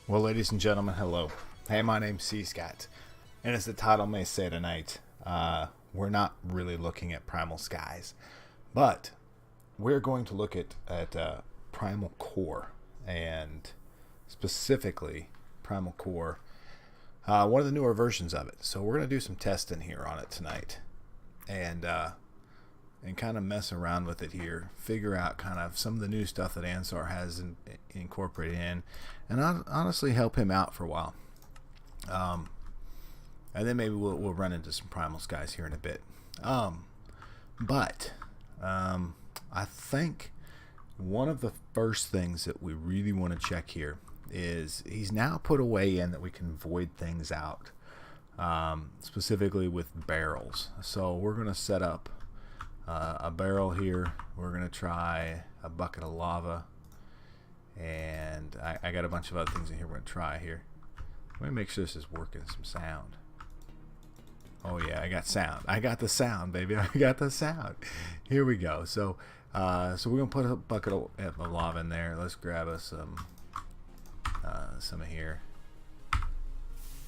Well, ladies and gentlemen, hello. Hey, my name's cScot, and as the title may say tonight, we're not really looking at Primal Skies, but we're going to look at Primal Core, and specifically Primal Core, one of the newer versions of it. So we're going to do some testing here on it tonight, and kind of mess around with it here, figure out kind of some of the new stuff that Ansar has incorporated in, and honestly help him out for a while. And then maybe we'll run into some Primal Skies here in a bit. But I think one of the first things that we really want to check here is he's now put a way in that we can void things out, specifically with barrels. So we're going to set up a barrel here. We're going to try a bucket of lava, and I got a bunch of other things in here we're going to try here. Let me make sure this is working. Some sound. Oh yeah, I got sound. I got the sound, baby. I got the sound. Here we go. So we're going to put a bucket of lava in there. Let's grab us some of here.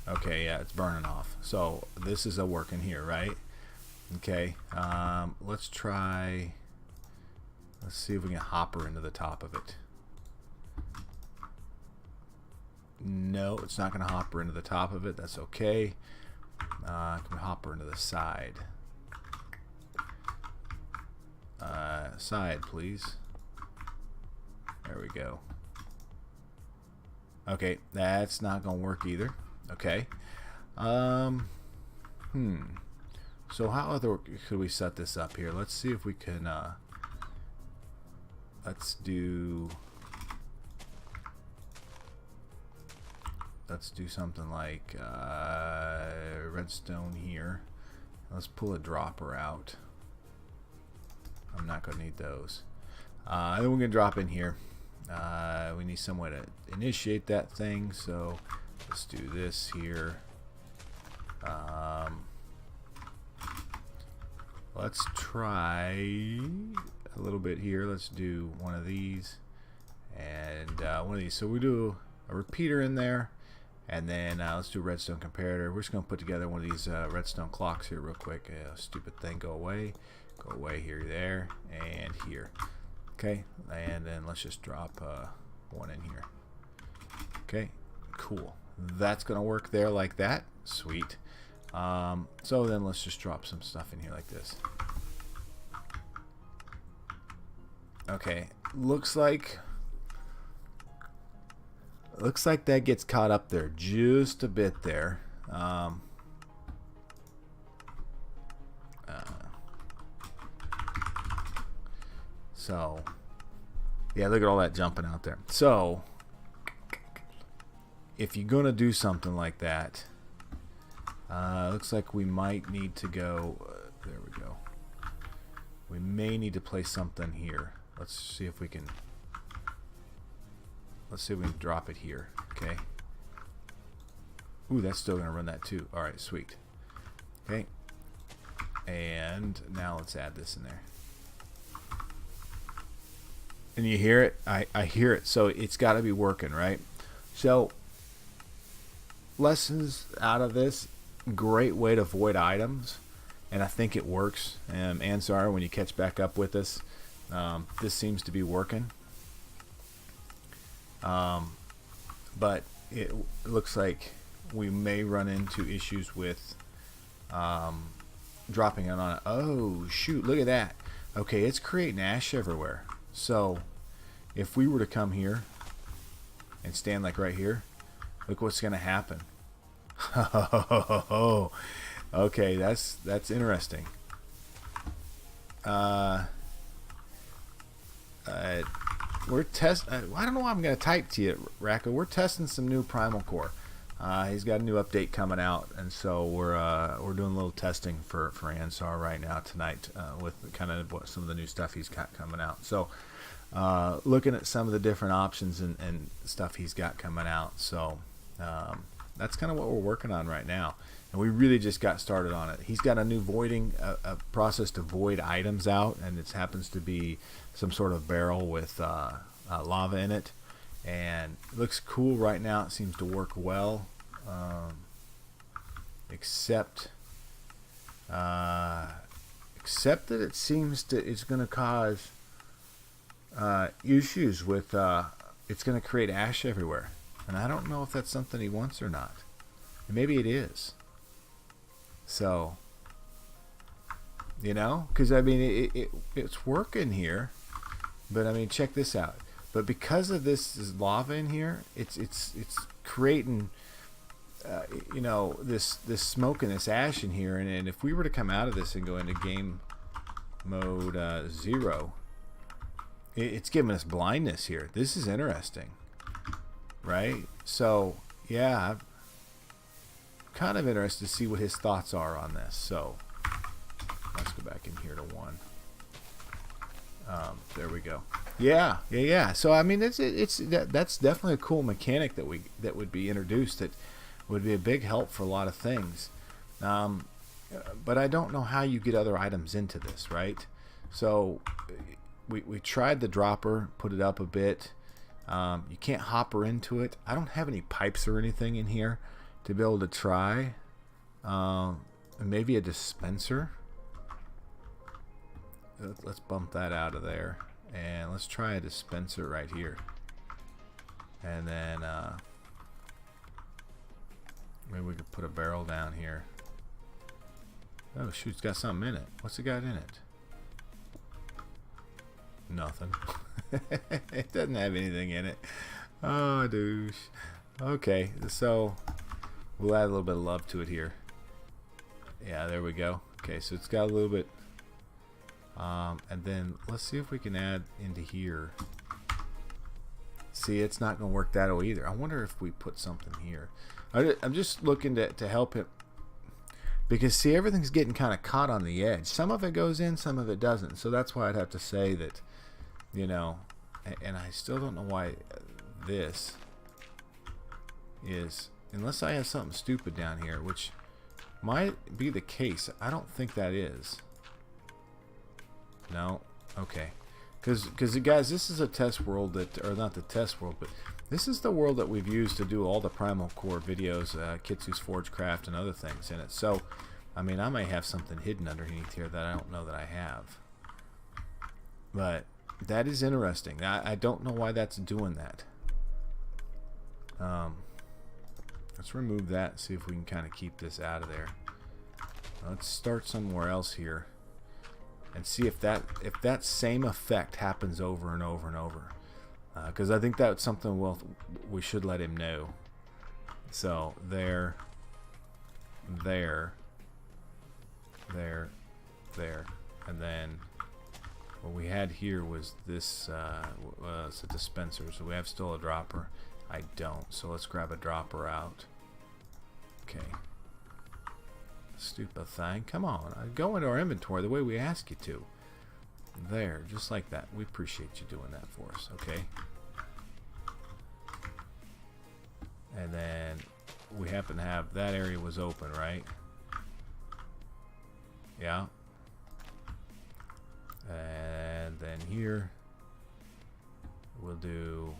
Okay, yeah, it's burning off. So this is a working here, right? Okay, let's see if we can hopper into the top of it. No, it's not going to hopper into the top of it. That's okay. Can we hopper into the side? Side, please. There we go. Okay, that's not going to work either. Okay. So how other could we set this up here? Let's see if we can let's do something like redstone here. Let's pull a dropper out. I'm not gonna need those. And then we're gonna drop in here. We need some way to initiate that thing, so let's do this here. Let's try a little bit here. Let's do one of these and one of these. So we do a repeater in there, and then let's do a redstone comparator. We're just going to put together one of these redstone clocks here real quick. Stupid thing, go away here, there, and here. Okay, and then let's just drop one in here. Okay, cool. That's going to work there like that. Sweet. So then let's just drop some stuff in here like this. Okay, looks like that gets caught up there just a bit there. So yeah, look at all that jumping out there. So if you're gonna do something like that, looks like we might need to go there we go. We may need to place something here. Let's see if we can drop it here. Okay. Ooh, that's still gonna run that too. Alright, sweet. Okay. And now let's add this in there. And you hear it? I hear it. So it's gotta be working, right? So lessons out of this: great way to void items, and I think it works. Ansar, when you catch back up with us, this seems to be working. But it looks like we may run into issues with dropping it on it. Oh shoot, look at that. Okay, it's creating ash everywhere. So if we were to come here and stand like right here, look what's gonna happen. Okay, that's interesting. We're I don't know why I'm going to type to you, Racco. We're testing some new PrimalCore. He's got a new update coming out, and so we're doing a little testing for Ansar right now tonight with kind of some of the new stuff he's got coming out. So looking at some of the different options and stuff he's got coming out. So that's kind of what we're working on right now, and we really just got started on it. He's got a new voiding a process to void items out, and it happens to be some sort of barrel with lava in it, and it looks cool right now. It seems to work well, except that it seems to it's going to cause issues with it's going to create ash everywhere, and I don't know if that's something he wants or not. And maybe it is. So, you know, because I mean it's working here, but I mean check this out. But because of this lava in here, it's creating you know, this smoke and this ash in here, and if we were to come out of this and go into game mode 0, it's giving us blindness here. This is interesting, right? So yeah, I'm kind of interested to see what his thoughts are on this. So let's go back in here to 1. There we go. Yeah. So I mean, that's definitely a cool mechanic that would be introduced. That would be a big help for a lot of things. But I don't know how you get other items into this, right? So we tried the dropper, put it up a bit. You can't hopper into it. I don't have any pipes or anything in here to be able to try. Maybe a dispenser. Let's bump that out of there, and let's try a dispenser right here. And then maybe we could put a barrel down here. Oh shoot, it's got something in it. What's it got in it? Nothing. It doesn't have anything in it. Oh douche. Okay, so we'll add a little bit of love to it here. Yeah, there we go. Okay, so it's got a little bit. And then let's see if we can add into here. See, it's not going to work that way either. I wonder if we put something here. I'm just looking to help him, because see, everything's getting kind of caught on the edge. Some of it goes in, some of it doesn't. So that's why I'd have to say that, you know, and I still don't know why this is, unless I have something stupid down here, which might be the case. I don't think that is. No, okay, because guys, this is a test world that, or not the test world, but this is the world that we've used to do all the PrimalCore videos, Kitsu's Forgecraft, and other things in it. So, I mean, I may have something hidden underneath here that I don't know that I have, but that is interesting. I don't know why that's doing that. Let's remove that and see if we can kind of keep this out of there. Let's start somewhere else here and see if that same effect happens over and over and over, because I think that's something we should let him know. So there, and then what we had here was this. It's a dispenser, so we have still a dropper. I don't, so let's grab a dropper out. Okay. Stupid thing. Come on. Go into our inventory the way we ask you to. There. Just like that. We appreciate you doing that for us. Okay. And then we happen to have that area was open, right? Yeah. And then here we'll do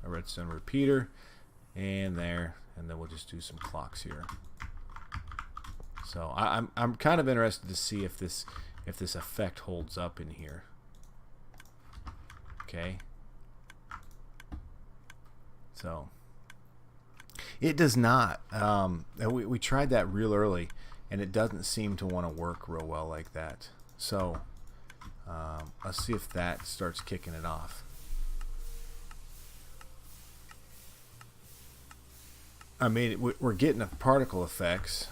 a redstone repeater, and there, and then we'll just do some clocks here. So I'm kind of interested to see if this effect holds up in here. Okay. So it does not. We tried that real early, and it doesn't seem to want to work real well like that. So let's see if that starts kicking it off. I mean, we're getting the particle effects,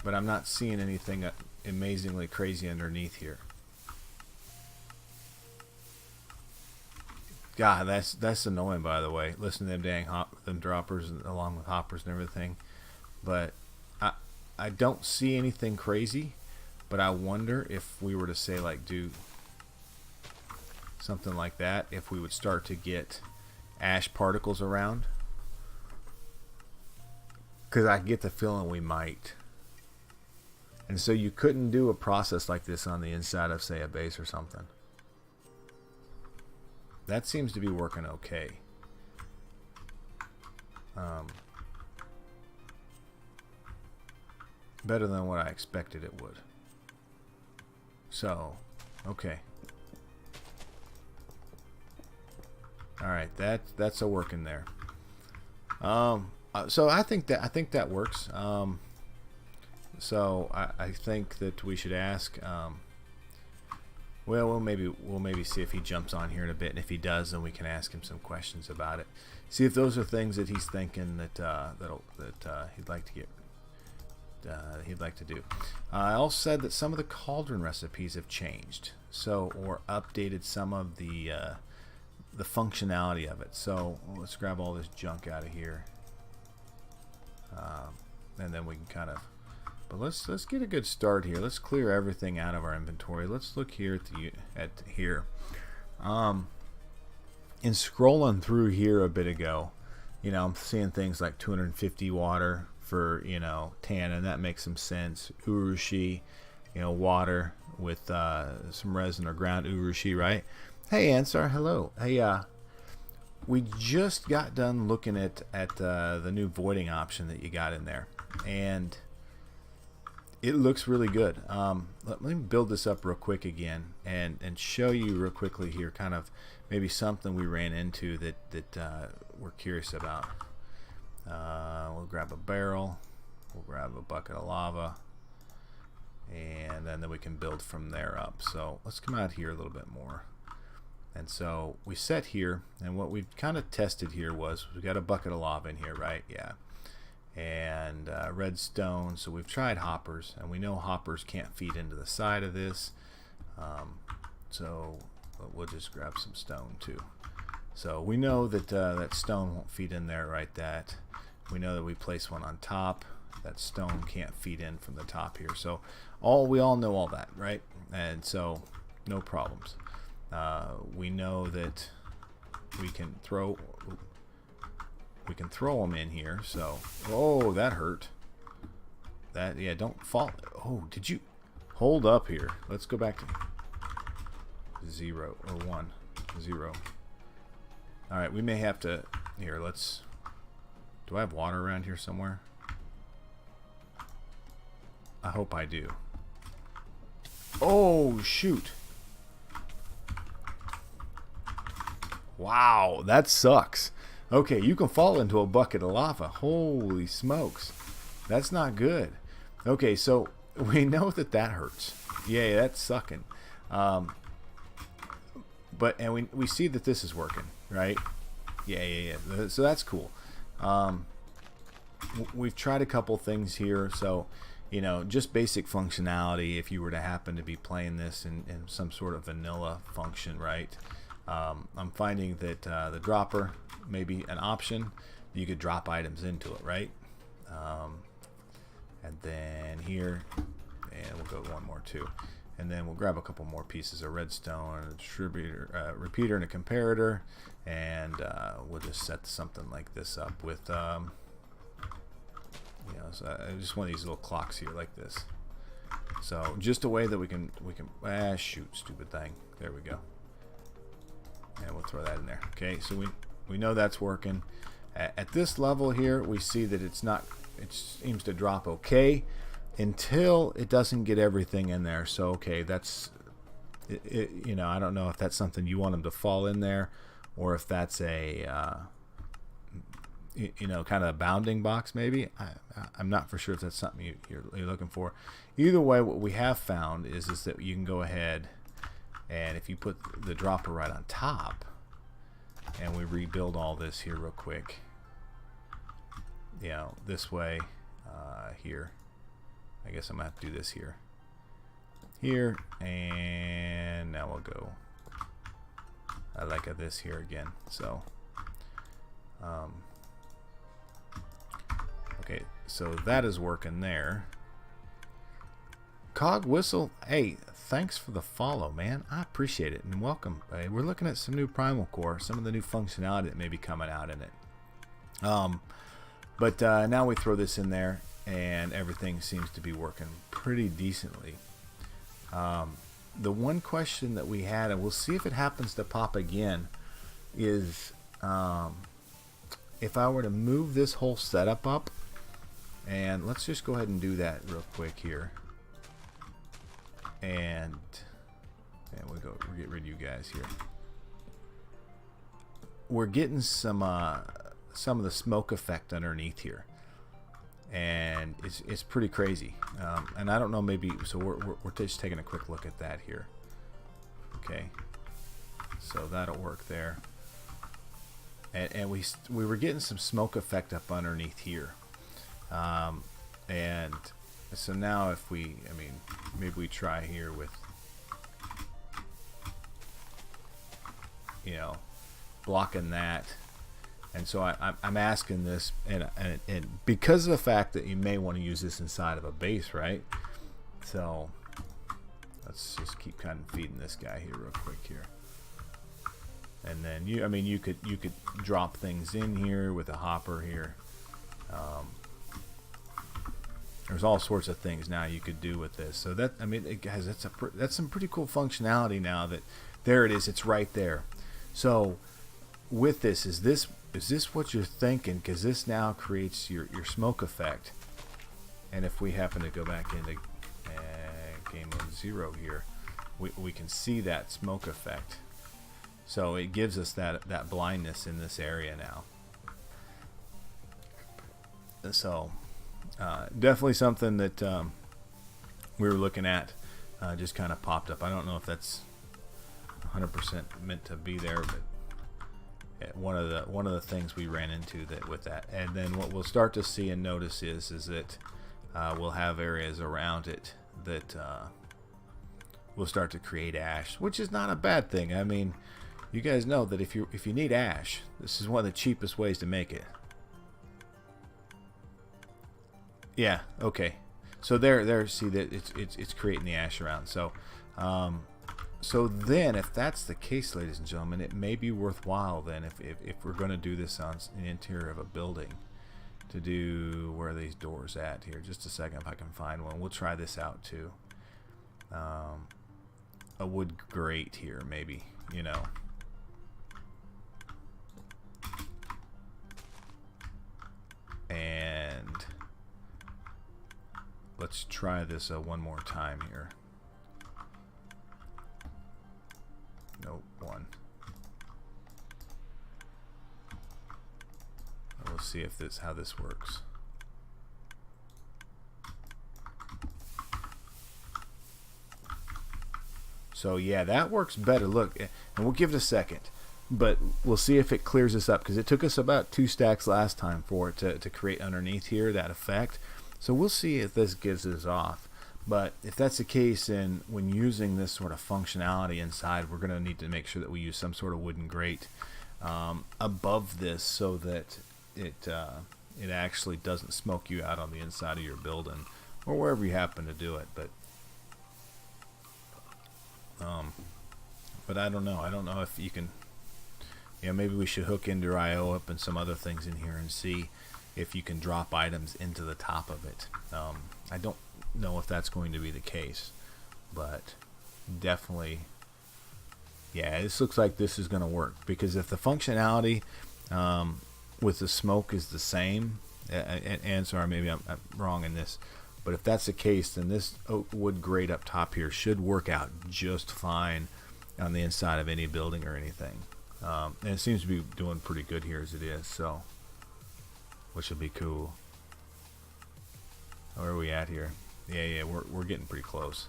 but I'm not seeing anything amazingly crazy underneath here. God, that's annoying, by the way. Listen to them dang them droppers along with hoppers and everything. But I don't see anything crazy. But I wonder if we were to say, like, do something like that, if we would start to get ash particles around. Because I get the feeling we might. And so you couldn't do a process like this on the inside of, say, a base or something. that seems to be working okay. Better than what I expected it would. So, okay. All right, that's a working there. So I think that works. So I think that we should ask. Well, we'll maybe see if he jumps on here in a bit, and if he does, then we can ask him some questions about it. See if those are things that he's thinking that he'd like to get. He'd like to do. I also said that some of the cauldron recipes have changed, or updated some of the functionality of it. So let's grab all this junk out of here, and then we can kind of. But let's get a good start here. Let's clear everything out of our inventory. Let's look here at here. In scrolling through here a bit ago, I'm seeing things like 250 water for tannin. That makes some sense. Urushi, water with some resin or ground urushi, right? Hey Ansar, hello. Hey, we just got done looking at the new voiding option that you got in there, and it looks really good. Let me build this up real quick again and show you real quickly here, kind of maybe something we ran into that we're curious about. We'll grab a barrel, we'll grab a bucket of lava, and then we can build from there up. So let's come out here a little bit more. And so we set here, and what we kind of tested here was we got a bucket of lava in here, right? Yeah. And redstone. So we've tried hoppers, and we know hoppers can't feed into the side of this. So we'll just grab some stone too. So we know that that stone won't feed in there, right? That we know that we place one on top. That stone can't feed in from the top here. So we all know all that, right? And so no problems. We know that we can throw them in here. So oh, that hurt. That, yeah, don't fall. Oh, did you hold up here? Let's go back to 0 or 1 0. All right, we may have to here. Do I have water around here somewhere? I hope I do. Oh shoot. Wow, that sucks. Okay, you can fall into a bucket of lava. Holy smokes. That's not good. Okay, so we know that hurts. Yeah, that's sucking. But we see that this is working, right? Yeah. So that's cool. We've tried a couple things here. So, just basic functionality. If you were to happen to be playing this in some sort of vanilla function, right? I'm finding that the dropper may be an option. You could drop items into it, right? And then here, and we'll go one more too. And then we'll grab a couple more pieces of redstone, a distributor, repeater, and a comparator, and we'll just set something like this up with, so just one of these little clocks here like this. So just a way that we can shoot, stupid thing. There we go. And we'll throw that in there. Okay, so we know that's working. At this level here, we see that it seems to drop okay until it doesn't get everything in there. So okay, that's I don't know if that's something you want them to fall in there, or if that's a kind of a bounding box maybe. I'm not for sure if that's something you're looking for. Either way, what we have found is that you can go ahead, and if you put the dropper right on top, and we rebuild all this here real quick, this way, here. I guess I'm gonna have to do this here, and now we'll go. I like this here again. So, okay, so that is working there. Cog Whistle, hey, thanks for the follow, man. I appreciate it, and welcome. We're looking at some new PrimalCore, some of the new functionality that may be coming out in it. But now we throw this in there, and everything seems to be working pretty decently. The one question that we had, and we'll see if it happens to pop again, is if I were to move this whole setup up, and let's just go ahead and do that real quick here, and we'll get rid of you guys here. We're getting some of the smoke effect underneath here, and it's pretty crazy. And I don't know, maybe so we're just taking a quick look at that here. Okay, so that'll work there. And we were getting some smoke effect up underneath here, and so now if we, I mean, maybe we try here with, you know, blocking that. And so I'm asking this, and because of the fact that you may want to use this inside of a base, right? So let's just keep kind of feeding this guy here real quick here. And then you could drop things in here with a hopper here. There's all sorts of things now you could do with this. So that, I mean, guys, that's some pretty cool functionality now. That there it is, it's right there. So with this, is this what you're thinking? Because this now creates your smoke effect. And if we happen to go back into game mode 0 here, we can see that smoke effect. So it gives us that blindness in this area now. So definitely something that we were looking at, just kind of popped up. I don't know if that's 100% meant to be there, but one of the things we ran into with that. And then what we'll start to see and notice is that we'll have areas around it that will start to create ash, which is not a bad thing. I mean, you guys know that if you need ash, this is one of the cheapest ways to make it. Yeah, okay. So there, see that it's creating the ash around. So so then, if that's the case, ladies and gentlemen, it may be worthwhile then, if we're going to do this on the interior of a building, to do, where are these doors at here? Just a second, if I can find one. We'll try this out too. A wood grate here, maybe, you know. And let's try this one more time here. Nope, one. We'll see if how this works. So yeah, that works better. Look, and we'll give it a second, but we'll see if it clears this up, because it took us about 2 stacks last time for it to create underneath here that effect. So we'll see if this gives us off. But if that's the case, then when using this sort of functionality inside, we're going to need to make sure that we use some sort of wooden grate above this, so that it actually doesn't smoke you out on the inside of your building, or wherever you happen to do it. But I don't know. I don't know if you can. Yeah, maybe we should hook into IO up and some other things in here and see if you can drop items into the top of it. I don't know if that's going to be the case, but definitely, yeah, this looks like this is going to work, because if the functionality with the smoke is the same, and sorry, maybe I'm wrong in this, but if that's the case, then this oak wood grate up top here should work out just fine on the inside of any building or anything. And it seems to be doing pretty good here as it is, so, which will be cool. Where are we at here? Yeah, we're getting pretty close.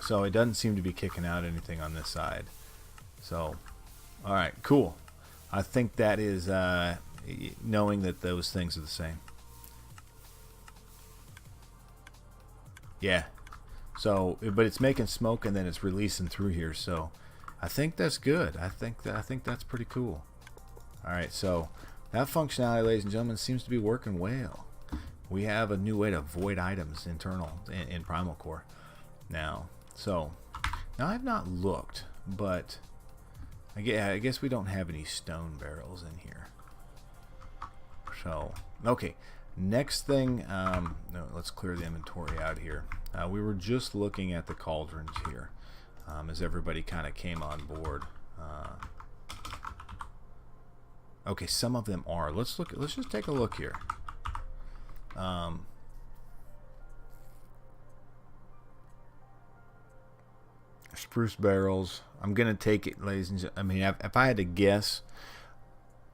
So it doesn't seem to be kicking out anything on this side. So, all right, cool. I think that is knowing that those things are the same. Yeah. So, but it's making smoke and then it's releasing through here. So, I think that's good. I think that's pretty cool. All right, so that functionality, ladies and gentlemen, seems to be working well. We have a new way to void items internal in PrimalCore now. So now I've not looked, but I guess we don't have any stone barrels in here. So okay, next thing, no, let's clear the inventory out here. We were just looking at the cauldrons here as everybody kind of came on board. Okay, some of them are. Let's look. Let's just take a look here. Spruce barrels. I'm gonna take it, ladies and gentlemen. I mean, if I had to guess,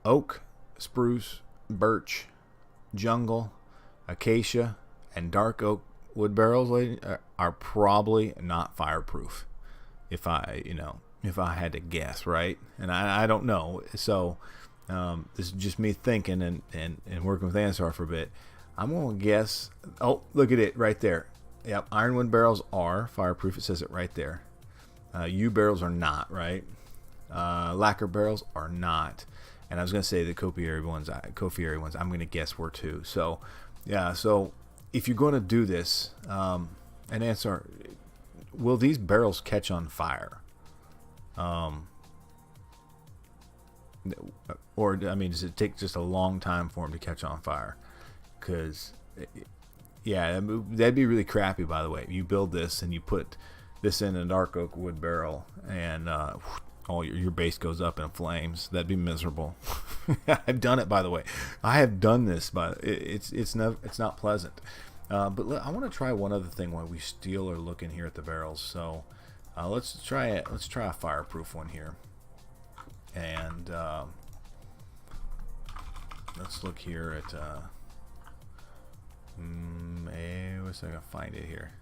oak, spruce, birch, jungle, acacia, and dark oak wood barrels are probably not fireproof. If I had to guess, right? And I don't know. So this is just me thinking and working with Ansar for a bit. I'm gonna guess. Oh, look at it right there. Yep, ironwood barrels are fireproof. It says it right there. U barrels are not, right? Lacquer barrels are not. And I was going to say the copiary ones, I'm going to guess were too. So, yeah, so if you're going to do this, and answer, will these barrels catch on fire? Or, I mean, does it take just a long time for them to catch on fire? Because, yeah, that'd be really crappy, by the way. You build this and you put this in a dark oak wood barrel, and all your base goes up in flames. That'd be miserable. I've done it, by the way. I have done this, but it's not pleasant. But I want to try one other thing while we still are looking here at the barrels. So let's try it. Let's try a fireproof one here, and let's look here at. Let's see if I can find it here.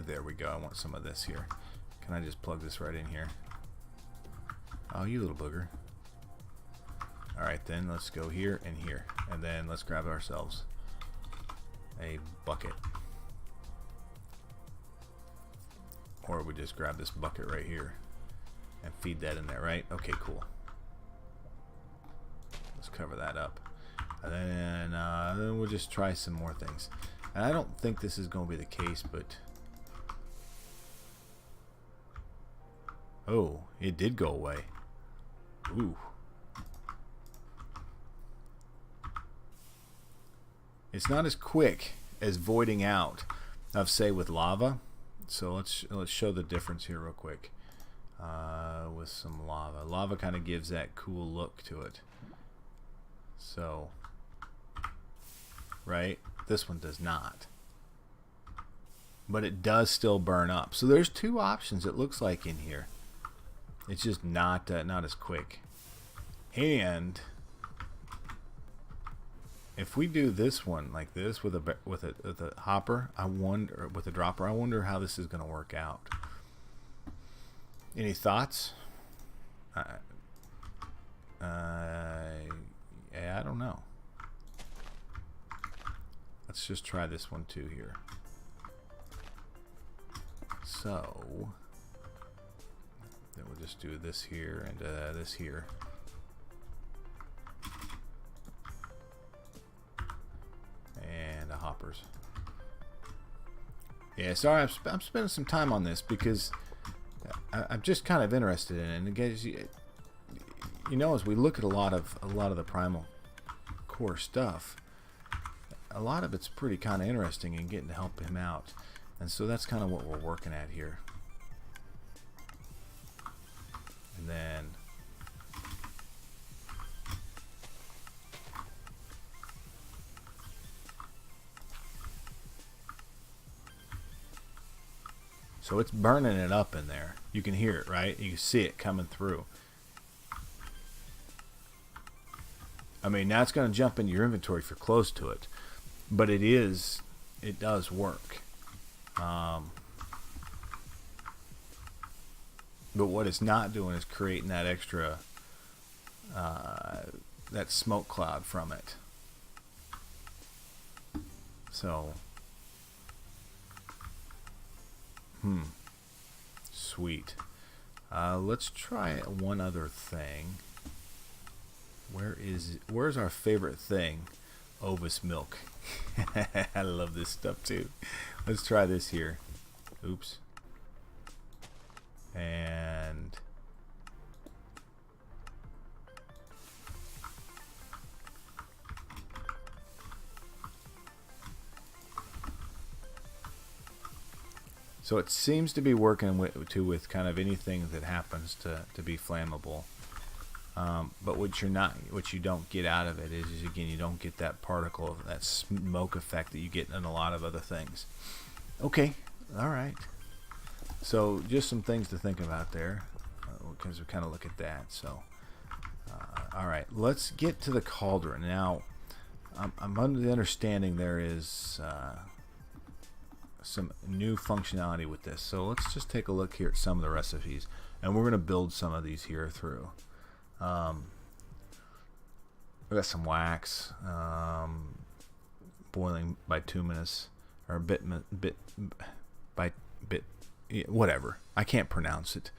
There we go. I want some of this here. Can I just plug this right in here? Oh, you little booger. Alright then, let's go here and here. And then let's grab ourselves a bucket. Or we just grab this bucket right here and feed that in there, right? Okay, cool. Let's cover that up. And then we'll just try some more things. And I don't think this is going to be the case, but... Oh, it did go away. Ooh. It's not as quick as voiding out of, say, with lava. So let's show the difference here real quick. With some lava. Lava kind of gives that cool look to it. So, right? This one does not. But it does still burn up. So there's two options, it looks like, in here. It's just not as quick. And if we do this one like this with a hopper, I wonder, with a dropper, I wonder how this is going to work out. Any thoughts? Yeah, I don't know. Let's just try this one too here. So then we'll just do this here and this here. And the hoppers. Yeah, sorry, I'm spending some time on this because I'm just kind of interested in it. And guys, you know, as we look at a lot of the Primal Core stuff, a lot of it's pretty kind of interesting and getting to help him out. And so that's kind of what we're working at here. And then so it's burning it up in there. You can hear it, right? You can see it coming through. I mean, now it's going to jump into your inventory if you're close to it. But it does work. But what it's not doing is creating that extra, that smoke cloud from it. So, sweet. Let's try one other thing. Where's our favorite thing? Ovis milk. I love this stuff too. Let's try this here. Oops. And so it seems to be working with kind of anything that happens to be flammable. But what you don't get out of it is again, you don't get that particle of that smoke effect that you get in a lot of other things. Okay, all right. So just some things to think about there, because we kind of look at that. So, all right, let's get to the cauldron now. I'm under the understanding there is some new functionality with this. So let's just take a look here at some of the recipes, and we're going to build some of these here through. We got some wax, boiling bituminous, or bit by bit, whatever. I can't pronounce it.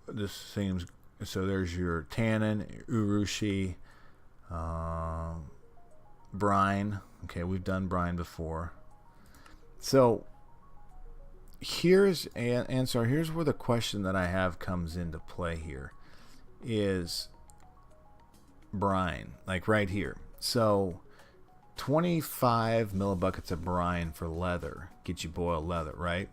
This seems so. There's your tannin, urushi, brine. Okay, we've done brine before. So here's here's where the question that I have comes into play here is brine, like right here. So 25 millibuckets of brine for leather get you boiled leather, right?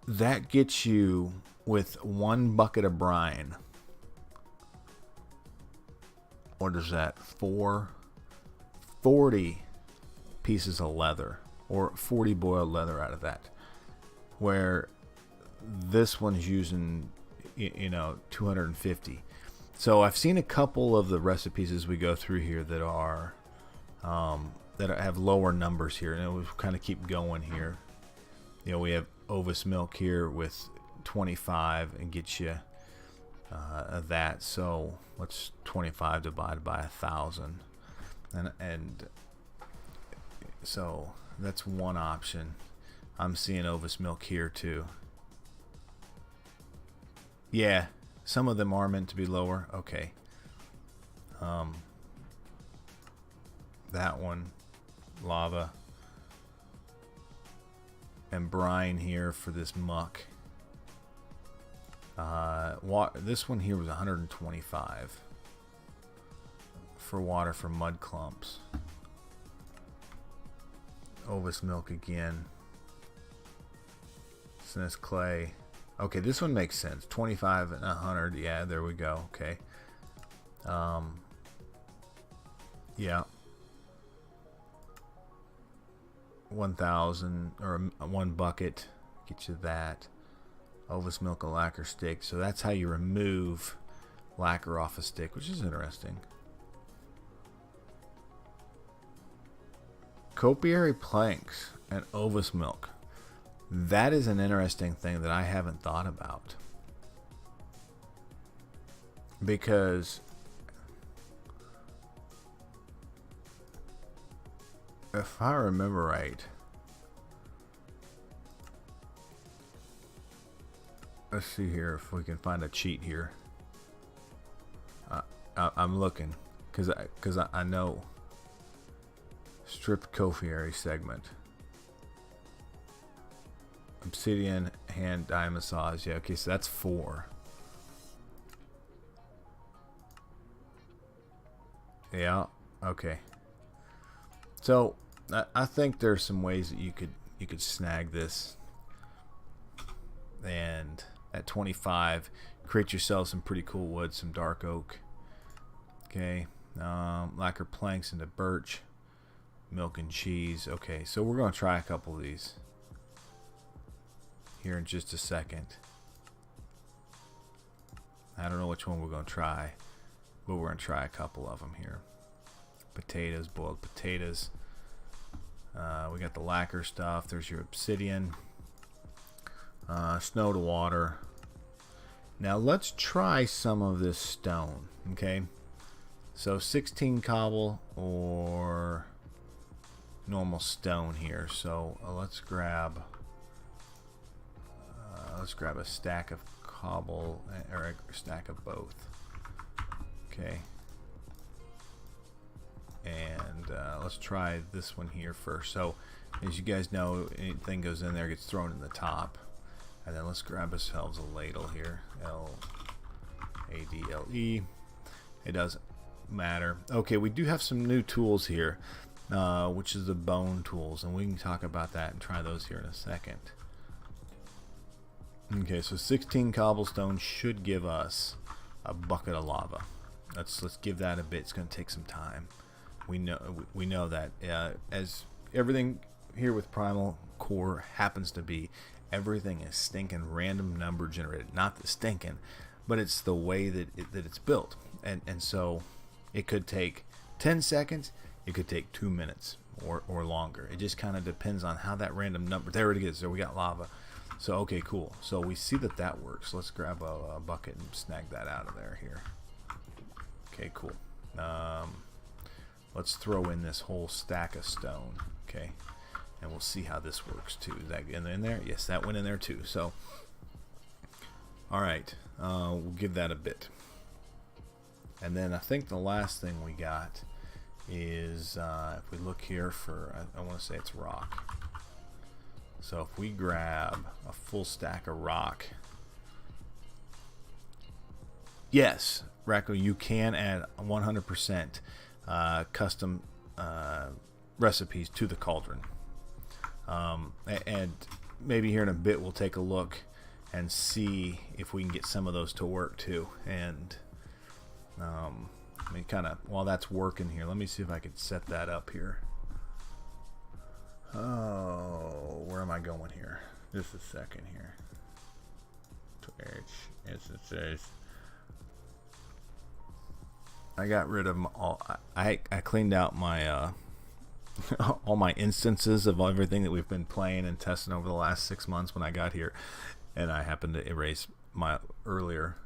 That gets you, with 1 bucket of brine, what is that, 40 pieces of leather, or 40 boiled leather out of that, where this one's using 250. So I've seen a couple of the recipes as we go through here that are that have lower numbers here, and we'll kind of keep going here. We have Ovis milk here with 25 and gets you that. So what's 25 divided by 1,000? And so that's one option. I'm seeing Ovis milk here too. Yeah, some of them are meant to be lower. Okay. That one, lava, and brine here for this muck. This one here was 125 for water for mud clumps. Ovis milk again. Sinus clay. Okay, this one makes sense. 25 and 100. Yeah, there we go. Okay. Yeah. 1,000 or 1 bucket. Get you that. Ovis milk, a lacquer stick. So that's how you remove lacquer off a stick, which is interesting. Copiary planks and Ovis milk. That is an interesting thing that I haven't thought about. Because if I remember right, let's see here if we can find a cheat here. I'm looking because I know strip copiary segment. Obsidian hand dye massage. Yeah, okay, so that's 4. Yeah, okay. So I think there's some ways that you could snag this, and at 25, create yourself some pretty cool wood, some dark oak. Okay, lacquer planks into birch, milk and cheese. Okay, so we're gonna try a couple of these here in just a second. I don't know which one we're going to try, but we're going to try a couple of them here. Potatoes, boiled potatoes. We got the lacquer stuff. There's your obsidian. Snow to water. Now let's try some of this stone. Okay, so 16 cobble or normal stone here. So let's grab a stack of cobble, or a stack of both. Okay, and let's try this one here first. So as you guys know, anything goes in there gets thrown in the top. And then let's grab ourselves a ladle here. L-A-D-L-E. It doesn't matter. Okay, we do have some new tools here, which is the bone tools, and we can talk about that and try those here in a second. Okay, so 16 cobblestone should give us a bucket of lava. Let's give that a bit. It's going to take some time. We know that as everything here with PrimalCore happens to be, everything is stinking random number generated. Not the stinking, but it's the way that it's built. And so it could take 10 seconds. It could take 2 minutes or longer. It just kind of depends on how that random number. There it is. There we got lava. So okay, cool. So we see that works. Let's grab a bucket and snag that out of there here. Okay, cool. Let's throw in this whole stack of stone. Okay, and we'll see how this works too. Is that in there? Yes, that went in there too. So, all right, we'll give that a bit. And then I think the last thing we got is if we look here for, I want to say it's rock. So if we grab a full stack of rock, yes, Racco, you can add 100% custom recipes to the cauldron. And maybe here in a bit we'll take a look and see if we can get some of those to work too. And I mean, kind of while that's working here, let me see if I could set that up here. Oh, where am I going here? Just a second here. Twitch instances. I got rid of all. I cleaned out my all my instances of everything that we've been playing and testing over the last 6 months when I got here, and I happened to erase my earlier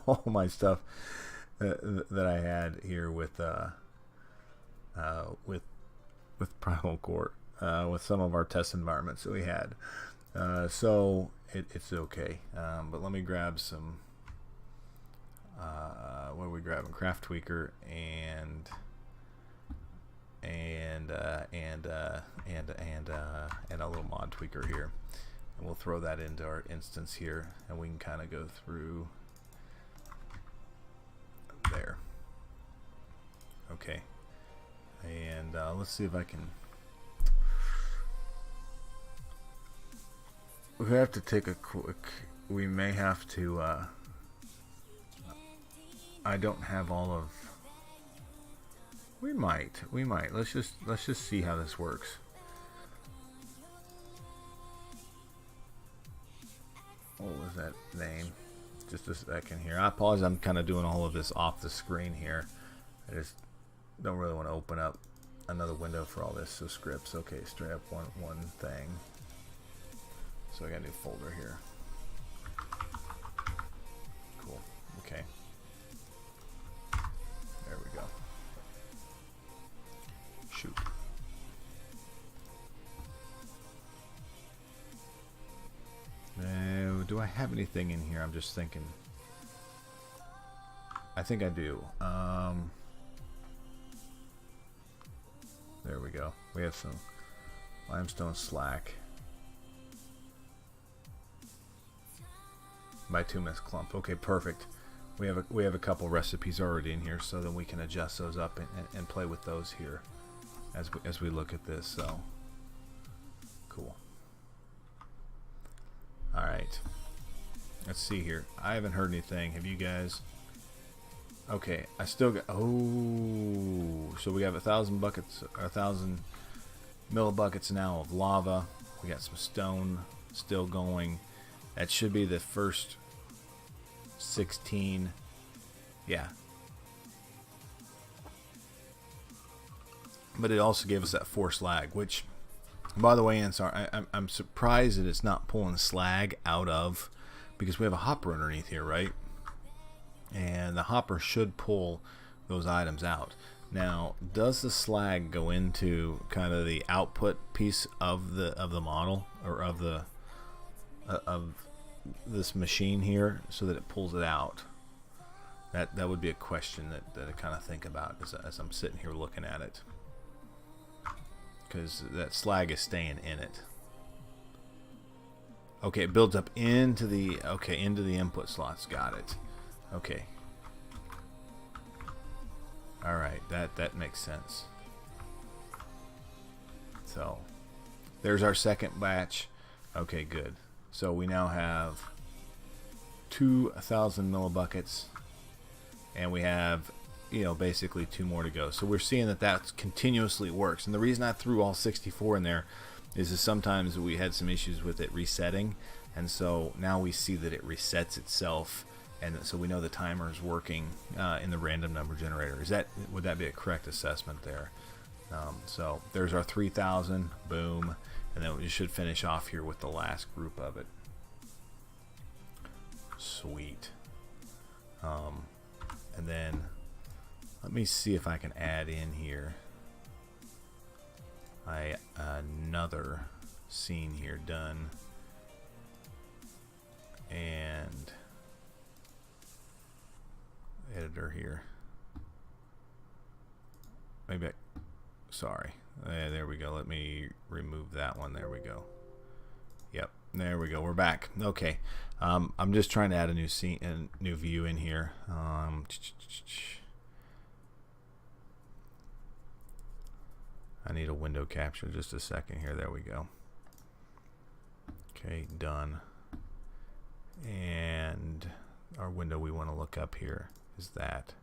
all my stuff that I had here with PrimalCore, with some of our test environments that we had. So it's okay. But let me grab some. What are we grabbing? Craft Tweaker and a little mod tweaker here, and we'll throw that into our instance here, and we can kind of go through there. Okay, and let's see if I can. We have to take a quick. We may have to. I don't have all of. We might. Let's just see how this works. What was that name? Just a second here. I apologize. I'm kind of doing all of this off the screen here. I just don't really want to open up another window for all this. So scripts. Okay, straight up one thing. So I got a new folder here. Cool. Okay. There we go. Shoot. Now, do I have anything in here? I'm just thinking. I think I do. There we go. We have some limestone slack. Bituminous clump. Okay, perfect. We have a couple recipes already in here, so then we can adjust those up and play with those here as we look at this. So cool. All right, let's see here. I haven't heard anything. Have you guys? Okay, I still got. Oh, so we have 1,000 buckets, 1,000 millibuckets now of lava. We got some stone still going. That should be the first 16. Yeah. But it also gave us that 4 slag, which, by the way, Ansar, I'm surprised that it's not pulling slag out of, because we have a hopper underneath here, right? And the hopper should pull those items out. Now, does the slag go into kind of the output piece of the model, or of this machine here, so that it pulls it out? That would be a question that I kind of think about as I'm sitting here looking at it, because that slag is staying in it. Okay, it builds up into the input slots. Got it. Okay. All right, that makes sense. So there's our second batch. Okay, good. So we now have 2,000 millibuckets, and we have, you know, basically 2 more to go. So we're seeing that that continuously works. And the reason I threw all 64 in there is that sometimes we had some issues with it resetting, and so now we see that it resets itself, and so we know the timer is working in the random number generator. Would that be a correct assessment there? So there's our 3,000, boom, and then we should finish off here with the last group of it. Sweet. And then let me see if I can add in here another scene here done, and editor here. Maybe sorry. There we go. Let me remove that one. There we go. Yep. There we go. We're back. Okay. I'm just trying to add a new scene and new view in here. I need a window capture. Just a second here. There we go. Okay, done. And our window we want to look up here is that.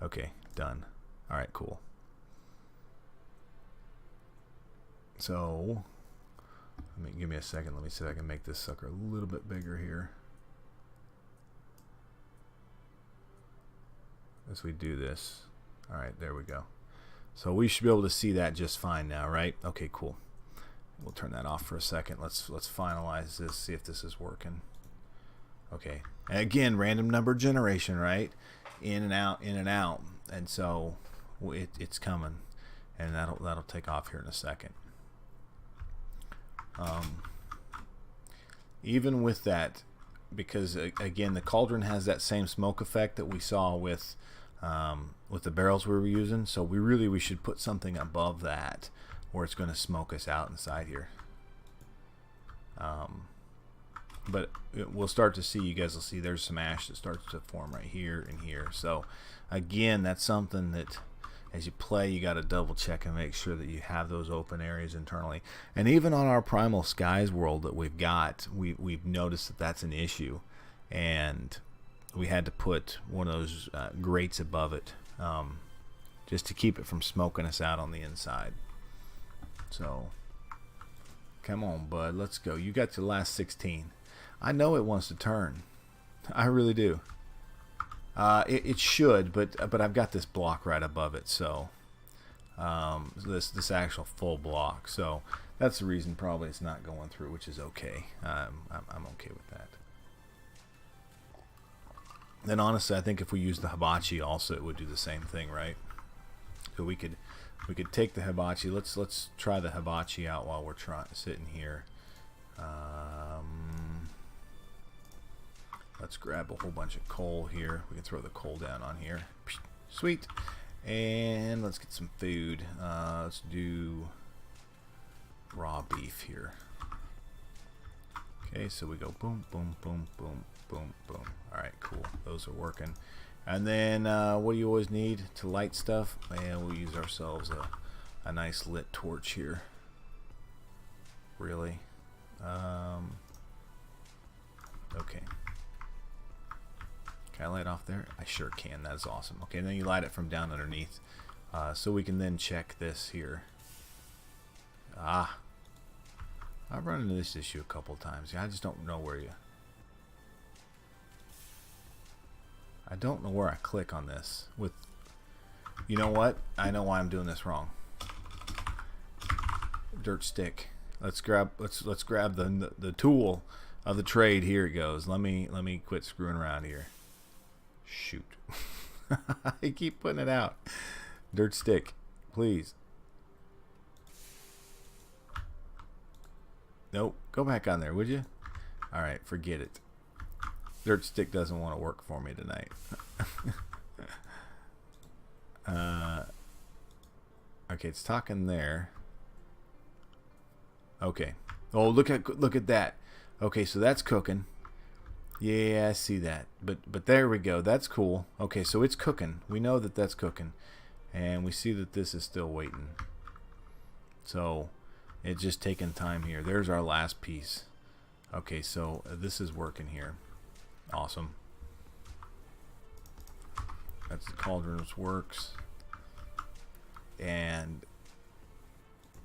Okay, done. All right, cool. So, give me a second. Let me see if I can make this sucker a little bit bigger here. As we do this. All right, there we go. So we should be able to see that just fine now, right? Okay, cool. We'll turn that off for a second. Let's finalize this, see if this is working. Okay. And again, random number generation, right? In and out, in and out. And so it's coming. And that'll take off here in a second. Even with that, because again, the cauldron has that same smoke effect that we saw with the barrels we were using, so we should put something above that where it's going to smoke us out inside here. But we'll start to see, you guys will see there's some ash that starts to form right here and here. So again, that's something that as you play, you got to double check and make sure that you have those open areas internally. And even on our Primal Skies world that we've got, we've noticed that that's an issue, and we had to put one of those grates above it, just to keep it from smoking us out on the inside. So come on, bud, let's go. You got your last 16. I know it wants to turn. I really do. It should, but I've got this block right above it, so this actual full block. So that's the reason probably it's not going through, which is okay. I'm okay with that. Then honestly, I think if we use the hibachi also, it would do the same thing, right? So we could take the hibachi. Let's try the hibachi out while we're sitting here. Let's grab a whole bunch of coal here. We can throw the coal down on here. Sweet. And let's get some food. Let's do raw beef here. Okay, so we go boom, boom, boom, boom, boom, boom. All right, cool. Those are working. And then what do you always need to light stuff? And we'll use ourselves a nice lit torch here. Really? Okay. Can I light off there? I sure can. That's awesome. Okay, and then you light it from down underneath. So we can then check this here. I've run into this issue a couple times. I just don't know where I don't know where I click on this. You know what? I know why I'm doing this wrong. Dirt stick. Let's grab the tool of the trade. Here it goes. Let me quit screwing around here. Shoot. I keep putting it out. Dirt stick, please. Nope. Go back on there, would you? Alright, forget it. Dirt stick doesn't want to work for me tonight. Okay, it's talking there. Okay. Oh, look at that. Okay, so that's cooking. Yeah, I see that. But there we go. That's cool. Okay, so it's cooking. We know that that's cooking. And we see that this is still waiting. So it's just taking time here. There's our last piece Okay, so this is working here. Awesome. That's the cauldrons works. And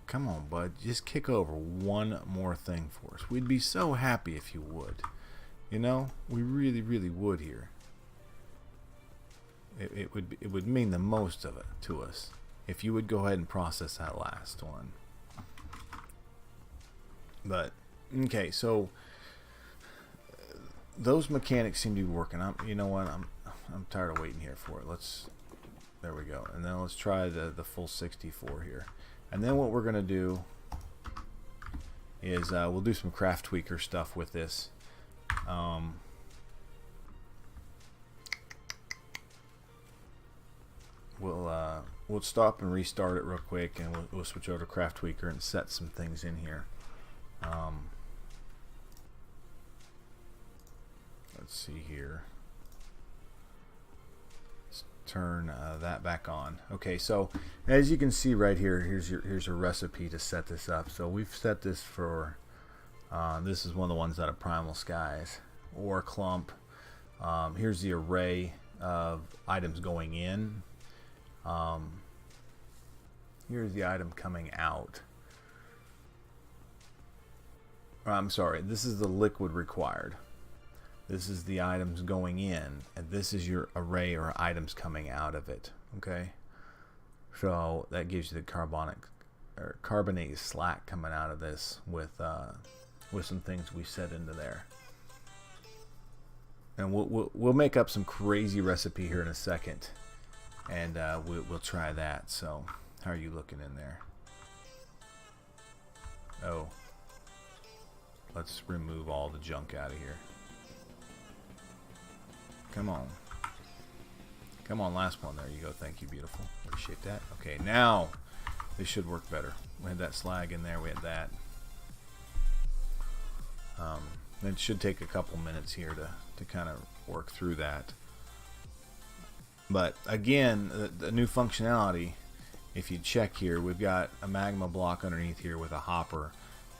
come on, bud, just kick over one more thing for us. We'd be so happy if you would. You know, we really, really would here. It would mean the most of it to us if you would go ahead and process that last one. But okay, so those mechanics seem to be working. You know what? I'm tired of waiting here for it. There we go. And then let's try the full 64 here. And then what we're gonna do is we'll do some craft tweaker stuff with this. We'll stop and restart it real quick, and we'll switch over to craft tweaker and set some things in here. Let's see here. Let's turn that back on. Okay, so as you can see right here, here's a recipe to set this up. So we've set this for this is one of the ones out of Primal Skies or Clump. Here's the array of items going in. Here's the item coming out. I'm sorry, this is the liquid required. This is the items going in, and this is your array or items coming out of it. Okay, so that gives you the carbonated slack coming out of this with some things we set into there. And we'll make up some crazy recipe here in a second, and we'll try that. So how are you looking in there? Oh, let's remove all the junk out of here. Come on. Come on, last one. There you go. Thank you, beautiful. Appreciate that. Okay, now this should work better. We had that slag in there. We had that. It should take a couple minutes here to kind of work through that. But again, the new functionality, if you check here, we've got a magma block underneath here with a hopper,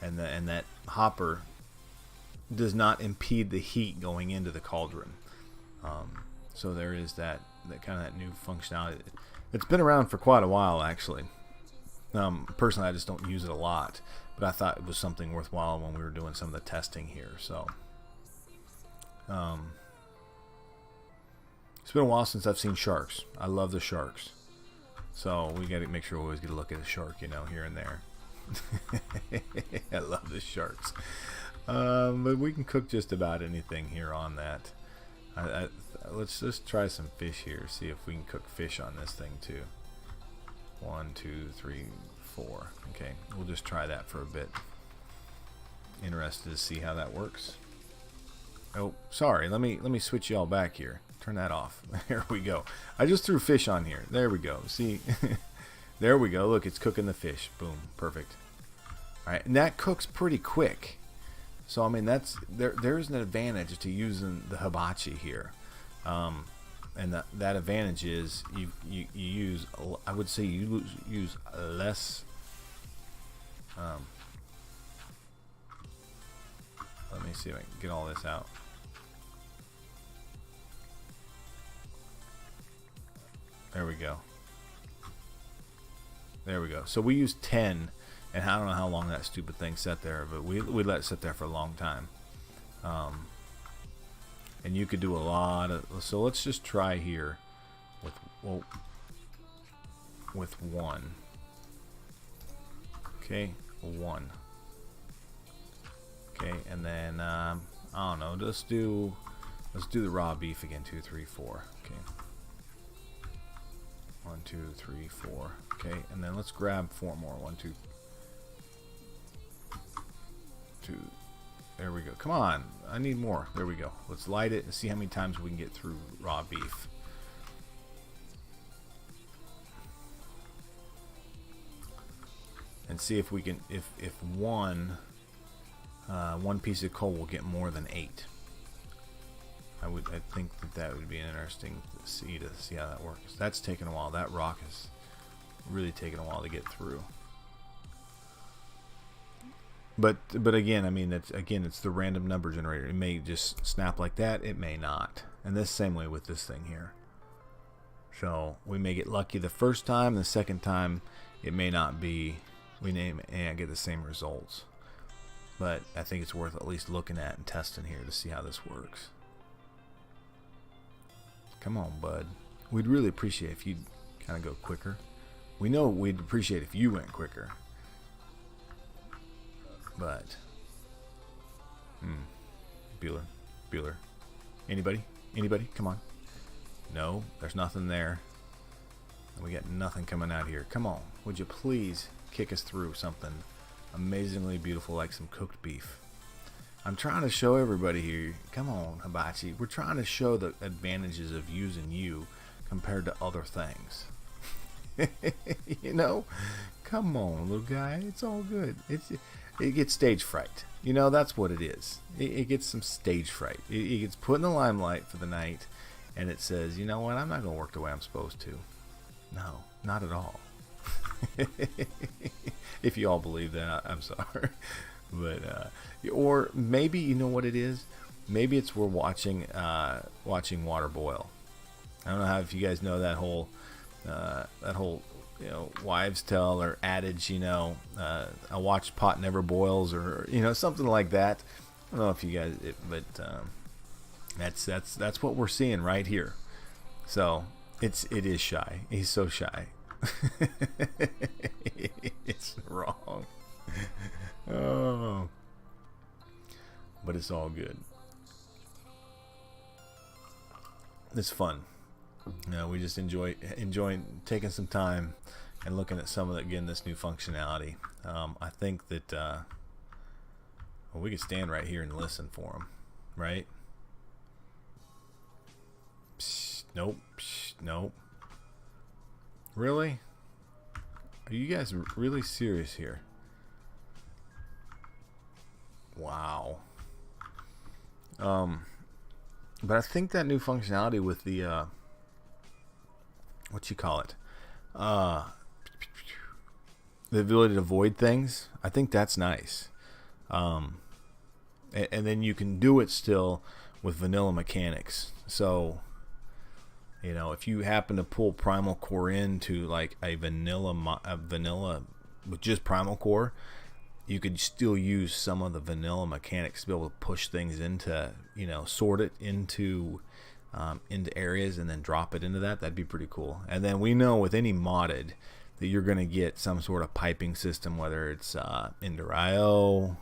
and that hopper does not impede the heat going into the cauldron. So there is that kind of that new functionality. It's been around for quite a while, actually. Personally, I just don't use it a lot, but I thought it was something worthwhile when we were doing some of the testing here. So it's been a while since I've seen sharks. I love the sharks, so we got to make sure we always get a look at a shark, you know, here and there. I love the sharks, but we can cook just about anything here on that. Let's just try some fish here, see if we can cook fish on this thing too. 1, 2, 3, 4. Okay, we'll just try that for a bit. Interested to see how that works. Oh, sorry, let me switch y'all back here. Turn that off. There we go. I just threw fish on here. There we go. See? There we go. Look, it's cooking the fish. Boom. Perfect. Alright, and that cooks pretty quick. So I mean, there's an advantage to using the hibachi here, and that advantage is you use, I would say you use less. Let me see if I can get all this out. There we go. There we go. So we use 10. And I don't know how long that stupid thing sat there, but we let it sit there for a long time. And you could do a lot of. So let's just try here with 1. Okay, 1. Okay, and then I don't know. Let's do the raw beef again. 2, 3, 4. Okay. 1, 2, 3, 4. Okay, and then let's grab 4 more. 1, 2. There we go. Come on, I need more. There we go. Let's light it and see how many times we can get through raw beef. And see if we can, if one piece of coal will get more than 8. I think that would be interesting to see how that works. That's taking a while. That rock is really taking a while to get through. But again, I mean, it's the random number generator. It may just snap like that. It may not. And this same way with this thing here. So we may get lucky the first time. The second time, it may not be. We may get the same results. But I think it's worth at least looking at and testing here to see how this works. Come on, bud. We'd really appreciate if you'd kind of go quicker. We know we'd appreciate if you went quicker. But Bueller. Anybody? Come on. No, there's nothing there. We got nothing coming out here. Come on. Would you please kick us through something amazingly beautiful like some cooked beef? I'm trying to show everybody here. Come on, Hibachi. We're trying to show the advantages of using you compared to other things. You know? Come on, little guy. It's all good. It gets stage fright. You know, that's what it is. It gets some stage fright. It gets put in the limelight for the night, and it says, you know what? I'm not going to work the way I'm supposed to. No, not at all. If you all believe that, I'm sorry. But or maybe you know what it is. Maybe it's we're watching water boil. I don't know if you guys know that whole wives' tale or adage. A watched pot never boils, or something like that. I don't know if you guys, but that's what we're seeing right here. So it is shy. He's so shy. It's wrong. Oh, but it's all good. It's fun. We just enjoy taking some time and looking at some of this new functionality. I think that we could stand right here and listen for them, right? Psst, nope. Psst, nope. Really? Are you guys really serious here? Wow. But I think that new functionality with the what you call it, the ability to void things, I think that's nice. And then you can do it still with vanilla mechanics. So if you happen to pull PrimalCore into like a vanilla with just PrimalCore, you could still use some of the vanilla mechanics to be able to push things into, sort it into areas and then drop it into that. That'd be pretty cool. And then we know with any modded that you're going to get some sort of piping system, whether it's Ender IO,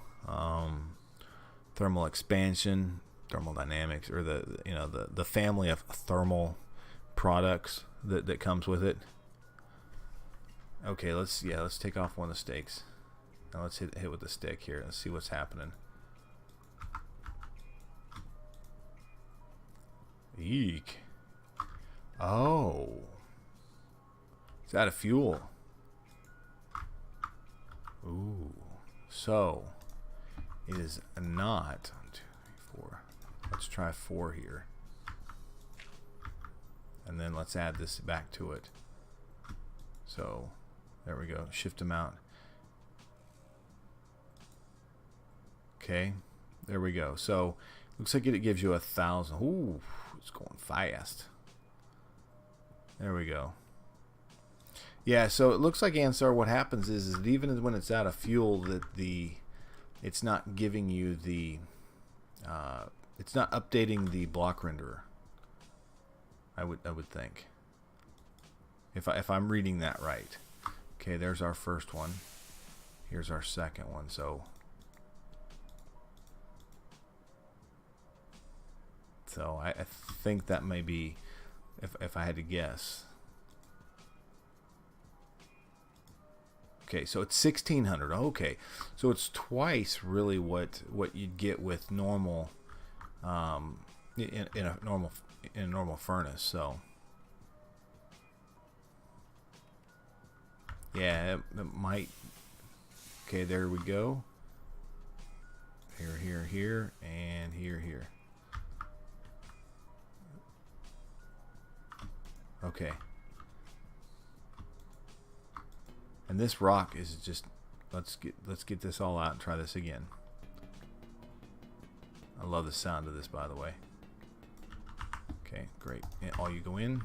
thermal expansion, thermal dynamics, or the family of thermal products that comes with it. Okay, let's take off one of the stakes. Now let's hit with the stick here. Let's see what's happening. Eek. Oh. It's out of fuel. Ooh. So it is not 1, 2, 3, 4. Let's try 4 here. And then let's add this back to it. So there we go. Shift them out. Okay, there we go. So looks like it gives you 1,000. Ooh, it's going fast. There we go. Yeah, so it looks like, Ansar, what happens is that even when it's out of fuel, that it's not giving you the it's not updating the block renderer. I would think, if I'm reading that right. Okay, there's our first one. Here's our second one. So I think that may be, if I had to guess. Okay, so it's 1,600. Okay, so it's twice really what you'd get with normal, in a normal furnace. So yeah, it might. Okay, there we go. Here, and here. Okay. And this rock is just let's get this all out and try this again. I love the sound of this, by the way. Okay, great. And all you go in.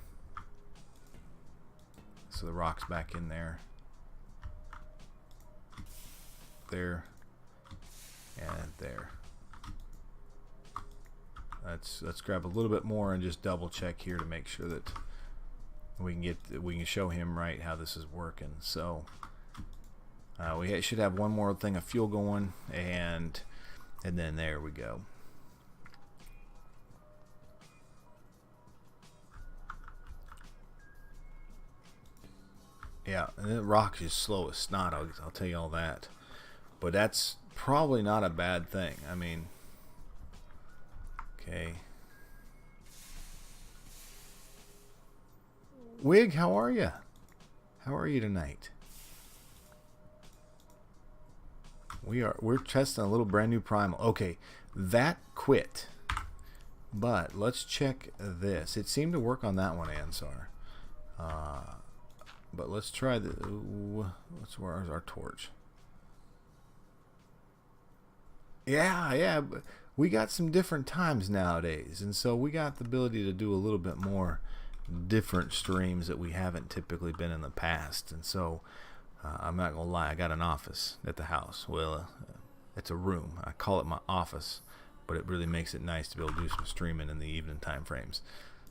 So the rock's back in there. There. And there. Let's grab a little bit more and just double check here to make sure that we can show him right how this is working. So we should have one more thing of fuel going, and then there we go. Yeah, and the rock is slow as snot, I'll tell you all that. But that's probably not a bad thing. I mean, okay. Wig, how are you? How are you tonight? We're testing a little brand new Primal. Okay, that quit. But let's check this. It seemed to work on that one, Ansar. But let's try the. Where's our torch? Yeah. We got some different times nowadays, and so we got the ability to do a little bit more different streams that we haven't typically been in the past. And so I'm not gonna lie, I got an office at the house. Well, it's a room. I call it my office, but it really makes it nice to be able to do some streaming in the evening time frames,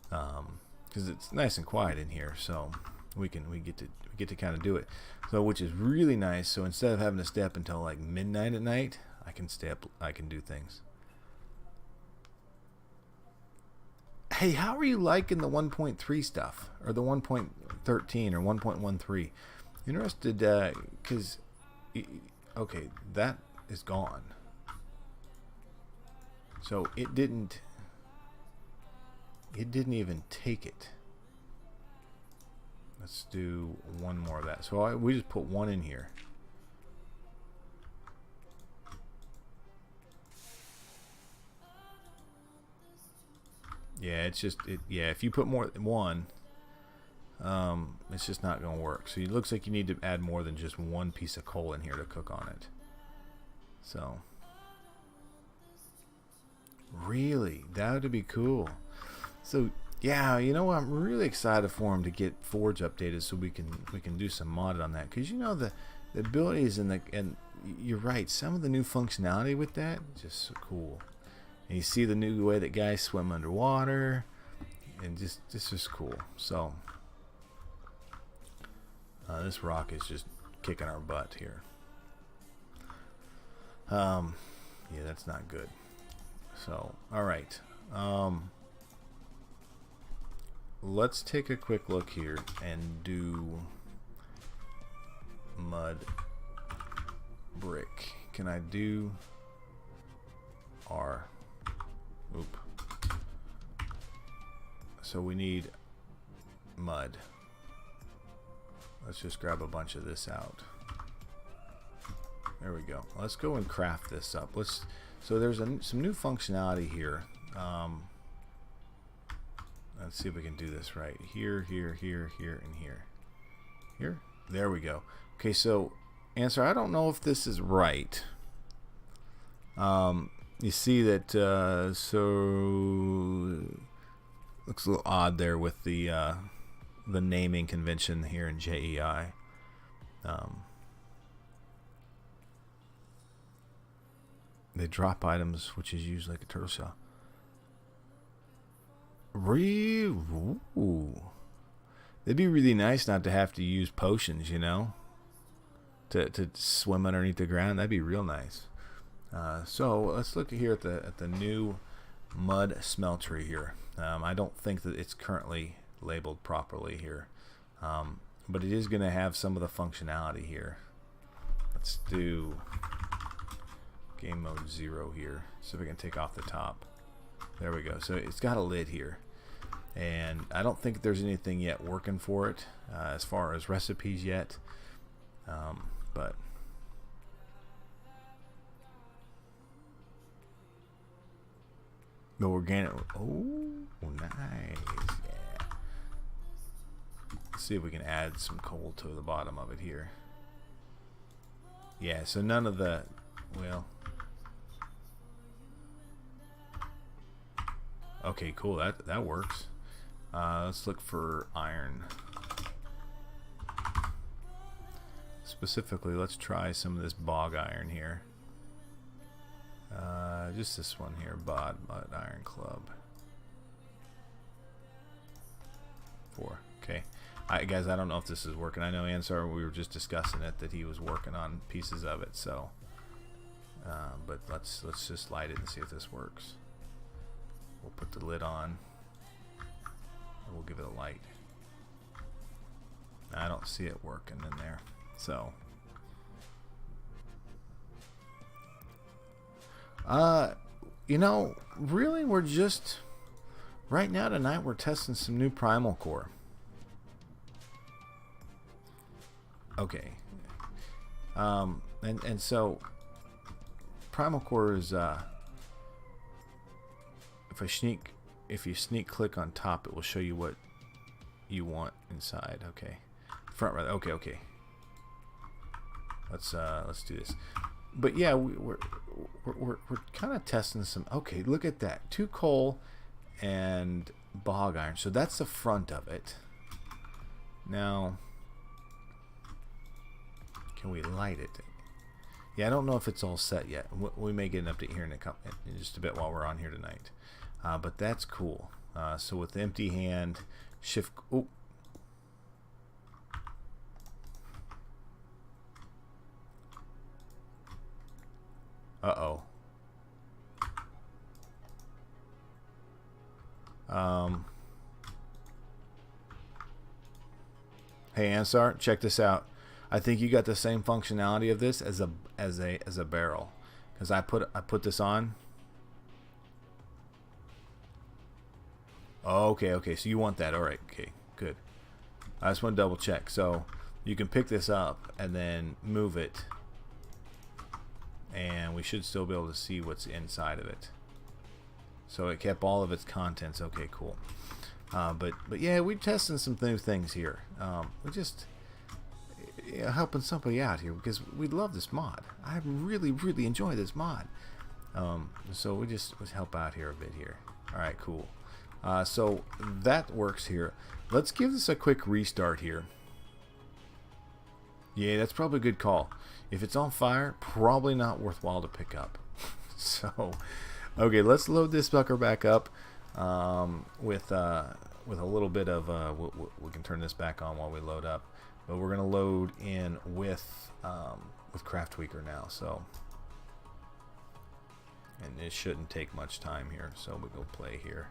because it's nice and quiet in here. So we get to kind of do it. So which is really nice. So instead of having to stay up until like midnight at night, I can stay up. I can do things. Hey, how are you liking the 1.3 stuff, or the 1.13 or 1.13? Interested, because okay, that is gone. So it didn't even take it. Let's do one more of that. So we just put one in here. Yeah, it's just yeah. If you put more than one, it's just not going to work. So it looks like you need to add more than just one piece of coal in here to cook on it. So really, that would be cool. So yeah, you know, I'm really excited for him to get Forge updated so we can do some modded on that, because you know the abilities and you're right, some of the new functionality with that is just so cool. And you see the new way that guys swim underwater, and just cool. So this rock is just kicking our butt here. Yeah, that's not good. So all right, let's take a quick look here and do mud brick. Can I do R? Oop. So we need mud. Let's just grab a bunch of this out. There we go. Let's go and craft this up. So there's some new functionality here. Let's see if we can do this right. Here, and here. Here? There we go. Okay, so answer, I don't know if this is right. You see that, so looks a little odd there with the naming convention here in JEI. They drop items, which is used like a turtle shell. Ooh. It'd be really nice not to have to use potions, you know, to swim underneath the ground. That'd be real nice. So let's look here at the new mud smeltery here. I don't think that it's currently labeled properly here, but it is going to have some of the functionality here. Let's do game mode 0 here, so we can take off the top. There we go. So it's got a lid here, and I don't think there's anything yet working for it as far as recipes yet, but the organic. Oh, nice. Yeah. Let's see if we can add some coal to the bottom of it here. Yeah, so none of the, well, okay, cool, that works. Let's look for iron. Specifically, let's try some of this bog iron here. Just this one here, mud iron club. 4. Okay. Guys, I don't know if this is working. I know Ansar, we were just discussing it, that he was working on pieces of it. So, but let's just light it and see if this works. We'll put the lid on. And we'll give it a light. I don't see it working in there. So, you know, really, we're just right now tonight. We're testing some new PrimalCore. Okay, and so PrimalCore is if you sneak click on top, it will show you what you want inside. Okay, front right. Okay. Let's do this. But yeah, we're kind of testing some. Okay, look at that. 2 coal and bog iron. So that's the front of it. Now, can we light it? Yeah, I don't know if it's all set yet. We may get an update here in just a bit while we're on here tonight. But that's cool. So with the empty hand, shift. Oh. Uh-oh. Hey Ansar, check this out. I think you got the same functionality of this as a barrel, because I put this on. Oh, okay. So you want that? All right. Okay. Good. I just want to double check. So you can pick this up and then move it, and we should still be able to see what's inside of it. So it kept all of its contents. Okay, cool. But yeah, we're testing some new things here. We're just helping somebody out here because we love this mod. I really enjoy this mod. So we just help out here a bit here. All right, cool. So that works here. Let's give this a quick restart here. Yeah, that's probably a good call. If it's on fire, probably not worthwhile to pick up. So, okay, let's load this sucker back up with a little bit of we can turn this back on while we load up. But we're gonna load in with Craft Tweaker now. So, and it shouldn't take much time here. So we go play here.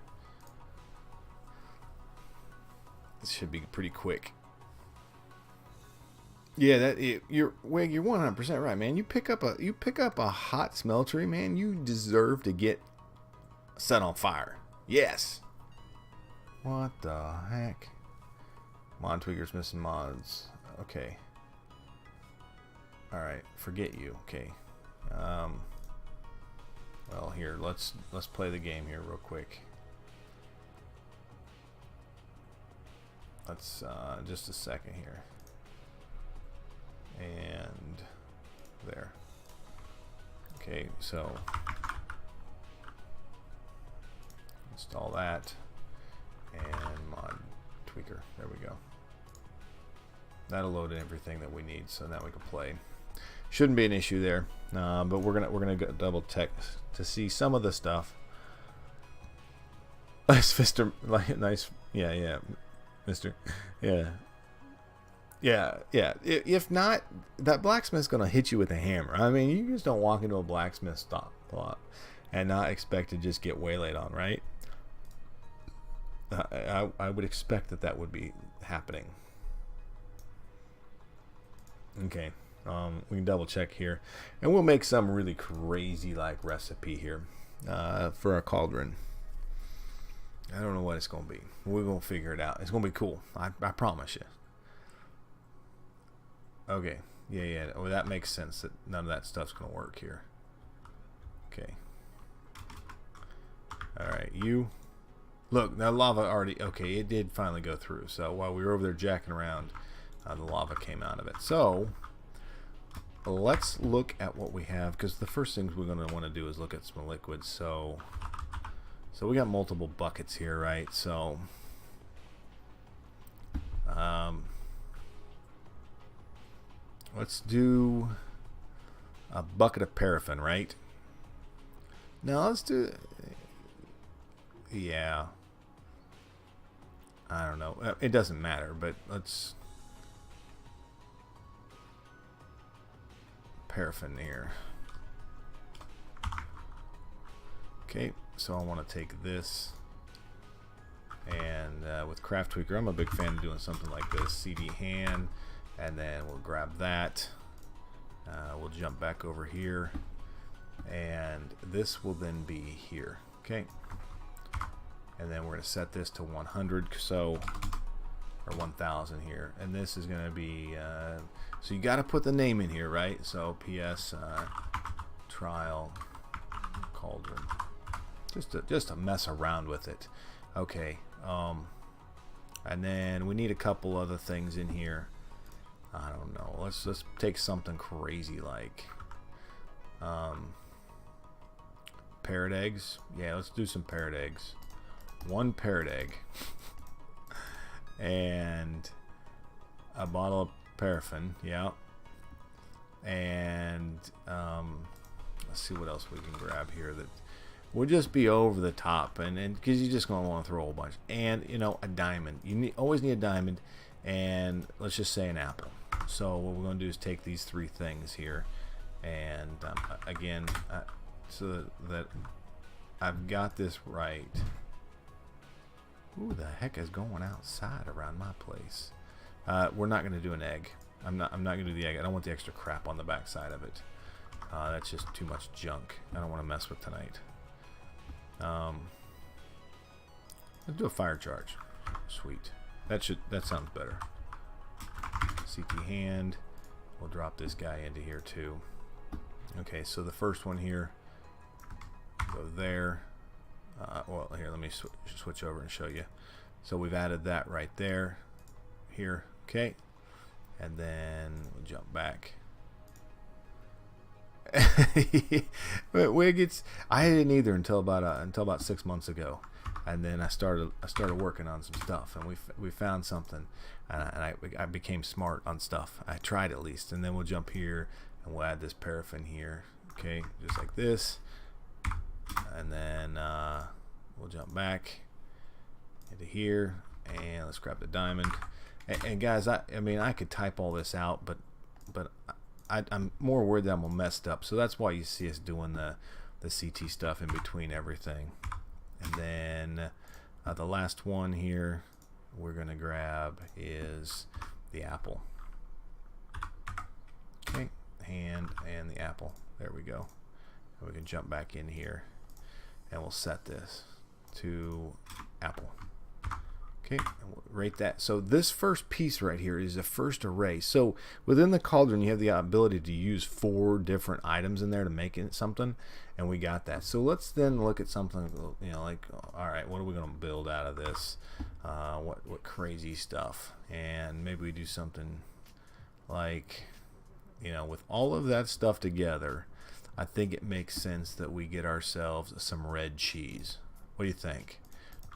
This should be pretty quick. Yeah, you're 100% right, man. You pick up a hot smeltery, man. You deserve to get set on fire. Yes. What the heck? Mod tweaker's missing mods. Okay. All right, forget you. Okay. Well, here let's play the game here real quick. Let's just a second here. And there. Okay, so install that and mod tweaker. There we go. That'll load in everything that we need, so now we can play. Shouldn't be an issue there, but we're gonna go double check to see some of the stuff. Nice, Mister. Like nice, yeah, Mister, yeah. If not, that blacksmith's gonna hit you with a hammer. I mean, you just don't walk into a blacksmith shop and not expect to just get waylaid on, right? I would expect that would be happening. Okay, we can double check here, and we'll make some really crazy like recipe here for our cauldron. I don't know what it's gonna be. We're gonna figure it out. It's gonna be cool. I promise you. Okay, yeah. Well, that makes sense that none of that stuff's gonna work here. Okay. All right, you. Look, that lava already. Okay, it did finally go through. So while we were over there jacking around, the lava came out of it. So let's look at what we have, because the first things we're going to want to do is look at some liquids. So we got multiple buckets here, right? So let's do a bucket of paraffin, right? Now let's do, yeah, I don't know, it doesn't matter, but let's paraffin here. Okay, so I want to take this, and with Craft Tweaker, I'm a big fan of doing something like this. CD hand, and then we'll grab that. We'll jump back over here, and this will then be here. Okay, and then we're going to set this to 100, so, or 1000 here, and this is going to be so you got to put the name in here, right? So PS trial cauldron, just to mess around with it. Okay, and then we need a couple other things in here. I don't know, let's take something crazy like parrot eggs. Yeah, let's do some parrot eggs. 1 parrot egg and a bottle of paraffin. Yeah, and let's see what else we can grab here that will just be over the top, and because you're just going to want to throw a whole bunch. And you know, a diamond, always need a diamond, and let's just say an apple. So what we're going to do is take these 3 things here, and again, so that I've got this right. Who the heck is going outside around my place? We're not going to do an egg. I'm not going to do the egg. I don't want the extra crap on the back side of it. That's just too much junk. I don't want to mess with tonight. Let's do a fire charge. Sweet. That sounds better. CT hand. We'll drop this guy into here too. Okay, so the first one here, go there. Well, here, let me switch over and show you. So we've added that right there, here. Okay, and then we'll jump back. But Wiggets, I didn't either until about 6 months ago, and then I started working on some stuff, and we found something, and I became smart on stuff. I tried at least, and then we'll jump here and we'll add this paraffin here. Okay, just like this, and then we'll jump back into here, and let's grab the diamond. And guys, I mean, I could type all this out, but I'm more worried that I'm gonna messed up. So that's why you see us doing the CT stuff in between everything. And then the last one here we're gonna grab is the apple. Okay, hand and the apple. There we go. And we can jump back in here, and we'll set this to apple. Okay, and we'll rate that. So this first piece right here is the first array. So within the cauldron, you have the ability to use 4 different items in there to make it something, and we got that. So let's then look at something, you know, like, all right, what are we going to build out of this? What crazy stuff? And maybe we do something like, you know, with all of that stuff together, I think it makes sense that we get ourselves some red cheese. What do you think?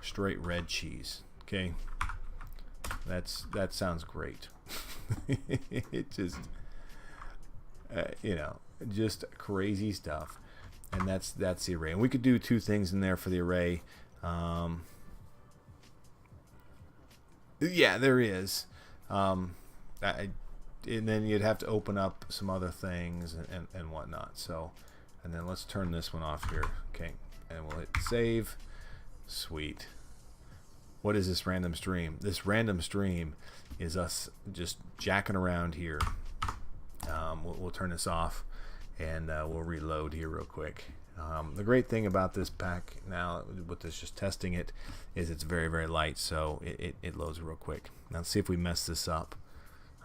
Straight red cheese. Okay, that sounds great. It just you know, just crazy stuff, and that's the array. And we could do 2 things in there for the array. Yeah, there is. And then you'd have to open up some other things and whatnot. So, and then let's turn this one off here. Okay, and we'll hit save. Sweet. What is this random stream? This random stream is us just jacking around here. We'll turn this off, and we'll reload here real quick. The great thing about this pack now, with this just testing it, is it's very, very light, so it loads real quick. Now let's see if we mess this up.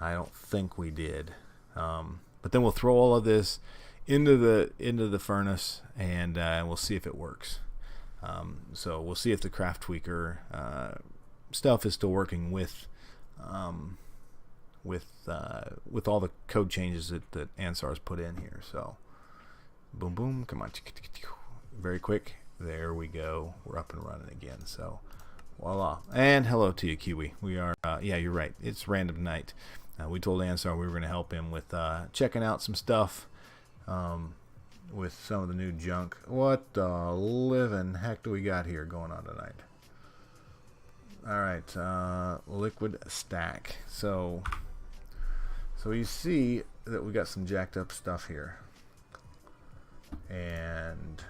I don't think we did. But then we'll throw all of this into the furnace, and we'll see if it works. So we'll see if the Craft Tweaker stuff is still working with with all the code changes that Ansar's put in here. So boom, boom, come on, very quick. There we go. We're up and running again. So voila. And hello to you, Kiwi. We are, yeah, you're right. It's random night. We told Ansar we were going to help him with checking out some stuff with some of the new junk. What the living heck do we got here going on tonight? All right, liquid stack. So you see that we got some jacked up stuff here, and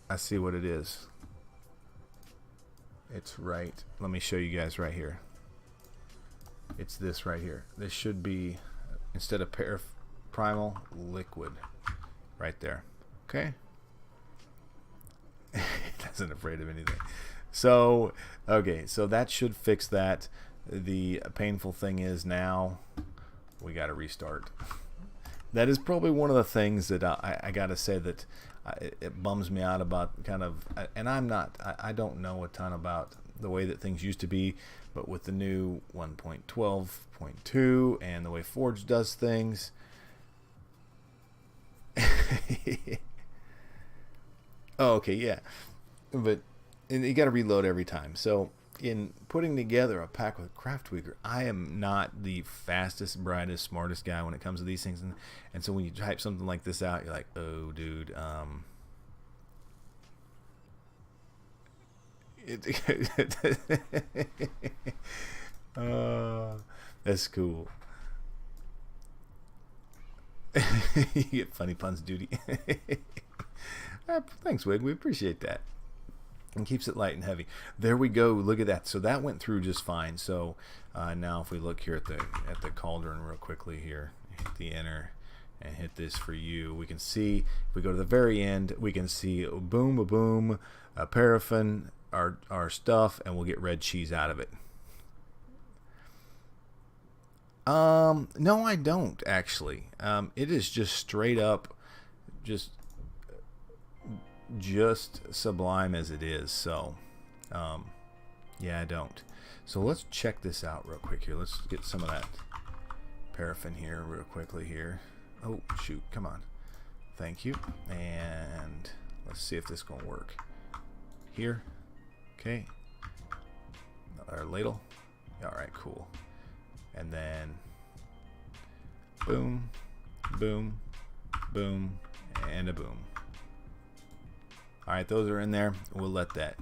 I see what it is. It's right. Let me show you guys right here. It's this right here. This should be, instead of primal, liquid right there. Okay. It isn't afraid of anything. So okay, so that should fix that. The painful thing is now we got to restart. That is probably one of the things that I gotta say that it bums me out about, kind of, and I don't know a ton about the way that things used to be, but with the new 1.12.2 and the way Forge does things, oh, okay, yeah, but you got to reload every time. So in putting together a pack with CraftWeaver, I am not the fastest, brightest, smartest guy when it comes to these things, and so when you type something like this out, you're like, oh, dude, that's cool. You get funny puns duty. Thanks, Wig. We appreciate that. And keeps it light and heavy. There we go. Look at that. So that went through just fine. So now if we look here at the cauldron real quickly here, hit the enter and hit this for you, we can see, if we go to the very end, we can see boom, boom, paraffin, our stuff, and we'll get red cheese out of it. No, I don't actually. It is just straight up just sublime as it is. So yeah, I don't. So let's check this out real quick here. Let's get some of that paraffin here real quickly here. Oh shoot, come on, thank you. And let's see if this is gonna work here. Okay, our ladle. All right, cool. And then boom, boom, boom, and a boom. Alright, those are in there. We'll let that.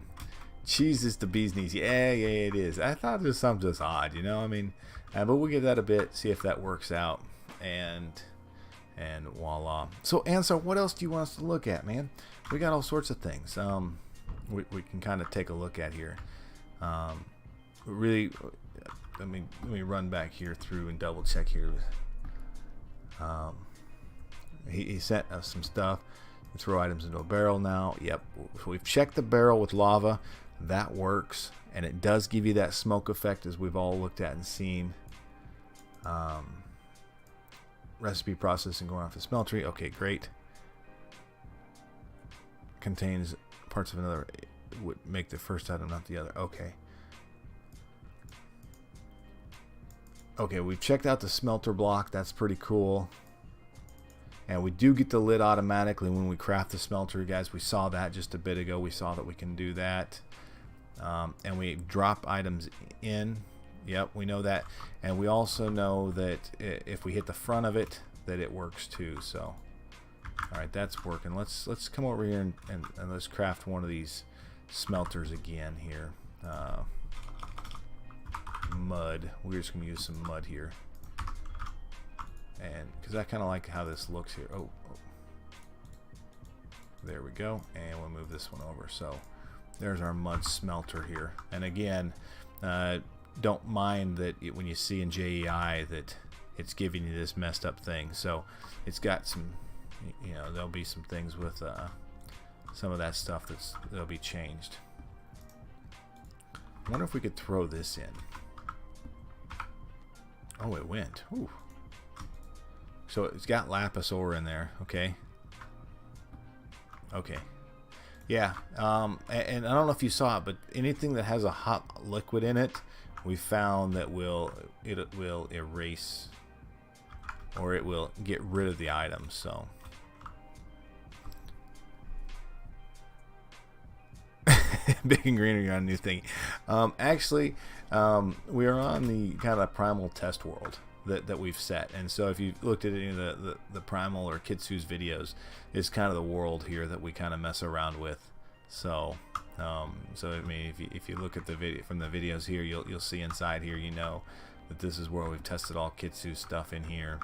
Cheese is the bee's knees. Yeah, it is. I thought it was something just odd, you know? I mean, but we'll give that a bit, see if that works out. And voila. So, Ansar, what else do you want us to look at, man? We got all sorts of things we can kind of take a look at here. Really, let me run back here through and double check here. He sent us some stuff. Throw items into a barrel now. Yep, we've checked the barrel with lava. That works, and it does give you that smoke effect, as we've all looked at and seen. Recipe processing going off the smeltery. Okay, great. Contains parts of another. It would make the first item, not the other. Okay. Okay, we've checked out the smelter block. That's pretty cool. And we do get the lid automatically when we craft the smelter, guys. We saw that just a bit ago. We saw that we can do that. And we drop items in. Yep, we know that. And we also know that if we hit the front of it, that it works too. So, all right, that's working. Let's come over here and let's craft one of these smelters again here. Mud. We're just going to use some mud here. And because I kind of like how this looks here. Oh, there we go. And we'll move this one over. So there's our mud smelter here. And again, don't mind that when you see in JEI that it's giving you this messed up thing. So it's got some, you know, there'll be some things with some of that stuff that'll be changed. I wonder if we could throw this in. Oh, it went. Ooh. So it's got lapis ore in there. Okay. Okay. Yeah, and I don't know if you saw it, but anything that has a hot liquid in it, we found that it will erase, or it will get rid of the items. So big and green, on a new thing. Actually, we are on the kind of primal test world that we've set, and so if you looked at any of the primal or Kitsu's videos, it's kind of the world here that we kind of mess around with. So so I mean, if you look at the video from the videos here, you'll see inside here, you know that this is where we've tested all Kitsu stuff in here.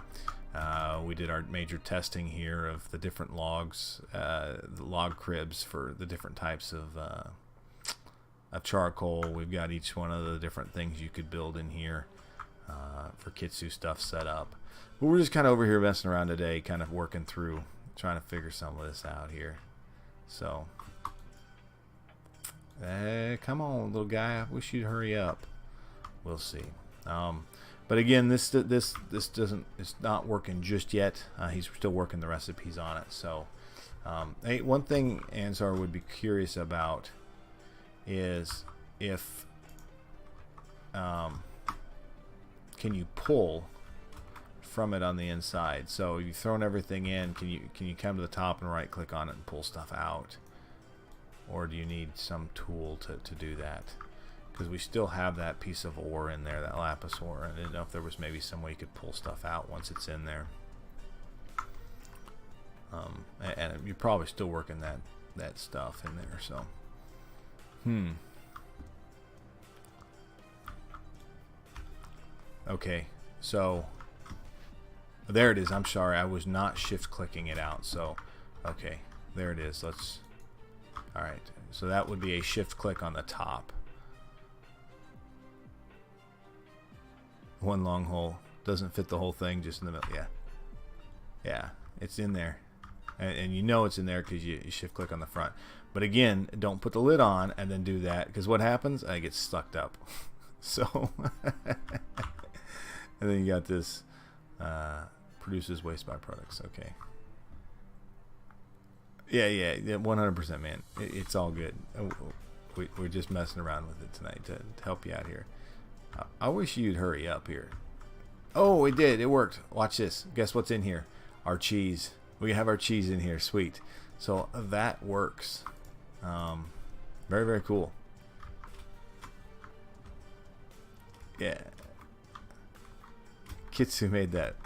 We did our major testing here of the different logs, the log cribs for the different types of charcoal. We've got each one of the different things you could build in here for Kitsu stuff set up. But we're just kind of over here messing around today, kind of working through, trying to figure some of this out here. So, come on, little guy. I wish you'd hurry up. We'll see. But again, this doesn't, it's not working just yet. He's still working the recipes on it. So, hey, one thing Ansar would be curious about is if can you pull from it on the inside? So you've thrown everything in. Can you come to the top and right click on it and pull stuff out, or do you need some tool to do that? Because we still have that piece of ore in there, that lapis ore. I didn't know if there was maybe some way you could pull stuff out once it's in there. And you're probably still working that stuff in there. So, okay, so there it is. I'm sorry, I was not shift clicking it out. So, okay, there it is. All right. So that would be a shift click on the top. One long hole doesn't fit the whole thing, just in the middle. Yeah, it's in there, and you know it's in there because you shift click on the front. But again, don't put the lid on and then do that, because what happens? I get sucked up. So, and then you got this produces waste byproducts. Okay. Yeah, 100%, man. It's all good. We're just messing around with it tonight to help you out here. I wish you'd hurry up here. Oh, it did. It worked. Watch this. Guess what's in here? Our cheese. We have our cheese in here. Sweet. So that works. Very, very cool. Yeah. Kitsu made that.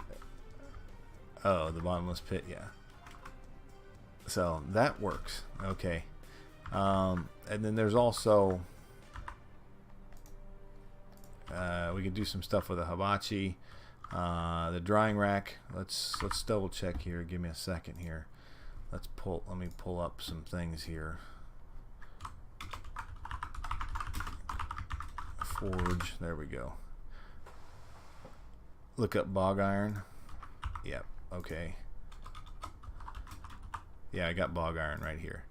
Oh, the bottomless pit. Yeah. So that works. Okay. And then there's also we could do some stuff with a hibachi. The drying rack. Let's double check here. Give me a second here. Let me pull up some things here. Forge. There we go. Look up bog iron. Yep. Okay. Yeah, I got bog iron right here.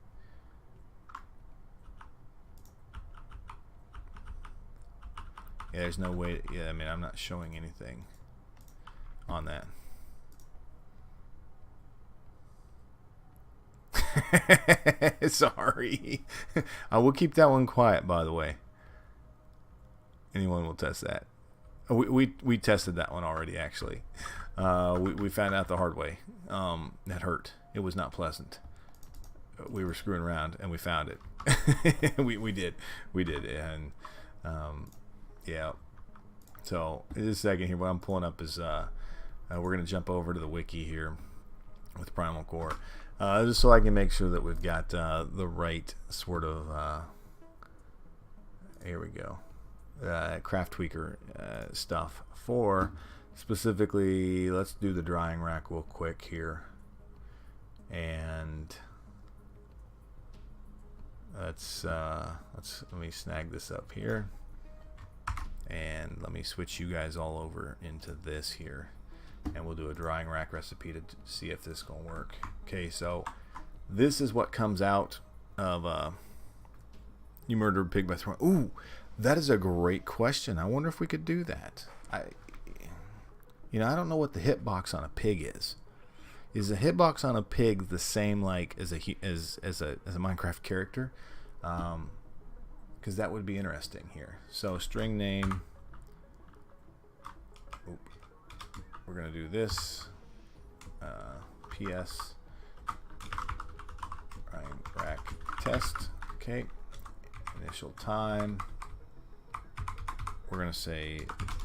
Yeah, there's no way. Yeah, I mean, I'm not showing anything on that. Sorry. I will keep that one quiet, by the way. Anyone will test that. We tested that one already, actually. We found out the hard way. That hurt. It was not pleasant. We were screwing around and we found it. we did, and yeah. So in a second here, what I'm pulling up is we're gonna jump over to the wiki here with PrimalCore, just so I can make sure that we've got the right sort of. Here we go. Craft tweaker stuff for specifically. Let's do the drying rack real quick here, and let me snag this up here, and let me switch you guys all over into this here, and we'll do a drying rack recipe to see if this is gonna work. Okay, so this is what comes out of you murdered a pig by throwing. Ooh, that is a great question. I wonder if we could do that. I don't know what the hitbox on a pig is. is a hitbox on a pig the same like as a Minecraft character? Because that would be interesting here. So string name. We're gonna do this. PS rack test. Okay. Initial time. We're gonna say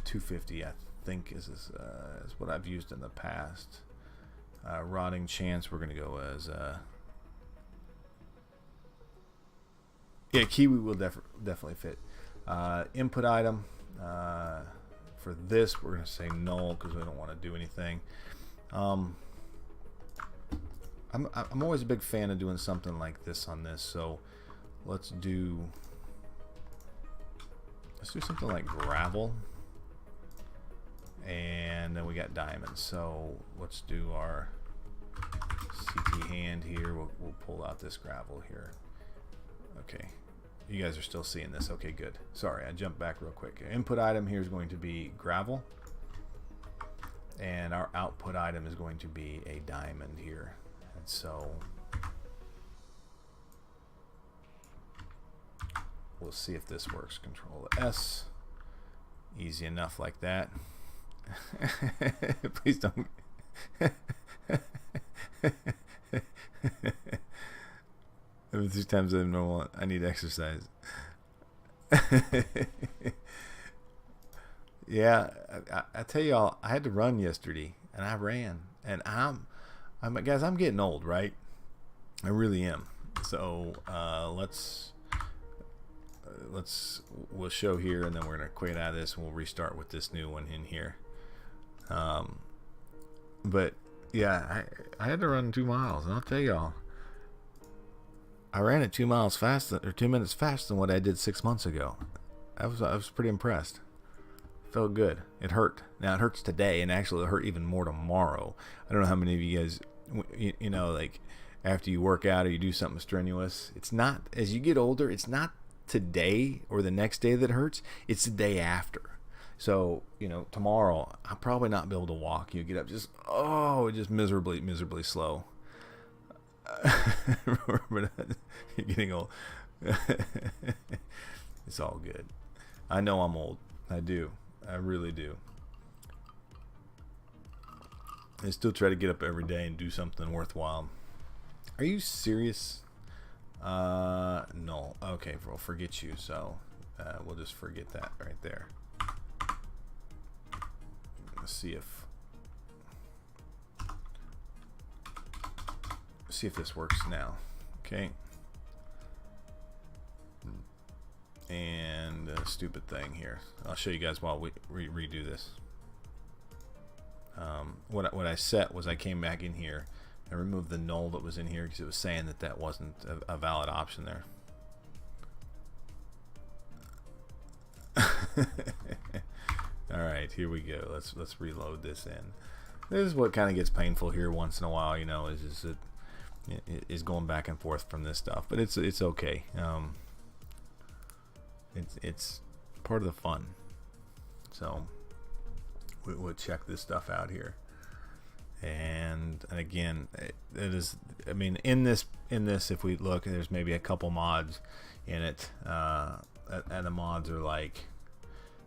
250. I think is what I've used in the past. Rotting chance. We're gonna go as yeah, kiwi will definitely fit. Input item. For this, we're gonna say null because we don't want to do anything. I'm always a big fan of doing something like this on this, so let's do something like gravel, and then we got diamonds. So let's do our CT hand here. We'll pull out this gravel here. Okay, you guys are still seeing this. Okay, good. Sorry, I jumped back real quick. Input item here is going to be gravel, and our output item is going to be a diamond here. And so we'll see if this works. Control S. Easy enough like that. Please don't. There's times I need exercise. Yeah, I tell y'all, I had to run yesterday, and I ran, and guys, I'm getting old, right? I really am. So we'll show here, and then we're gonna quit out of this, and we'll restart with this new one in here. But yeah, I had to run 2 miles, and I'll tell y'all, I ran it 2 miles faster, or 2 minutes faster than what I did 6 months ago. I was pretty impressed. Felt good. It hurt. Now it hurts today, and actually it'll hurt even more tomorrow. I don't know how many of you guys, you know, like after you work out or you do something strenuous, it's not, as you get older, it's not today or the next day that hurts, it's the day after. So, you know, tomorrow I'll probably not be able to walk. You get up just miserably slow. You're getting old. It's all good. I know I'm old. I do. I really do. I still try to get up every day and do something worthwhile. Are you serious? No. Okay, we'll forget you. So we'll just forget that right there. Let's see if this works now. Okay. And a stupid thing here. I'll show you guys while we redo this. What I set was I came back in here and removed the null that was in here because it was saying that wasn't a valid option there. All right, here we go. Let's reload this in. This is what kind of gets painful here once in a while, you know, is going back and forth from this stuff, but it's okay. It's part of the fun. So we'll check this stuff out here, and again, it is. I mean, in this, if we look, there's maybe a couple mods in it, and the mods are like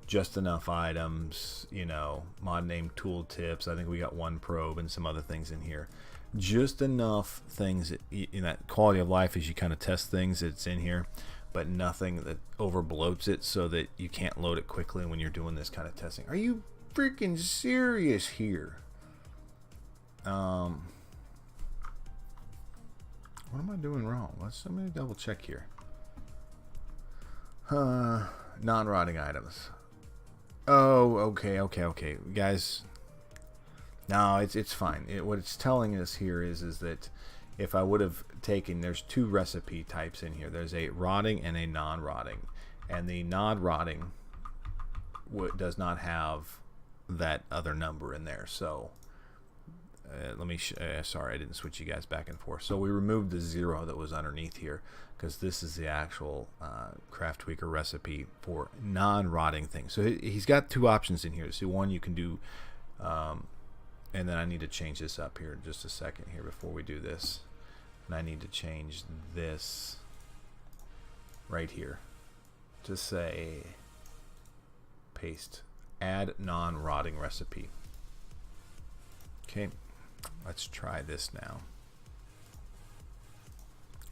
just enough items, you know, mod name tooltips. I think we got one probe and some other things in here. Just enough things that, in that quality of life as you kind of test things, it's in here, but nothing that over bloats it so that you can't load it quickly when you're doing this kind of testing. Are you freaking serious here? What am I doing wrong? Let me double check here. Non-rotting items. Oh, okay, guys. No, it's fine. What it's telling us here is that if I would have taken, there's two recipe types in here. There's a rotting and a non-rotting, and the non-rotting does not have that other number in there. So let me sorry, I didn't switch you guys back and forth. So we removed the 0 that was underneath here because this is the actual Craft Tweaker recipe for non-rotting things. So he's got two options in here. So one, you can do And then I need to change this up here in just a second here before we do this. And I need to change this right here to say paste, add non-rotting recipe. Okay, let's try this now.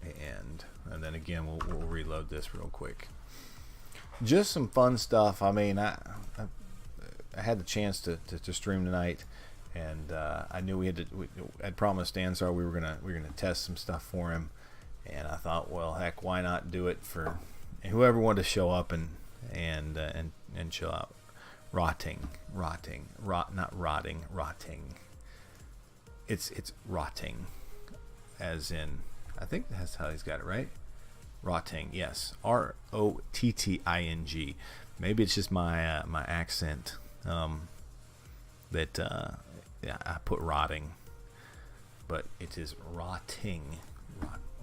And then again, we'll reload this real quick. Just some fun stuff. I mean, I had the chance to stream tonight, and I knew I'd promised Ansar we were gonna test some stuff for him, and I thought, well, heck, why not do it for whoever wanted to show up and chill out. Rotting. It's rotting, as in, I think that's how he's got it right. Rotting, yes, ROTTING. Maybe it's just my my accent that yeah, I put rotting, but it is rotting,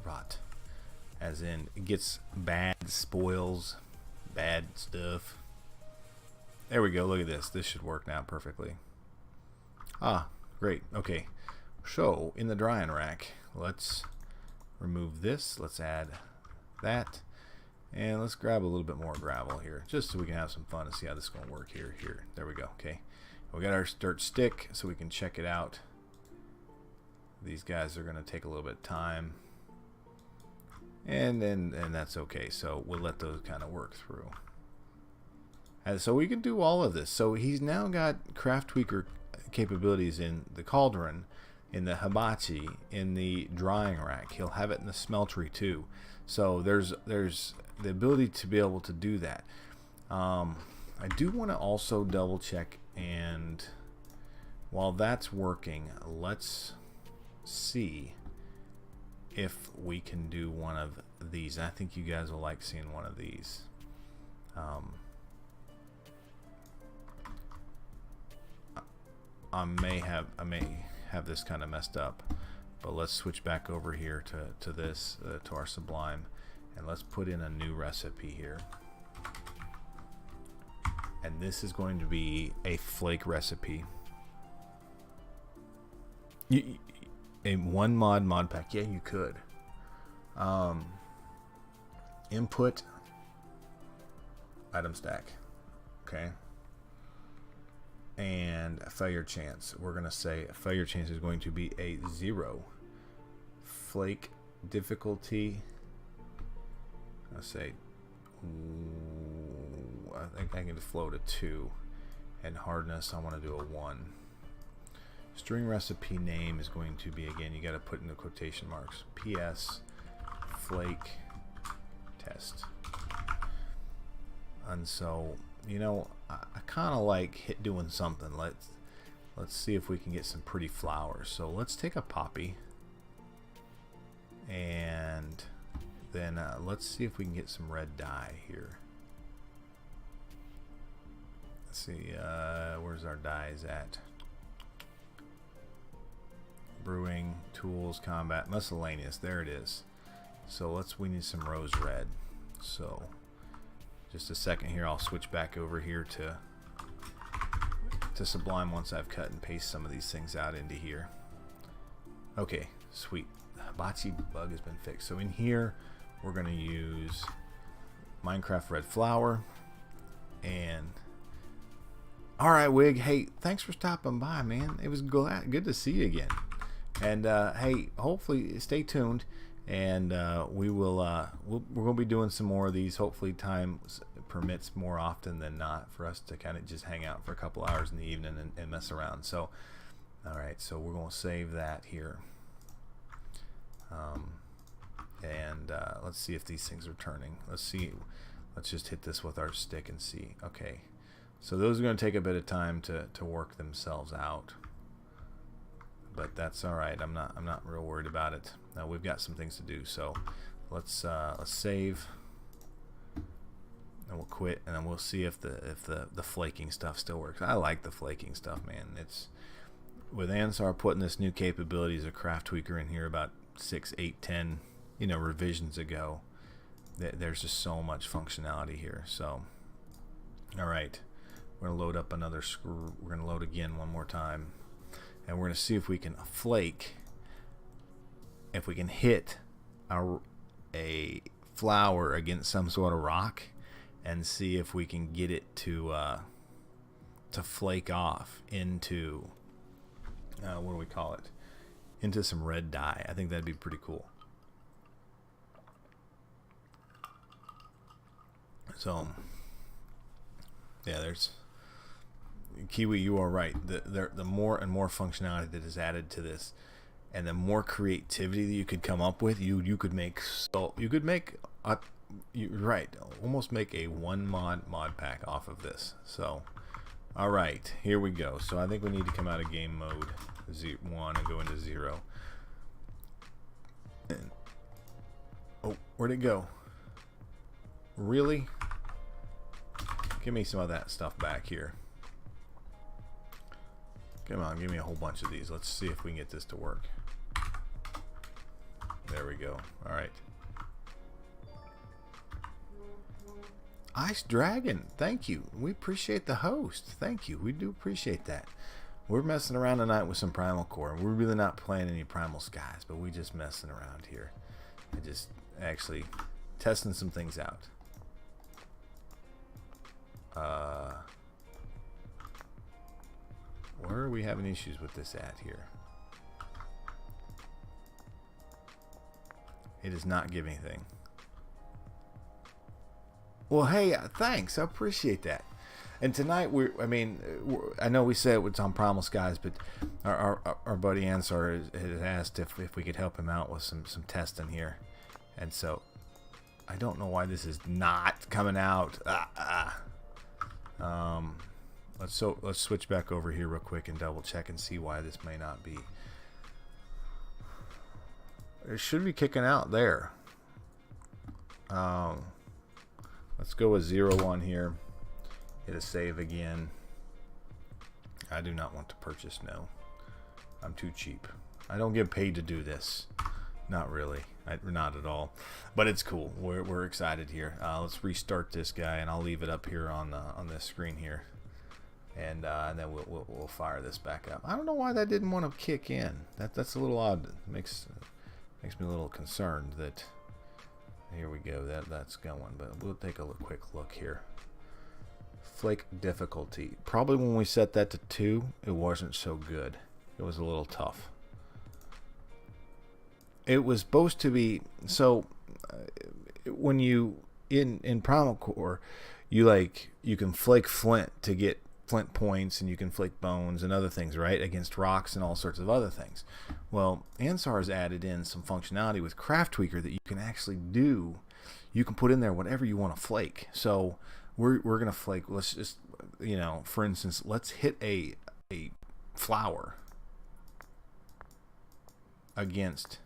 rot, as in it gets bad, spoils, bad stuff. There we go. Look at this. This should work now perfectly. Ah, great. Okay, so in the drying rack, let's remove this. Let's add that, and let's grab a little bit more gravel here, just so we can have some fun and see how this is going to work here. There we go. Okay, we got our dirt stick, so we can check it out. These guys are going to take a little bit of time, and that's okay. So we'll let those kind of work through. And so we can do all of this. So he's now got craft tweaker capabilities in the cauldron, in the hibachi, in the drying rack. He'll have it in the smeltery too. So there's the ability to be able to do that. I do want to also double check, and while that's working, let's see if we can do one of these. I think you guys will like seeing one of these. I may have this kind of messed up, but let's switch back over here to this, to our Sublime, and let's put in a new recipe here. And this is going to be a flake recipe. A one mod pack. Yeah, you could. Input item stack. Okay. And a failure chance. We're going to say a failure chance is going to be a 0. Flake difficulty. Let's say, I think I can just float a 2. And hardness, I want to do a 1. String recipe name is going to be, again, you got to put in the quotation marks. PS flake test. And so, you know, I kind of like doing something. Let's see if we can get some pretty flowers. So let's take a poppy, and then let's see if we can get some red dye here. Let's see, where's our dyes at? Brewing, tools, combat, miscellaneous. There it is. So we need some rose red. So just a second here, I'll switch back over here to Sublime once I've cut and paste some of these things out into here. Okay, sweet. The hibachi bug has been fixed. So in here, we're going to use Minecraft red flour. And alright, Wig, hey, thanks for stopping by, man. It was good to see you again. And hey, hopefully stay tuned, and we're going to be doing some more of these. Hopefully time permits more often than not for us to kind of just hang out for a couple hours in the evening and mess around. So alright, so we're going to save that here, and let's see if these things are turning. Let's just hit this with our stick and see. Okay, so those are going to take a bit of time to work themselves out, but that's all right. I'm not real worried about it. We've got some things to do, so let's save, and we'll quit, and then we'll see if the flaking stuff still works. I like the flaking stuff, man. It's with Ansar putting this new capabilities of Craft Tweaker in here about 6, 8, 10 revisions ago. There's just so much functionality here. So all right, we're gonna load up another screw. We're gonna load again one more time. and we're going to see if we can flake, if we can hit a flower against some sort of rock, and see if we can get it to flake off into what do we call it? Into some red dye. I think that'd be pretty cool. So, yeah, there's Kiwi. You are right. The more and more functionality that is added to this, and the more creativity that you could come up with, you could make you're right, almost make a one mod pack off of this. So, all right, here we go. So I think we need to come out of game mode 1 and go into 0. And, oh, where'd it go? Really? Give me some of that stuff back here. Come on, give me a whole bunch of these. Let's see if we can get this to work. There we go. All right. Ice Dragon, thank you. We appreciate the host. Thank you. We do appreciate that. We're messing around tonight with some PrimalCore. We're really not playing any Primal Skies, but we're just messing around here. And just actually testing some things out. Where are we having issues with this at here? It is not giving anything. Well, hey, thanks. I appreciate that. And tonight, I know we said it was on Primal Skies, but our buddy Ansar has asked if we could help him out with some testing here. And so, I don't know why this is not coming out. Let's switch back over here real quick and double check and see why this may not be. It should be kicking out there. Let's go with 0-1 here. Hit a save again. I do not want to purchase, no. I'm too cheap. I don't get paid to do this. Not really. Not at all. But it's cool. We're excited here. Let's restart this guy, and I'll leave it up here on this screen here. And then we'll fire this back up. I don't know why that didn't want to kick in. That's a little odd. It makes me a little concerned that. Here we go. That's going. But we'll take a quick look here. Flake difficulty. Probably when we set that to 2, it wasn't so good. It was a little tough. It was supposed to be so. When you in PrimalCore, you can flake flint to get flint points, and you can flake bones and other things, right, against rocks and all sorts of other things. Well, Ansar's added in some functionality with Craft Tweaker that you can actually do. You can put in there whatever you want to flake. So we're gonna flake. Let's just, for instance, let's hit a flower against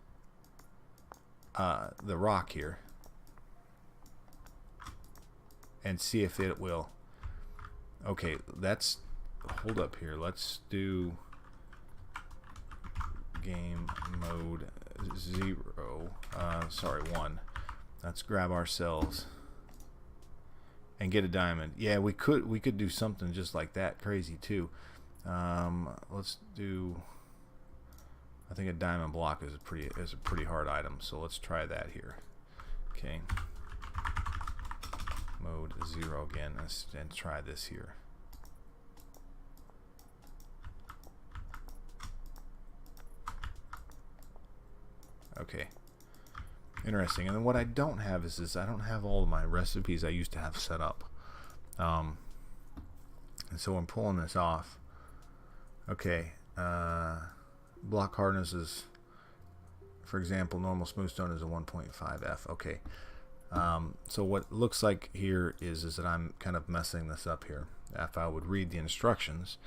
the rock here and see if it will. Okay, hold up here. Let's do game mode 1. Let's grab ourselves and get a diamond. Yeah, we could do something just like that, crazy too. Let's do. I think a diamond block is a pretty hard item, so let's try that here. Okay. Mode 0 again, and try this here. Okay, interesting. And then what I don't have is I don't have all of my recipes I used to have set up, and so I'm pulling this off. Okay, block hardness is, for example, normal smooth stone is a 1.5F. Okay. So what it looks like here is that I'm kind of messing this up here. If I would read the instructions,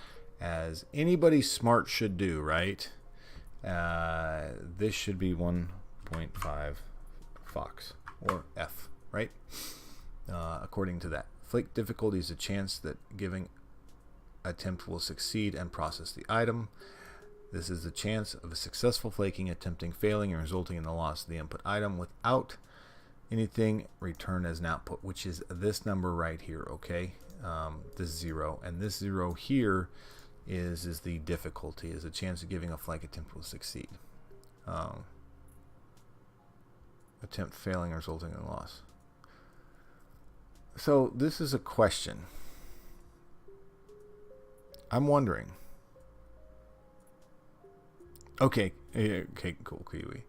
as anybody smart should do, right? This should be 1.5 Fox or F, right? According to that. Flake difficulty is a chance that giving attempt will succeed and process the item. This is the chance of a successful flaking attempting failing and resulting in the loss of the input item without anything returned as an output, which is this number right here. Okay, this 0, and this 0 here is the difficulty, is a chance of giving a flank attempt will succeed. Attempt failing or resulting in loss. So this is a question. I'm wondering. Okay, cool, Kiwi.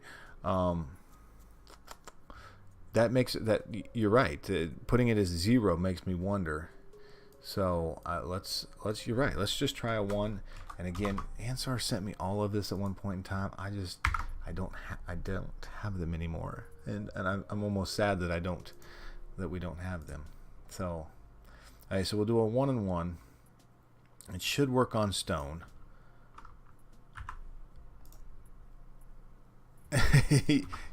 That makes that, you're right. Putting it as 0 makes me wonder. So you're right. Let's just try a 1. And again, Ansar sent me all of this at one point in time. I don't have them anymore, and I'm almost sad that we don't have them. So, all right, so we'll do a 1 and 1. It should work on stone.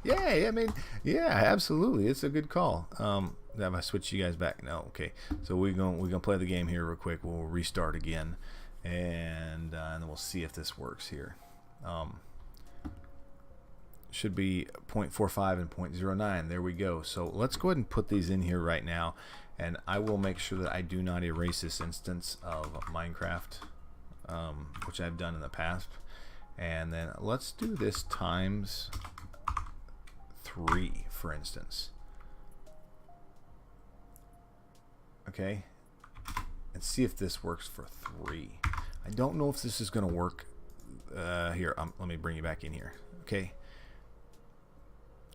Yeah, I mean, yeah, absolutely. It's a good call. Have I switched you guys back? No, okay. So we're gonna play the game here real quick. We'll restart again, and then we'll see if this works here. Should be 0.45 and 0.09. There we go. So let's go ahead and put these in here right now, and I will make sure that I do not erase this instance of Minecraft, which I've done in the past. And then let's do this times 3, for instance. Okay, and see if this works for 3. I don't know if this is going to work. Here, let me bring you back in here. Okay.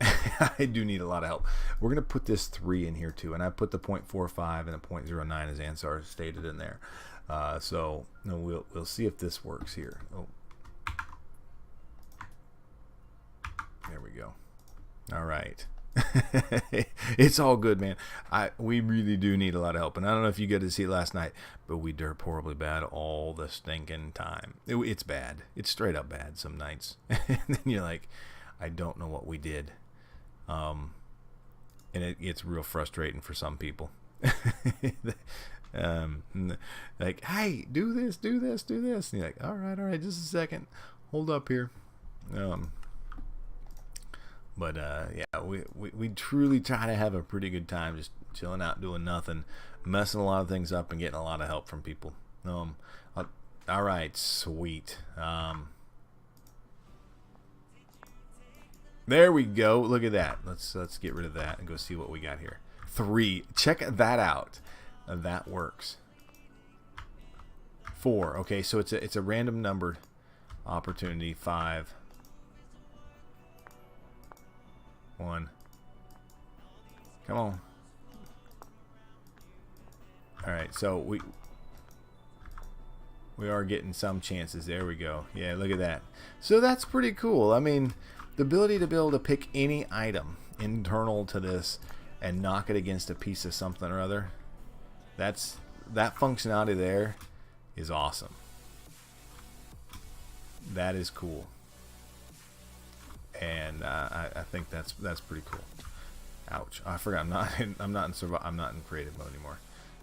I do need a lot of help. We're going to put this 3 in here too, and I put the 0.45 and the 0.09 as Ansar stated in there. So no, we'll see if this works here. Oh, there we go. All right. It's all good, man. We really do need a lot of help, and I don't know if you got to see it last night, but we derp horribly bad all the stinking time. It's bad. It's straight up bad some nights. And then you're like, I don't know what we did. And it gets real frustrating for some people. Like, hey, do this, do this, do this. And you're like, all right, just a second. Hold up here. But yeah, we truly try to have a pretty good time just chilling out, doing nothing, messing a lot of things up, and getting a lot of help from people. All right, sweet. There we go. Look at that. Let's get rid of that and go see what we got here. 3. Check that out. That works. 4. Okay, so it's a random numbered opportunity. 5. 1. Come on. All right, so we are getting some chances. There we go. Yeah, look at that. So that's pretty cool. I mean, the ability to be able to pick any item internal to this and knock it against a piece of something or other, that functionality there is awesome. That is cool. And I think that's pretty cool. Ouch! I forgot. I'm not in creative mode anymore.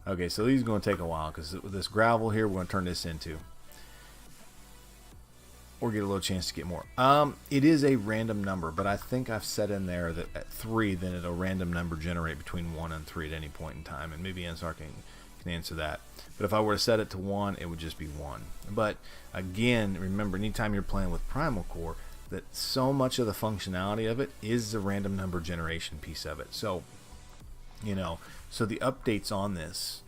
Okay, so these are going to take a while because this gravel here, we're going to turn this into, or get a little chance to get more. It is a random number, but I think I've set in there that at 3, then it'll random number generate between 1 and 3 at any point in time, and maybe Ansar can answer that. But if I were to set it to 1, it would just be 1. But again, remember, anytime you're playing with PrimalCore, that so much of the functionality of it is the random number generation piece of it. So, so the updates on this,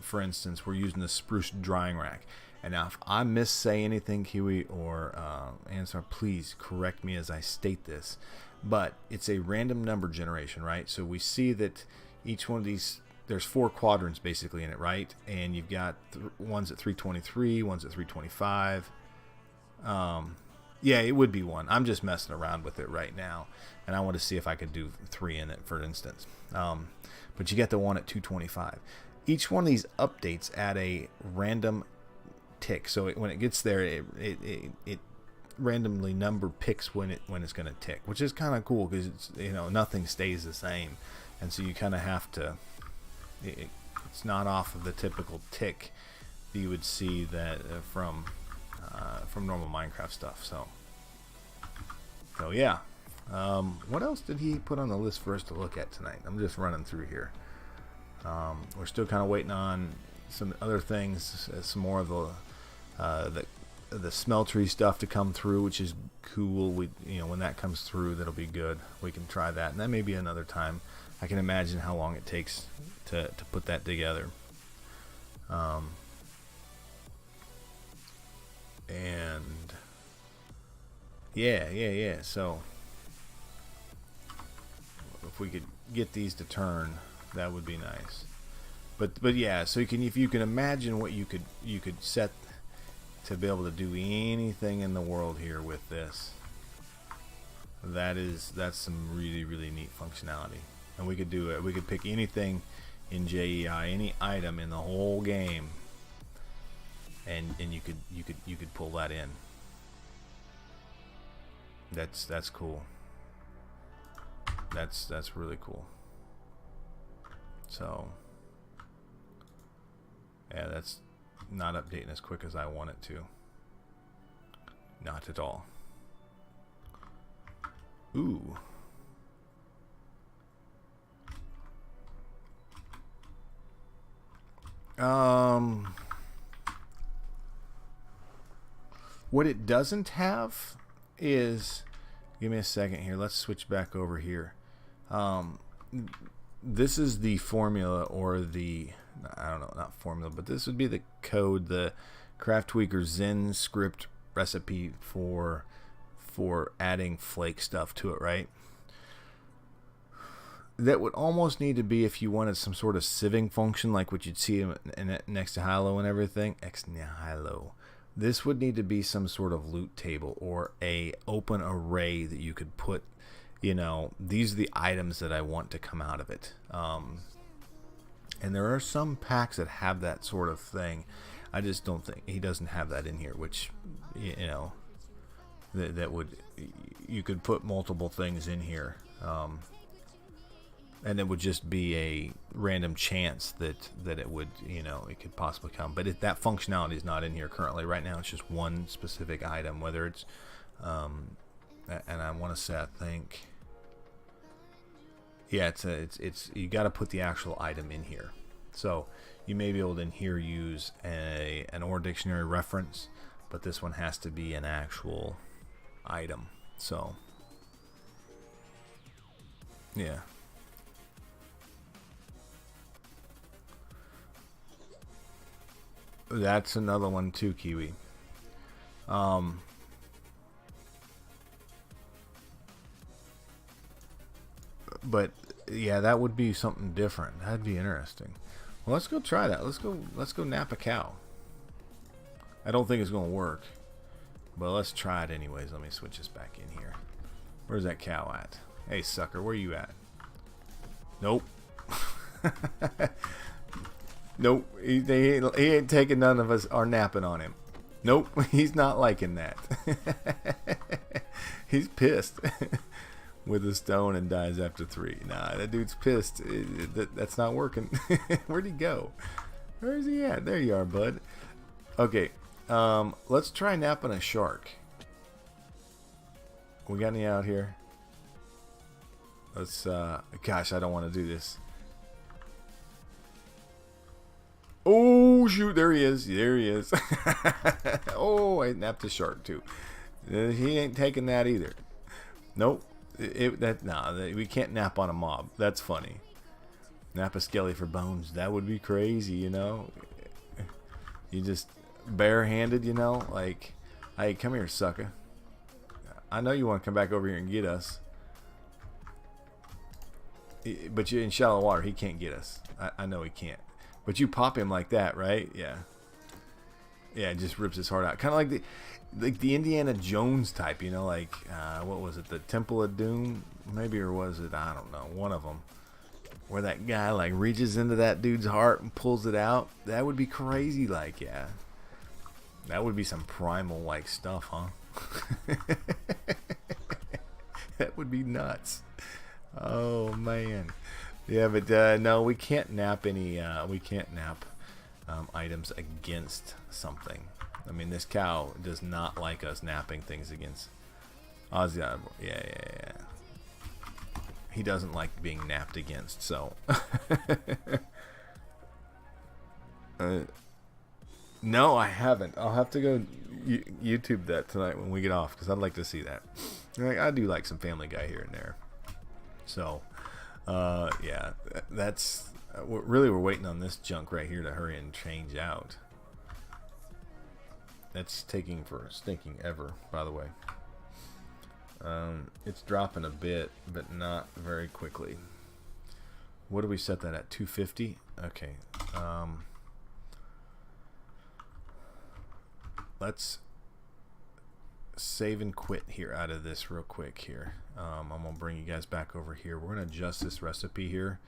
for instance, we're using the spruce drying rack. And now if I missay anything, Kiwi or Ansar, please correct me as I state this. But it's a random number generation, right? So we see that each one of these, there's 4 quadrants basically in it, right? And you've got ones at 323, ones at 325. Yeah, it would be 1. I'm just messing around with it right now, and I want to see if I could do 3 in it, for instance. But you get the one at 225. Each one of these updates add a random tick. So when it gets there, it randomly number picks when it's going to tick, which is kind of cool because nothing stays the same, and so you kind of have to. It's not off of the typical tick that you would see that from normal Minecraft stuff. So yeah. What else did he put on the list for us to look at tonight? I'm just running through here. We're still kind of waiting on some other things, some more of the the smeltery stuff to come through, which is cool. When that comes through, that'll be good. We can try that, and that may be another time. I can imagine how long it takes to put that together. And yeah. So if we could get these to turn, that would be nice. But yeah, so if you can imagine what you could set to be able to do anything in the world here with this, that's some really neat functionality. And we could do it. We could pick anything in JEI, any item in the whole game, and you could pull that in. That's cool. That's really cool. So yeah, that's not updating as quick as I want it to. Not at all. Ooh. What it doesn't have is, give me a second here. Let's switch back over here. This is the formula, or the, I don't know, not formula, but this would be the code, the Craftweaker Zen script recipe for adding flake stuff to it, right? That would almost need to be if you wanted some sort of sieving function like what you'd see in next to Hilo and everything. Ex nihilo. This would need to be some sort of loot table or a open array that you could put, these are the items that I want to come out of it. And there are some packs that have that sort of thing. I just don't think he doesn't have that in here, which, that would, you could put multiple things in here. And it would just be a random chance that it would, it could possibly come. But that functionality is not in here currently. Right now, it's just one specific item. Whether it's, and I want to say, I think, yeah, it's you got to put the actual item in here. So you may be able to in here use an OR dictionary reference, but this one has to be an actual item. So yeah. That's another one too, Kiwi. But yeah, that would be something different. That'd be interesting. Well, let's go try that. Let's go nap a cow. I don't think it's gonna work, but let's try it anyways. Let me switch this back in here. Where's that cow at? Hey, sucker, where you at? Nope. Nope, he ain't taking none of us are napping on him. Nope, he's not liking that. He's pissed with a stone and dies after 3. Nah, that dude's pissed. That's not working. Where'd he go? Where's he at? There you are, bud. Okay, let's try napping a shark. We got any out here? Let's, gosh, I don't want to do this. Oh, shoot, there he is. There he is. Oh, I napped a shark, too. He ain't taking that either. Nope. We can't nap on a mob. That's funny. Nap a skelly for bones. That would be crazy, You just barehanded, like, hey, come here, sucker. I know you want to come back over here and get us. But you're in shallow water. He can't get us. I know he can't. But you pop him like that, right? Yeah. Yeah, it just rips his heart out. Kind of like the Indiana Jones type, like, what was it? The Temple of Doom? Maybe, or was it? I don't know. One of them. Where that guy, like, reaches into that dude's heart and pulls it out. That would be crazy, like, yeah. That would be some primal-like stuff, huh? That would be nuts. Oh, man. Yeah, but no, we can't nap any. We can't nap items against something. I mean, this cow does not like us napping things against Ozzy. Yeah. He doesn't like being napped against. So No, I haven't. I'll have to go YouTube that tonight when we get off, because I'd like to see that. Like, I do like some Family Guy here and there. So, yeah, that's really, we're waiting on this junk right here to hurry and change out. That's taking for stinking ever, by the way. It's dropping a bit, but not very quickly. What do we set that at? 250? Okay. Let's save and quit here out of this real quick here. I'm going to bring you guys back over here. We're going to adjust this recipe here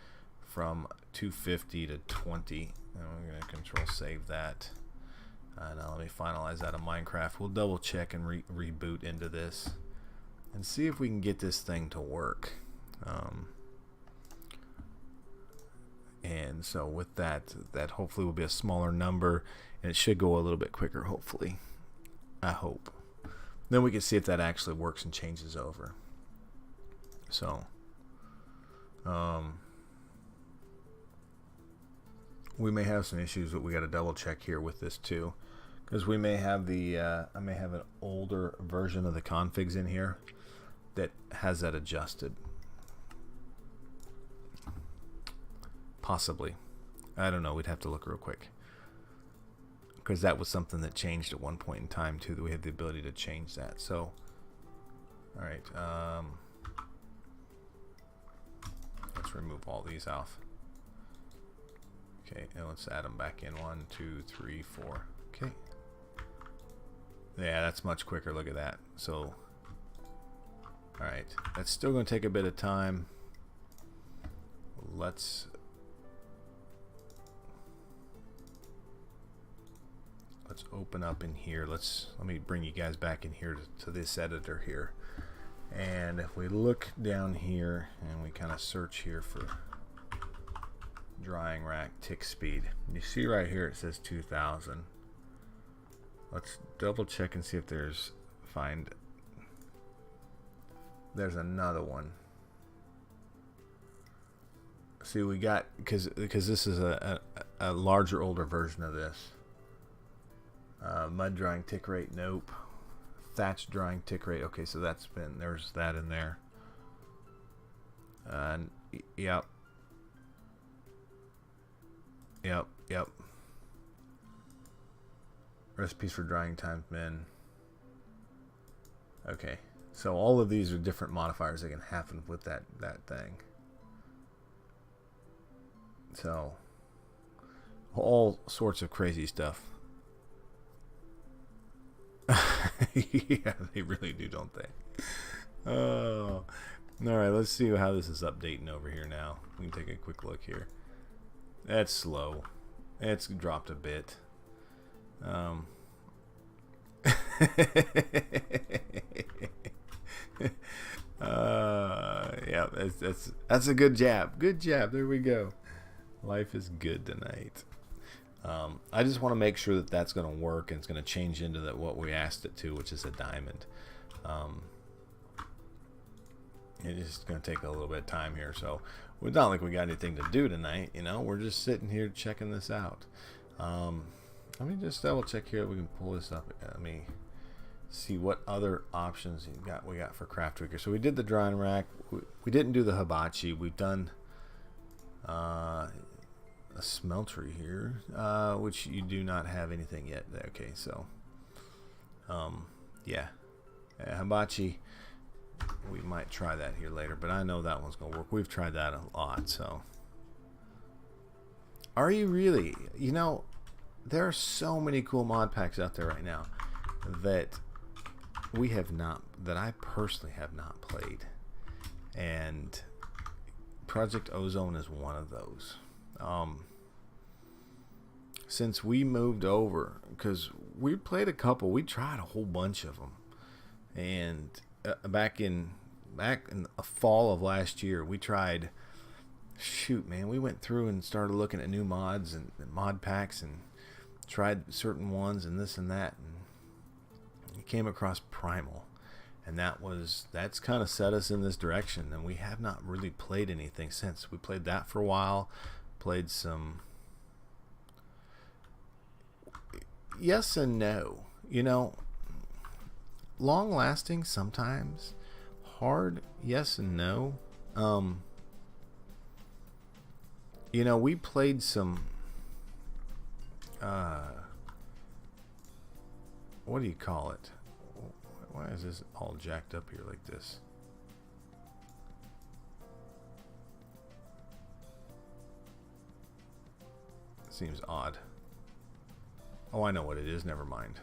from 250 to 20. And we're going to control save that. Now let me finalize that on Minecraft. We'll double check and reboot into this and see if we can get this thing to work. And so with that hopefully will be a smaller number, and it should go a little bit quicker, hopefully. I hope. Then we can see if that actually works and changes over. So, we may have some issues that we got to double check here with this too, because we may have I may have an older version of the configs in here that has that adjusted. Possibly. I don't know. We'd have to look real quick, because that was something that changed at one point in time too, that we had the ability to change that. So, all right, let's remove all these off. Okay, and let's add them back in. 1, 2, 3, 4. Okay. Yeah, that's much quicker. Look at that. So, all right, that's still going to take a bit of time. Let's open up in here. Let me bring you guys back in here to this editor here. And if we look down here and we kind of search here for drying rack tick speed, you see right here it says 2000. Let's double check and see if there's another one. See, we got, because this is a larger, older version of this. Mud drying tick rate, nope. Thatch drying tick rate, okay, so there's that in there. Yep. Recipes for drying times min. Okay, so all of these are different modifiers that can happen with that thing. So all sorts of crazy stuff. Yeah, they really do, don't they? Oh, all right. Let's see how this is updating over here now. We can take a quick look here. That's slow. It's dropped a bit. Yeah, that's a good jab. Good jab. There we go. Life is good tonight. I just want to make sure that that's going to work, and it's going to change into what we asked it to, which is a diamond. It's just going to take a little bit of time here, so it's not like we got anything to do tonight. You know, we're just sitting here checking this out. Let me just double check here. We can pull this up. Let me see what other options we got for craft rigger. So we did the drying rack. We didn't do the hibachi. We've done a smeltery here, which you do not have anything yet. Okay, so yeah, hibachi, we might try that here later, but I know that one's gonna work. We've tried that a lot. So are you really? You know, there are so many cool mod packs out there right now that we have not, that I personally have not played, and Project Ozone is one of those. Since we moved over, because we played a couple, we tried a whole bunch of them, and back in the fall of last year, we tried. Shoot, man, we went through and started looking at new mods and mod packs and tried certain ones and this and that, and we came across Primal, and that's kind of set us in this direction, and we have not really played anything since. We played that for a while, played some, yes and no. You know, long lasting sometimes, hard yes and no. Um, you know, we played some. What do you call it? Why is this all jacked up here like this? Seems odd. Oh, I know what it is. Never mind.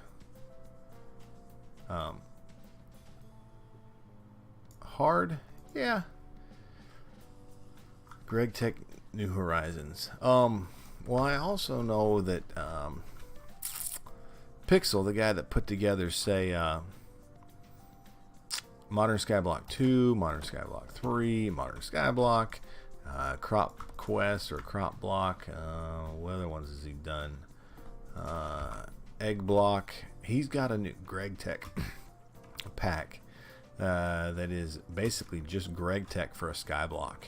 Hard, yeah. Greg Tech New Horizons. Well, I also know that Pixel, the guy that put together, say, Modern Skyblock 2, Modern Skyblock 3, Modern Skyblock, Crop Quest or Crop Block. What other ones has he done? Egg Block. He's got a new Greg Tech pack that is basically just Greg Tech for a Skyblock.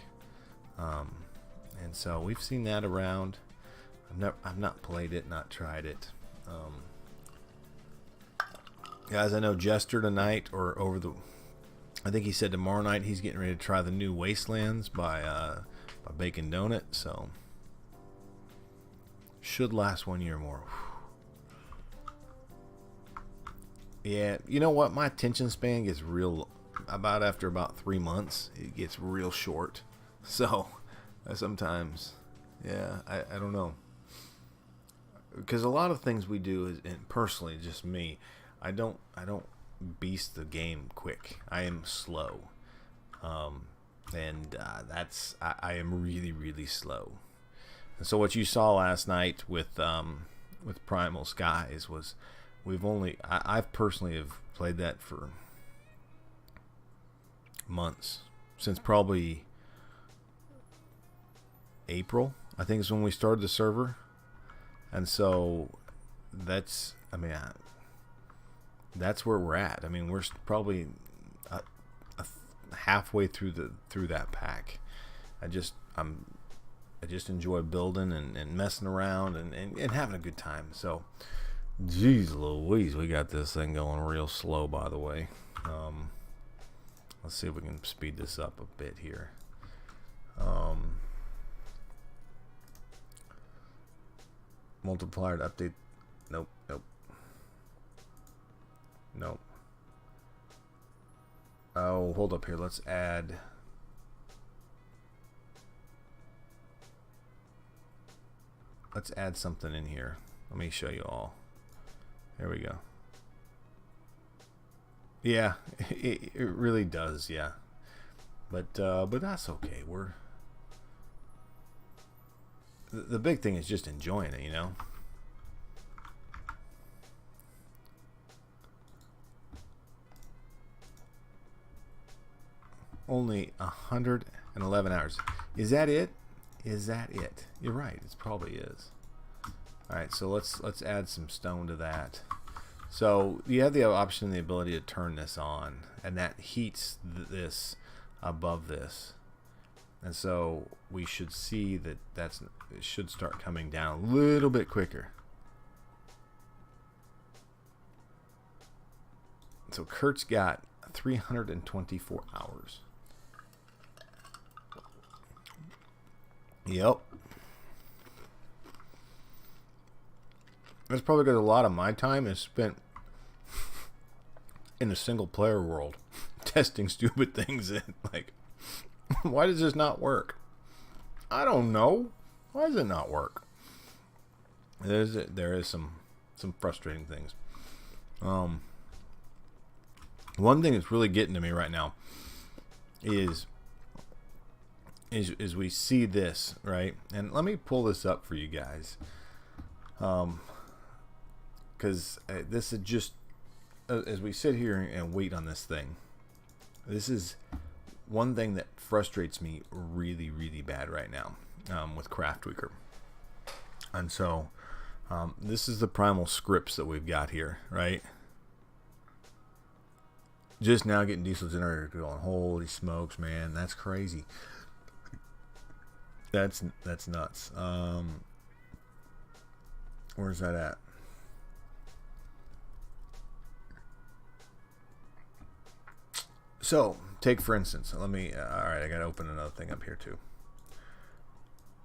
And so we've seen that around. I've not played it, not tried it. Guys, I know Jester tonight I think he said tomorrow night he's getting ready to try the new Wastelands by Bacon Donut. So should last 1 year more. Yeah, you know what? My attention span gets real after about 3 months. It gets real short. So sometimes, yeah, I don't know. Because a lot of things we do is, and personally, just me, I don't beast the game quick. I am slow, and I am really, really slow. And so what you saw last night with Primal Skies was I've personally have played that for months, since probably April, I think, is when we started the server. And so that's where we're at. I mean, we're probably halfway through that pack. I just enjoy building and messing around and having a good time. So, geez Louise, we got this thing going real slow, by the way. Let's see if we can speed this up a bit here. Multiplier to update. Nope. Oh, hold up here. Let's add. Let's add something in here. Let me show you all. There we go. Yeah, it really does. Yeah, but that's okay. The big thing is just enjoying it, you know. Only 111 hours. Is that it? Is that it? You're right. It probably is. All right, so let's add some stone to that. So you have the option and the ability to turn this on, and that heats this above this. And so we should see that it should start coming down a little bit quicker. So Kurt's got 324 hours. Yep. That's probably because a lot of my time is spent in a single player world testing stupid things and like, why does this not work? I don't know. Why does it not work? There is some frustrating things. One thing that's really getting to me right now is we see this, right? And let me pull this up for you guys. Because this is just as we sit here and wait on this thing, this is one thing that frustrates me really, really bad right now with Craftweaker. And so this is the primal scripts that we've got here, right? Just now getting diesel generator going. Holy smokes, man, that's crazy. That's nuts. Where's that at? So take for instance, let me, all right, I got to open another thing up here too.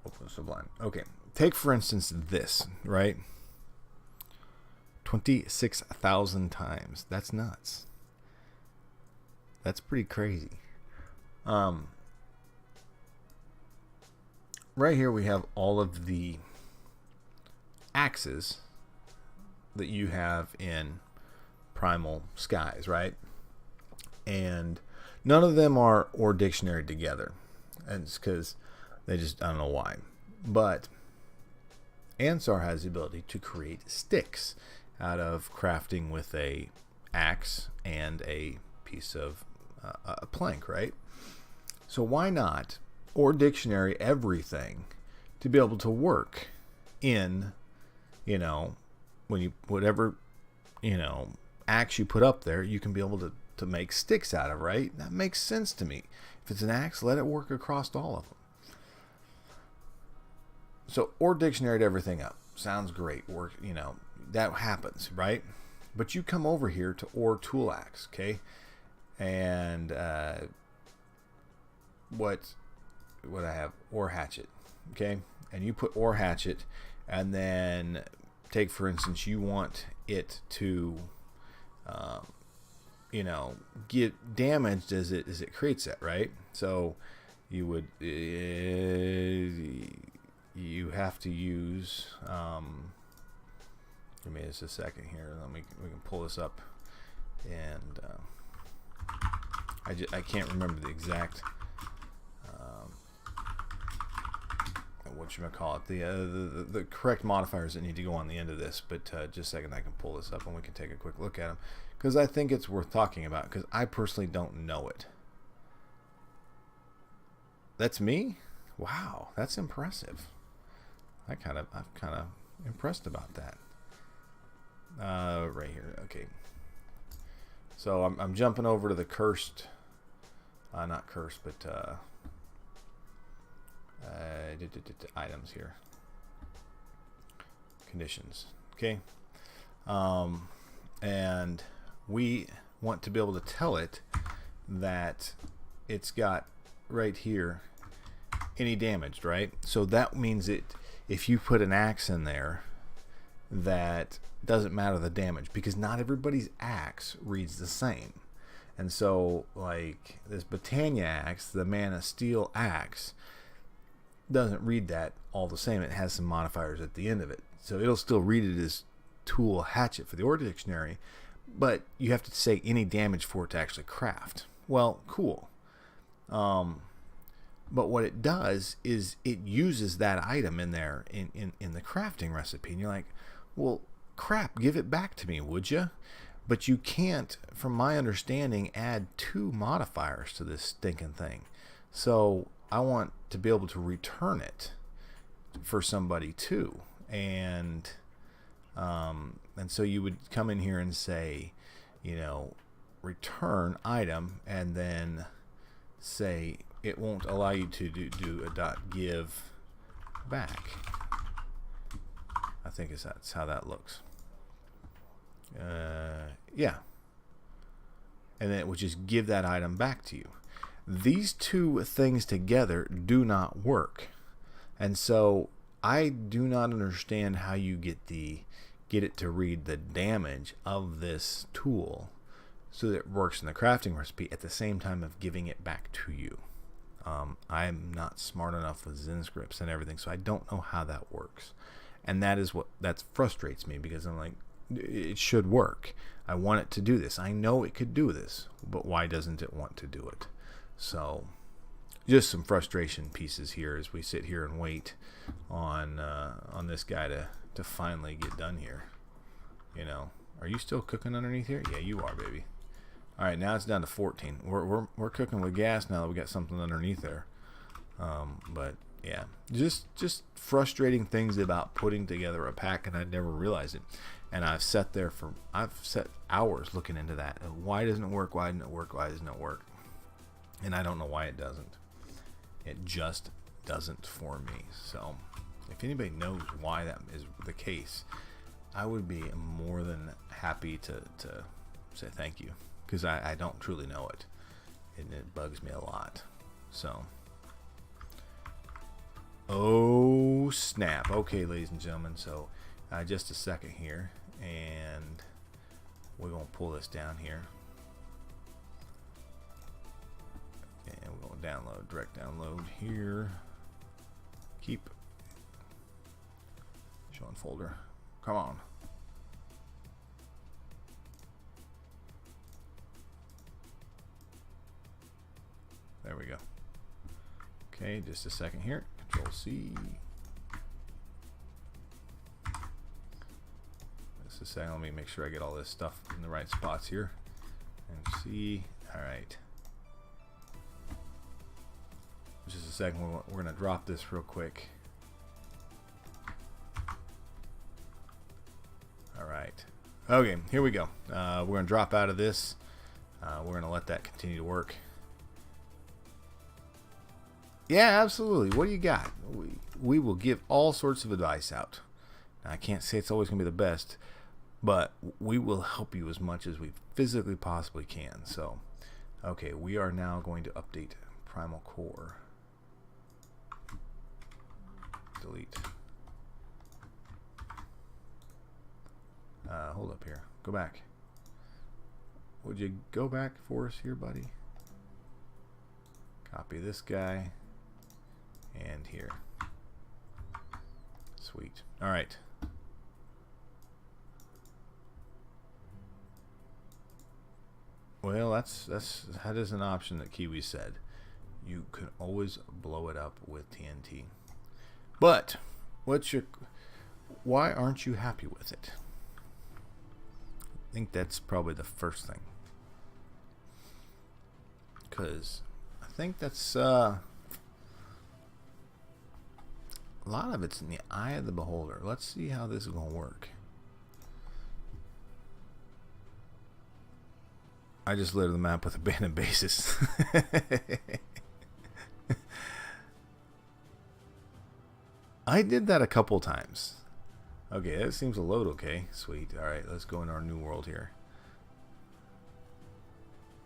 Open Sublime. Okay. Take for instance this, right? 26,000 times. That's nuts. That's pretty crazy. Right here we have all of the axes that you have in Primal Skies, right? And none of them are or dictionary together. And it's because they just, I don't know why. But Ansar has the ability to create sticks out of crafting with a axe and a piece of a plank, right? So why not or dictionary everything to be able to work in, you know, when you, whatever, you know, axe you put up there, you can be able to make sticks out of, right? That makes sense to me. If it's an axe, let it work across all of them. So or dictionary everything up. Sounds great. Work, you know, that happens, right? But you come over here to or tool axe, okay? And what I have, or hatchet, okay? And you put or hatchet, and then take for instance, you want it to you know, get damaged as it creates that, right? So you would you have to use give me just a second here. We can pull this up, and I can't remember the exact whatchamacallit, the correct modifiers that need to go on the end of this, but just a second, I can pull this up and we can take a quick look at them, because I think it's worth talking about, because I personally don't know it. That's me? Wow, that's impressive. I'm kind of impressed about that. Right here, okay. So I'm jumping over to the cursed, not cursed, but items here, conditions, okay. And we want to be able to tell it that it's got right here any damaged, right? So that means if you put an axe in there, that doesn't matter the damage, because not everybody's axe reads the same. And so like this Britannia axe, the Man of Steel axe, doesn't read that all the same. It has some modifiers at the end of it, so it'll still read it as tool hatchet for the order dictionary, but you have to say any damage for it to actually craft. Well, cool. But what it does is it uses that item in there in the crafting recipe, and you're like, well, crap, give it back to me, would you? But you can't, from my understanding, add 2 modifiers to this stinking thing. So I want to be able to return it for somebody too, and so you would come in here and say, you know, return item, and then say it won't allow you to do a .give back. I think that's how that looks. Yeah, and then it would just give that item back to you. These two things together do not work, and so I do not understand how you get it to read the damage of this tool so that it works in the crafting recipe at the same time of giving it back to you. I'm not smart enough with Zen scripts and everything, so I don't know how that works, and that frustrates me, because I'm like, it should work. I want it to do this. I know it could do this, but why doesn't it want to do it? So just some frustration pieces here as we sit here and wait on this guy to finally get done here. You know, are you still cooking underneath here? Yeah, you are, baby. All right, now it's down to 14. We're cooking with gas now that we got something underneath there. But yeah, just frustrating things about putting together a pack, and I never realized it. And I've sat hours looking into that. Why doesn't it work? Why doesn't it work? Why doesn't it work? And I don't know why it doesn't. It just doesn't for me. So if anybody knows why that is the case, I would be more than happy to say thank you, because I don't truly know it. and it bugs me a lot. So, oh snap. Okay, ladies and gentlemen, so just a second here, and we're going to pull this down here, and we're going to download, direct download here, keep showing folder, come on. There we go. Okay, just a second here. Control C. Just a second. Let me make sure I get all this stuff in the right spots here. And C. All right. Just a second. We're going to drop this real quick. All right. Okay, here we go. We're going to drop out of this. We're going to let that continue to work. Yeah, absolutely. What do you got? We will give all sorts of advice out. Now, I can't say it's always going to be the best, but we will help you as much as we physically possibly can. So, okay, we are now going to update PrimalCore. Delete. Hold up here. Go back. Would you go back for us here, buddy? Copy this guy. And here. Sweet. All right. Well, that is an option that Kiwi said. You can always blow it up with TNT. But why aren't you happy with it? I think that's probably the first thing. Cuz I think that's a lot of it's in the eye of the beholder. Let's see how this is going to work. I just littered the map with abandoned bases. I did that a couple times. Okay, that seems to load okay. Sweet. Alright, let's go into our new world here.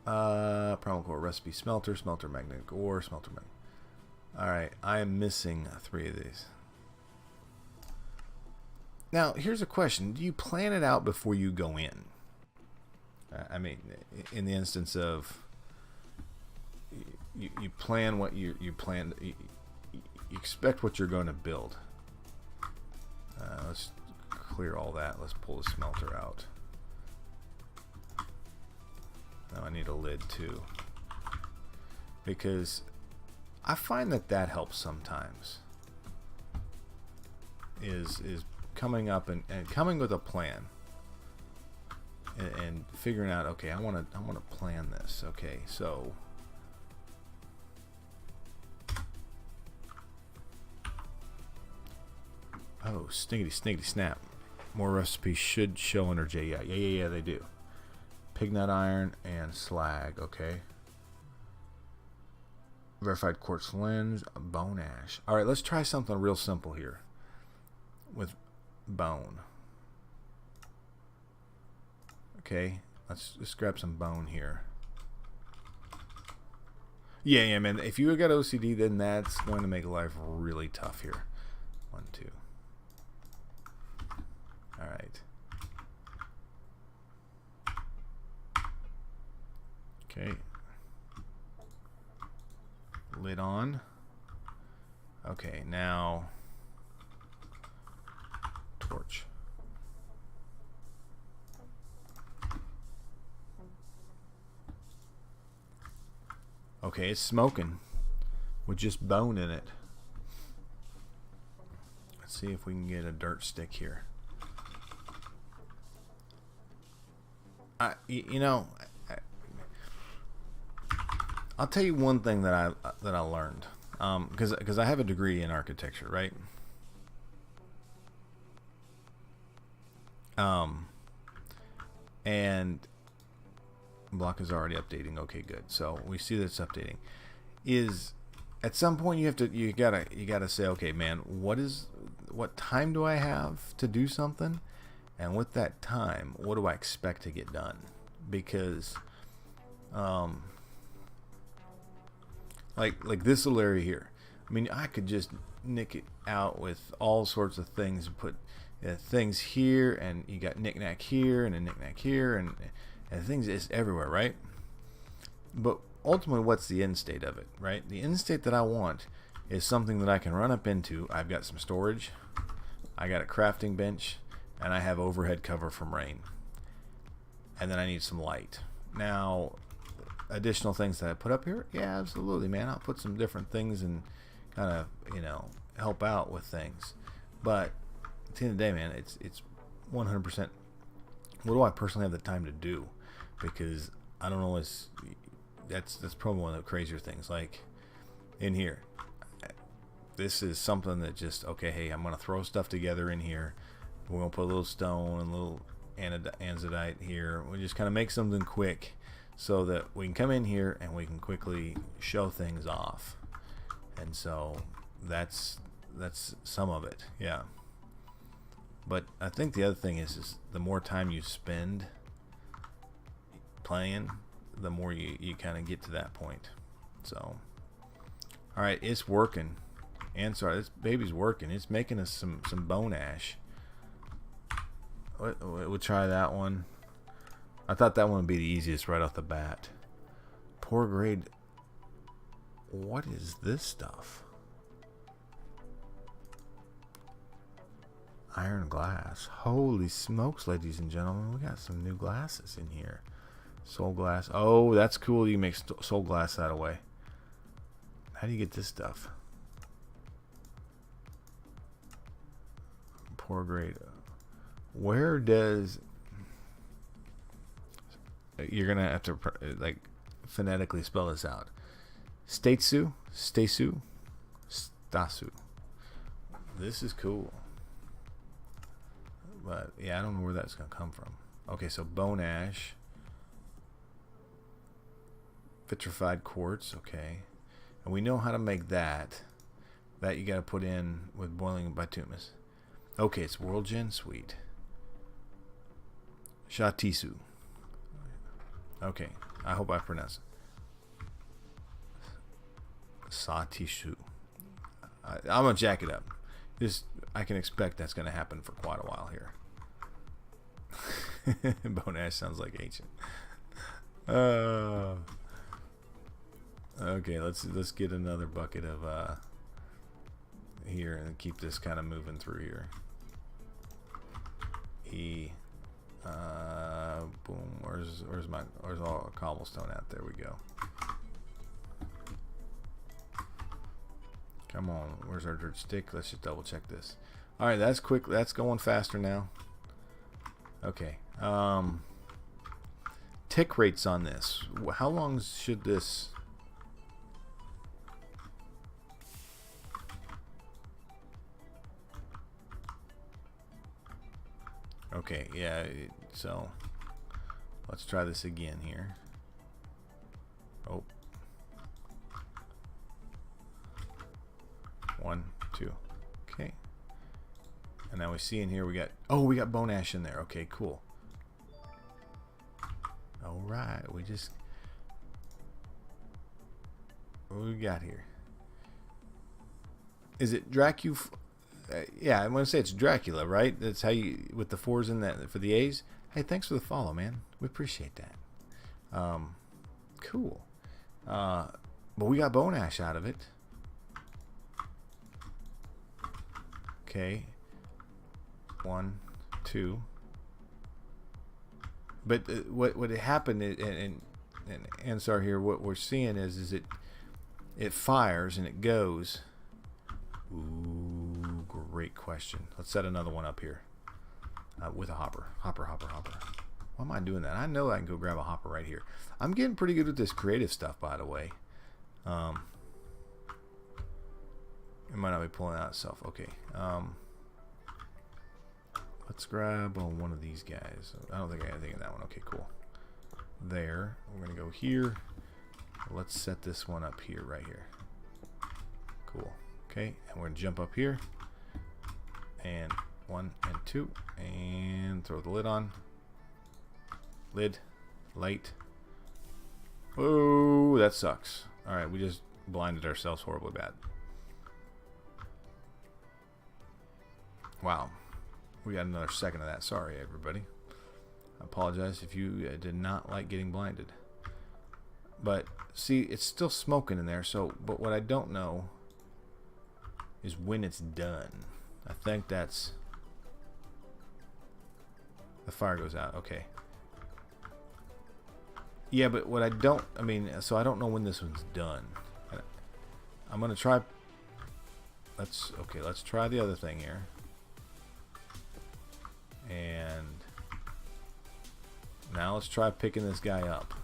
PrimalCore recipe smelter, smelter magnetic ore, smelter magnetic. Alright, I am missing 3 of these. Now, here's a question. Do you plan it out before you go in? I mean, in the instance of you plan what you plan, you expect what you're going to build. Let's clear all that. Let's pull the smelter out. Now I need a lid too, because I find that helps sometimes. Is coming up and coming with a plan and figuring out, okay, I want to plan this. Okay, so oh, sniggity snap. More recipes should show under J. Yeah, they do. Pignut iron and slag. Okay. Verified quartz lens, bone ash. All right, let's try something real simple here with bone. Okay, let's just grab some bone here. Yeah, man. If you got OCD, then that's going to make life really tough here. 1, 2. All right. Okay. Lid on. Okay, now torch. Okay, it's smoking with just bone in it. Let's see if we can get a dirt stick here. I'll tell you one thing that I learned, because I have a degree in architecture, right? And block is already updating. Okay, good. So we see that it's updating. Is at some point you gotta say, okay, man, what time do I have to do something, and with that time, what do I expect to get done? Because like this little area here. I mean, I could just nick it out with all sorts of things. Put things here, and you got knick-knack here, and a knick-knack here, and things is everywhere, right? But ultimately, what's the end state of it, right? The end state that I want is something that I can run up into. I've got some storage, I got a crafting bench, and I have overhead cover from rain. And then I need some light. Now, additional things that I put up here, yeah, absolutely, man. I'll put some different things and kind of, you know, help out with things. But at the end of the day, man, it's 100%. What do I personally have the time to do? Because I don't always. That's probably one of the crazier things. Like in here, this is something that just, okay, hey, I'm gonna throw stuff together in here. We're gonna put a little stone and a little anodite here. We just kind of make something quick so that we can come in here and we can quickly show things off. And so that's some of it, yeah. But I think the other thing is the more time you spend playing, the more you kind of get to that point. So, all right, it's working. And sorry, this baby's working. It's making us some bone ash. We'll try that one. I thought that one would be the easiest right off the bat. Poor grade. What is this stuff? Iron glass. Holy smokes, ladies and gentlemen. We got some new glasses in here. Soul glass. Oh, that's cool. You make soul glass that way. How do you get this stuff? Poor grade. Where does... You're going to have to like phonetically spell this out. Stasu? Stasu? Stasu. This is cool. But, yeah, I don't know where that's going to come from. Okay, so bone ash. Vitrified quartz, okay. And we know how to make that. That you got to put in with boiling bituminous. Okay, it's World Gen, sweet. Shatisu. Okay, I hope I pronounce it. Satishu. I'm gonna jack it up. I can expect that's gonna happen for quite a while here. Bone ash sounds like ancient. Okay, let's get another bucket of here and keep this kind of moving through here. Boom. Where's all cobblestone at? There we go. Come on, where's our dirt stick? Let's just double check this. All right, that's quick. That's going faster now. Okay. Tick rates on this. How long should this? Okay, yeah, so let's try this again here. Oh. 1, 2. Okay. And now we see in here we got bone ash in there. Okay, cool. All right, what we got here? Is it Dracu? Yeah, I'm gonna say it's Dracula, right? That's how you, with the 4s in that for the A's. Hey, thanks for the follow, man. We appreciate that. Cool. But we got bone ash out of it. Okay. 1, 2. But what happened and Ansar here, what we're seeing is it fires and it goes. Ooh, great question. Let's set another one up here with a hopper. Hopper. Why am I doing that? I know I can go grab a hopper right here. I'm getting pretty good with this creative stuff, by the way. It might not be pulling out itself. Okay. Let's grab one of these guys. I don't think I got anything in that one. Okay, cool. There. We're going to go here. Let's set this one up here, right here. Cool. Okay, and we're going to jump up here. And 1 and 2. And throw the lid on. Lid. Light. Oh, that sucks. Alright, we just blinded ourselves horribly bad. Wow. We got another second of that. Sorry, everybody. I apologize if you did not like getting blinded. But, see, it's still smoking in there. So, but what I don't know is when it's done. I think that's... The fire goes out. Okay. Yeah, but what I don't... I mean, so I don't know when this one's done. I'm going to try... Okay, let's try the other thing here. And now let's try picking this guy up.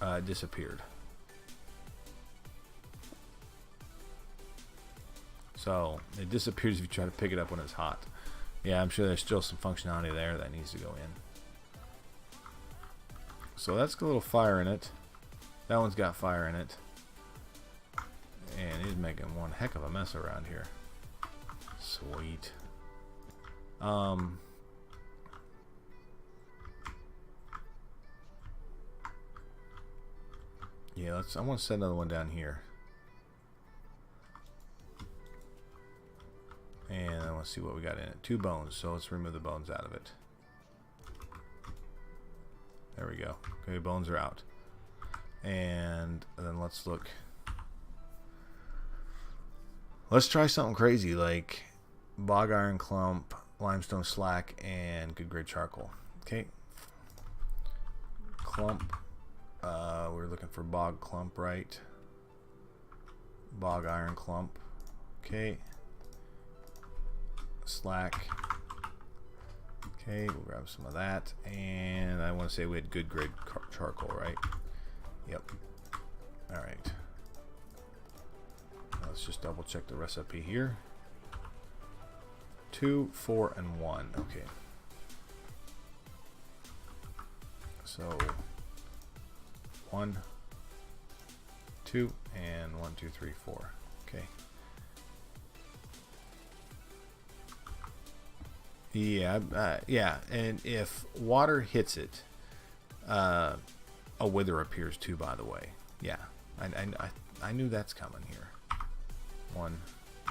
It disappeared. So it disappears if you try to pick it up when it's hot. Yeah, I'm sure there's still some functionality there that needs to go in. So that's got a little fire in it. That one's got fire in it. And he's making one heck of a mess around here. Sweet. Yeah, I want to set another one down here. And I want to see what we got in it. 2 bones, so let's remove the bones out of it. There we go. Okay, bones are out. And then let's look. Let's try something crazy like bog iron clump, limestone slack, and good grade charcoal. Okay. Clump. We're looking for bog clump, right? Bog iron clump. Okay. Slack. Okay, we'll grab some of that. And I want to say we had good grade charcoal, right? Yep. Alright. Let's just double check the recipe here. 2, 4, and 1. Okay. So 1, 2, and 1, 2, 3, 4. Okay. Yeah, yeah, and if water hits it, a wither appears too. By the way, yeah, I knew that's coming here. 1,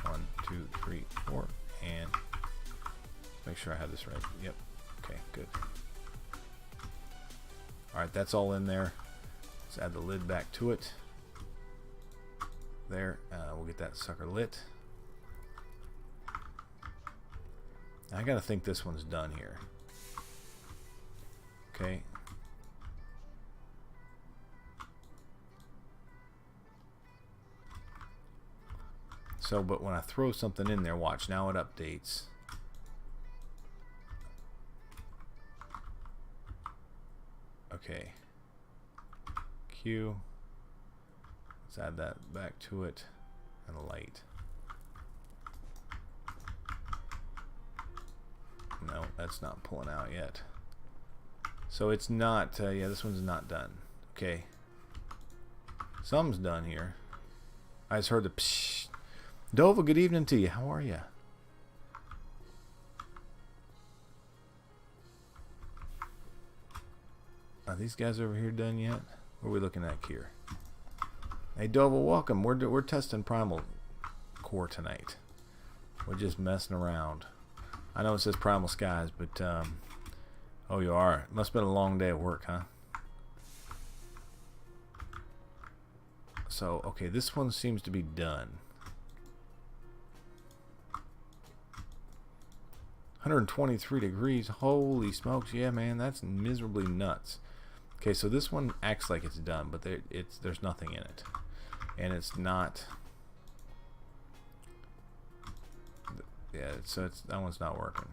1, 2, 3, 4, and make sure I have this right. Yep. Okay, good. All right, that's all in there. Let's add the lid back to it. There, we'll get that sucker lit. I gotta think this one's done here. Okay. So, but when I throw something in there, watch, now it updates. Okay. Q. Let's add that back to it. And a light. No, that's not pulling out yet. So it's not, yeah, this one's not done. Okay. Something's done here. I just heard the psh. Dova, good evening to you. How are you? Are these guys over here done yet? What are we looking at here? Hey Dova, welcome. We're testing PrimalCore tonight. We're just messing around. I know it says Primal Skies, but oh, you are. It must have been a long day at work, huh? So, okay, this one seems to be done. 123 degrees. Holy smokes. Yeah, man, that's miserably nuts. Okay, so this one acts like it's done, but there's nothing in it. And it's not... Yeah, so that one's not working.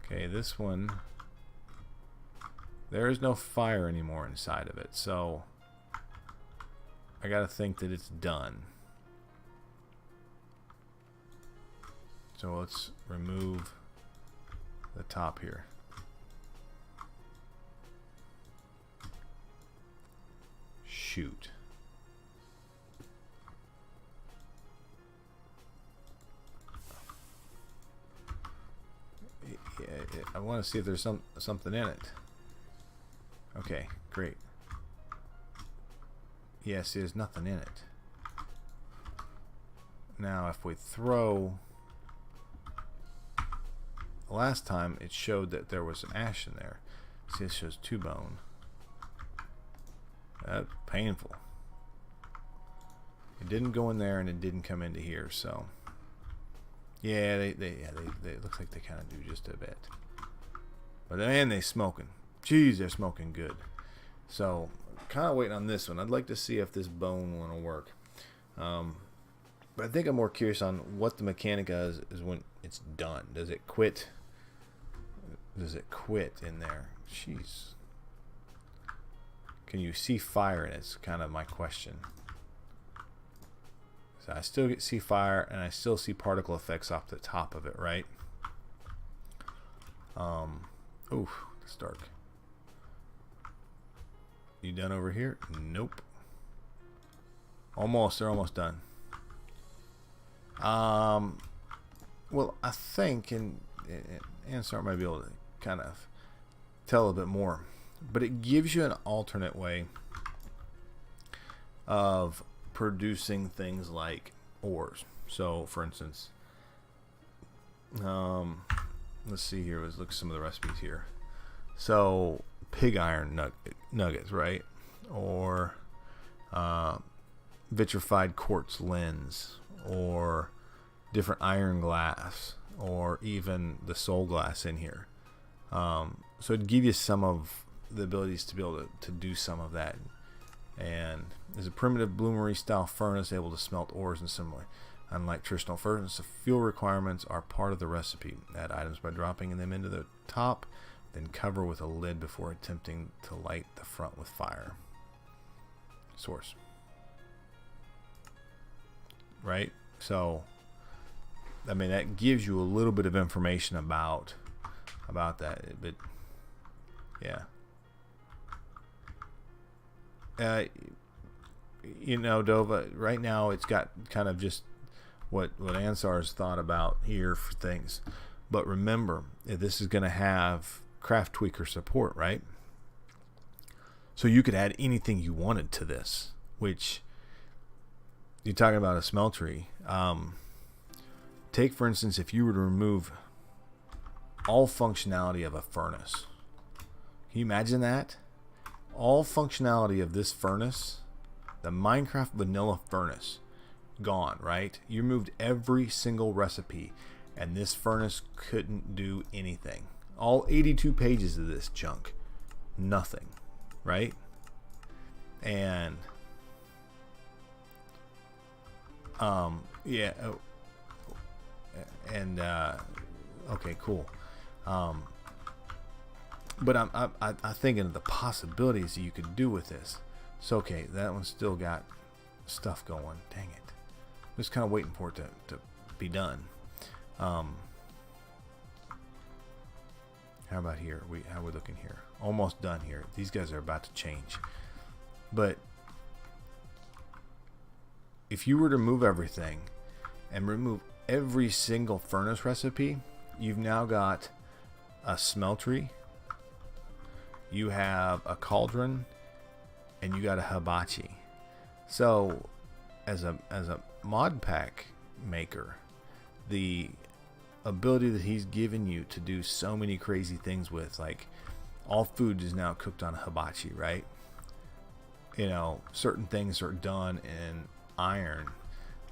Okay, this one... There is no fire anymore inside of it, so... I gotta think that it's done. So let's remove the top here. Shoot. Yeah, I want to see if there's something in it. Okay, great. Yes, there's nothing in it. Now, if we throw... Last time, it showed that there was an ash in there. See, it shows 2 bone. That's painful. It didn't go in there, and it didn't come into here, so... Yeah, they it looks like they kind of do just a bit. But man, they smoking. Jeez, they're smoking good. So, kind of waiting on this one. I'd like to see if this bone one will work. But I think I'm more curious on what the mechanic is when it's done. Does it quit? Does it quit in there? Jeez. Can you see fire in it? It's kind of my question. So I still see fire, and I still see particle effects off the top of it, right? Oof, it's dark. You done over here? Nope. Almost. They're almost done. Well, I think, and Ansar might be able to kind of tell a bit more, but it gives you an alternate way of producing things like ores. So, for instance, let's see here. Let's look at some of the recipes here. So, pig iron nuggets, right? Or vitrified quartz lens, or different iron glass, or even the soul glass in here. So it'd give you some of the abilities to be able to do some of that. And there's a primitive bloomery style furnace able to smelt ores and similar. Unlike traditional furnaces, the fuel requirements are part of the recipe. Add items by dropping them into the top, then cover with a lid before attempting to light the front with fire. Source. Right? So, I mean, that gives you a little bit of information about that, but yeah. You know, Dova, right now it's got kind of just what Ansar's thought about here for things. But remember, this is going to have Craft Tweaker support, right? So you could add anything you wanted to this, which you're talking about a smeltery. Take, for instance, if you were to remove all functionality of a furnace. Can you imagine that? All functionality of this furnace, the Minecraft vanilla furnace, gone, right? You removed every single recipe, and this furnace couldn't do anything. All 82 pages of this junk, nothing, right? And yeah, and okay, cool. But I'm thinking of the possibilities that you could do with this. So okay, that one's still got stuff going. Dang it! I'm just kind of waiting for it to be done. How about here? How we looking here? Almost done here. These guys are about to change. But if you were to move everything and remove every single furnace recipe, you've now got a smeltery, you have a cauldron, and you got a hibachi. So as a mod pack maker, the ability that he's given you to do so many crazy things with, like all food is now cooked on a hibachi, right? You know, certain things are done in iron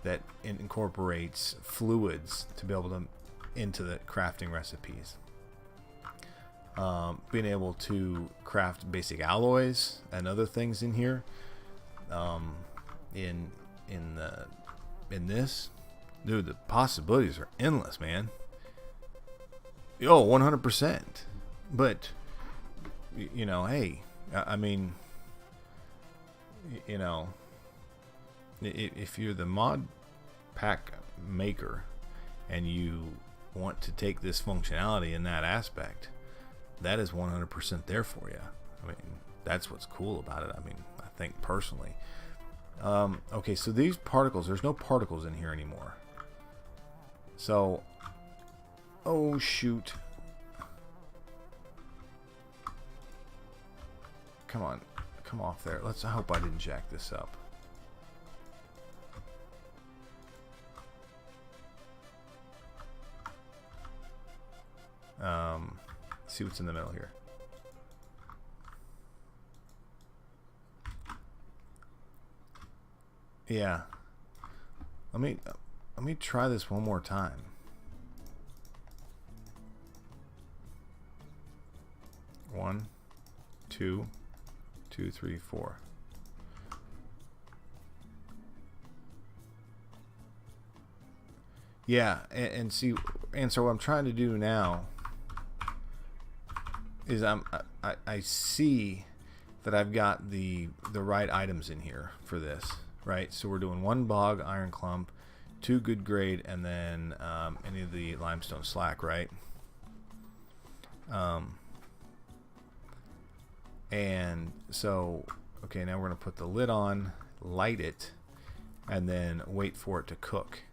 that incorporates fluids to be able to into the crafting recipes. Being able to craft basic alloys and other things in here. In this, dude, the possibilities are endless, man. Yo, 100%. But you know, hey, I mean, you know, if you're the mod pack maker and you want to take this functionality in that aspect, that is 100% there for you. I mean, that's what's cool about it. I mean, I think personally. Okay, so these particles, there's no particles in here anymore. So, oh shoot. come on. Come off there. I hope I didn't jack this up. See what's in the middle here. Yeah. Let me try this one more time. One, two, 2, 3, 4. Yeah, and see, and so what I'm trying to do now is I see that I've got the right items in here for this, right? So we're doing 1 bog iron clump, 2 good grade, and then any of the limestone slack, right? And so, okay, now we're gonna put the lid on, light it, and then wait for it to cook.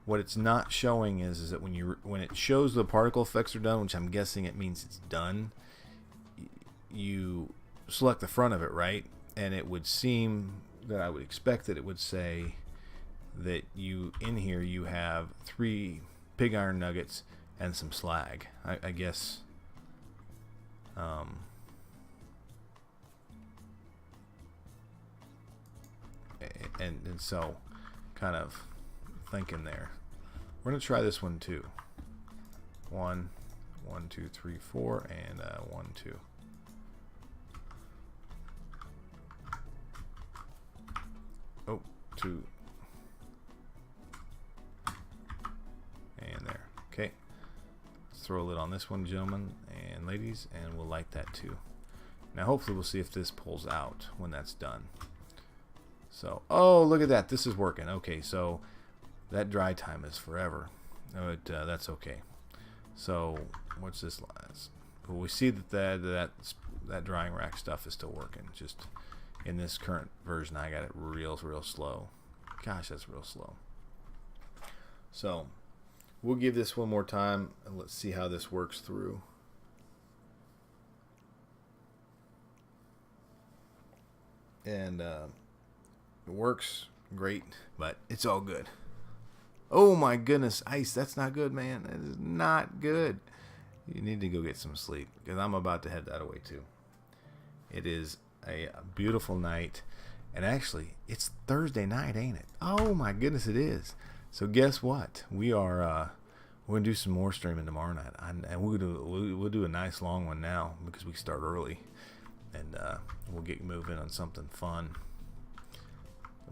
What it's not showing is that when it shows the particle effects are done, which I'm guessing it means it's done, you select the front of it, right? And it would seem that I would expect that it would say that in here you have 3 pig iron nuggets and some slag. I guess. And so, kind of thinking there. We're gonna try this one too. 1, 1, 2, 3, 4, and 1, 2. Oh, 2. And there. Okay. Let's throw a lid on this one, gentlemen and ladies, and we'll light that too. Now, hopefully, we'll see if this pulls out when that's done. So, oh, look at that. This is working. Okay, so that dry time is forever. No, that's okay. So, what's this last? Well, we see that drying rack stuff is still working. Just in this current version, I got it real slow. Gosh, that's real slow. So, we'll give this one more time, and let's see how this works through. And it works great, but it's all good. Oh my goodness, ice, that's not good, man. That is not good. You need to go get some sleep, because I'm about to head that away too. It is a beautiful night, and actually, it's Thursday night, ain't it? Oh my goodness, it is. So guess what? We're gonna do some more streaming tomorrow night, and we'll do a nice long one now because we start early, and we'll get moving on something fun.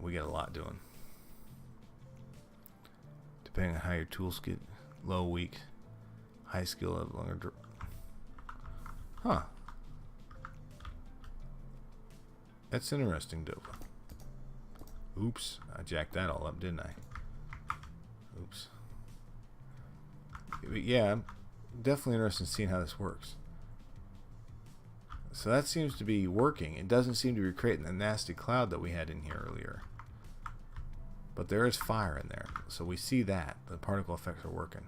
We got a lot doing. Depending on how your tools get low, weak, high skill, longer. Huh. That's interesting, dope. Oops, I jacked that all up, didn't I? Oops. But yeah, I'm definitely interested in seeing how this works. So that seems to be working. It doesn't seem to be creating the nasty cloud that we had in here earlier. But there is fire in there. So we see that. The particle effects are working.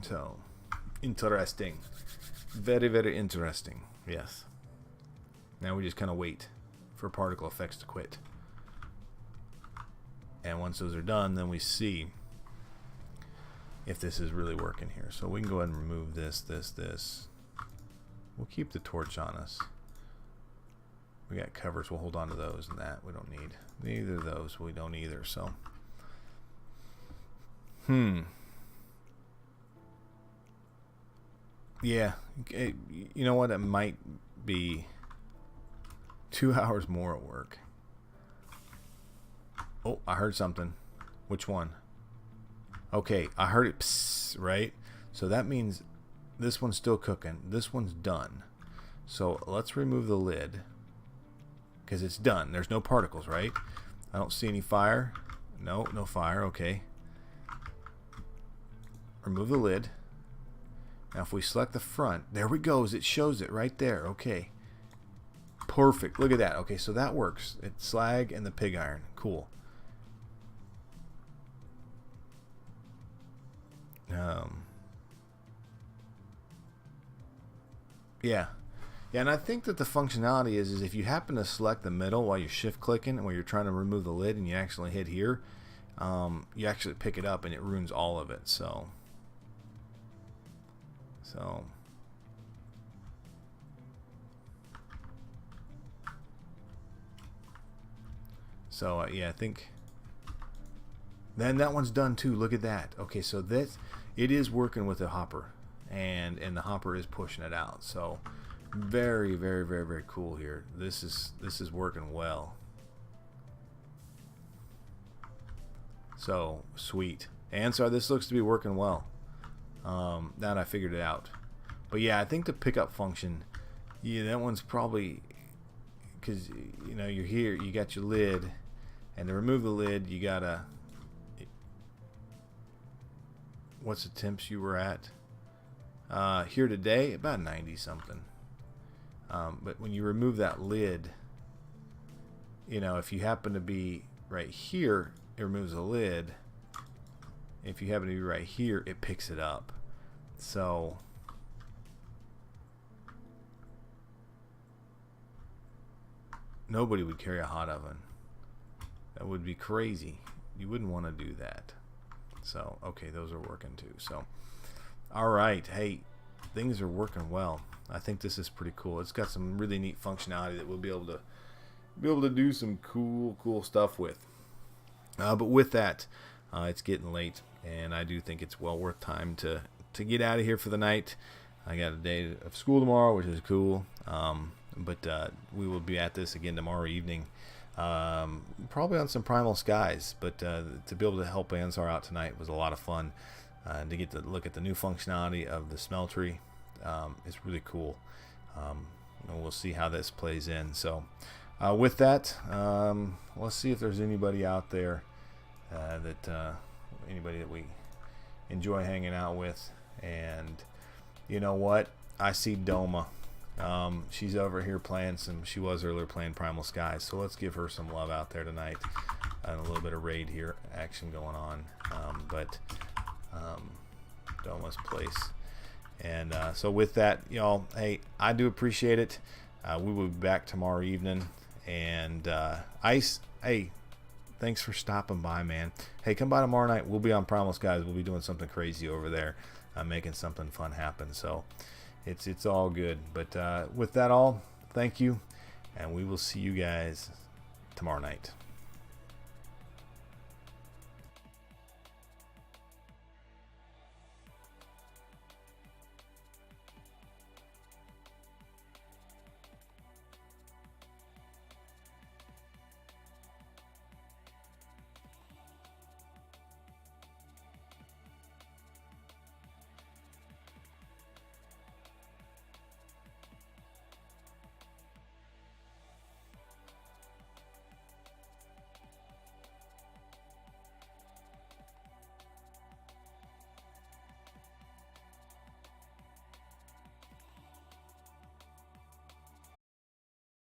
So, interesting. Very, very interesting. Yes. Now we just kind of wait for particle effects to quit. And once those are done, then we see if this is really working here. So we can go ahead and remove this. We'll keep the torch on us. We got covers. We'll hold on to those and that. We don't need neither of those. We don't either. So, yeah. You know what? It might be 2 hours more at work. Oh, I heard something. Which one? Okay, I heard it, psst, right? So that means this one's still cooking. This one's done. So let's remove the lid, because it's done. There's no particles, right? I don't see any fire. No fire. Okay. Remove the lid. Now if we select the front, there we go. It shows it right there. Okay. Perfect. Look at that. Okay, so that works. It's slag and the pig iron. Cool. Yeah. Yeah, and I think that the functionality is if you happen to select the middle while you're shift clicking and while you're trying to remove the lid and you actually hit here, you actually pick it up and it ruins all of it. So yeah, I think then that one's done too. Look at that. Okay, so this, it is working with the hopper, and the hopper is pushing it out. So very, very, very, very cool here. This is working well. So sweet. And so this looks to be working well. Now that I figured it out. But yeah, I think the pickup function, yeah, that one's probably, because you know you're here, you got your lid, and to remove the lid you gotta, what's the temps you were at here today? About 90 something. But when you remove that lid, you know, if you happen to be right here, it removes the lid. If you happen to be right here, it picks it up. So nobody would carry a hot oven. That would be crazy. You wouldn't want to do that. So okay, those are working too. So all right, hey, things are working well. I think this is pretty cool. It's got some really neat functionality that we'll be able to do some cool stuff with. But with that, it's getting late, and I do think it's well worth time to get out of here for the night. I got a day of school tomorrow, which is cool. But we will be at this again tomorrow evening, probably on some Primal Skies. But to be able to help Ansar out tonight was a lot of fun. To get to look at the new functionality of the smeltery is really cool. And we'll see how this plays in. So with that, let's see if there's anybody out there anybody that we enjoy hanging out with. And you know what, I see Doma. She's over here playing she was earlier playing Primal Skies, so let's give her some love out there tonight, and a little bit of raid here action going on. But Doma's place. And so with that, y'all, hey, I do appreciate it. We will be back tomorrow evening. And Ice, hey, thanks for stopping by, man. Hey, come by tomorrow night. We'll be on Primal Skies. We'll be doing something crazy over there, making something fun happen. So it's all good. But with that all, thank you, and we will see you guys tomorrow night.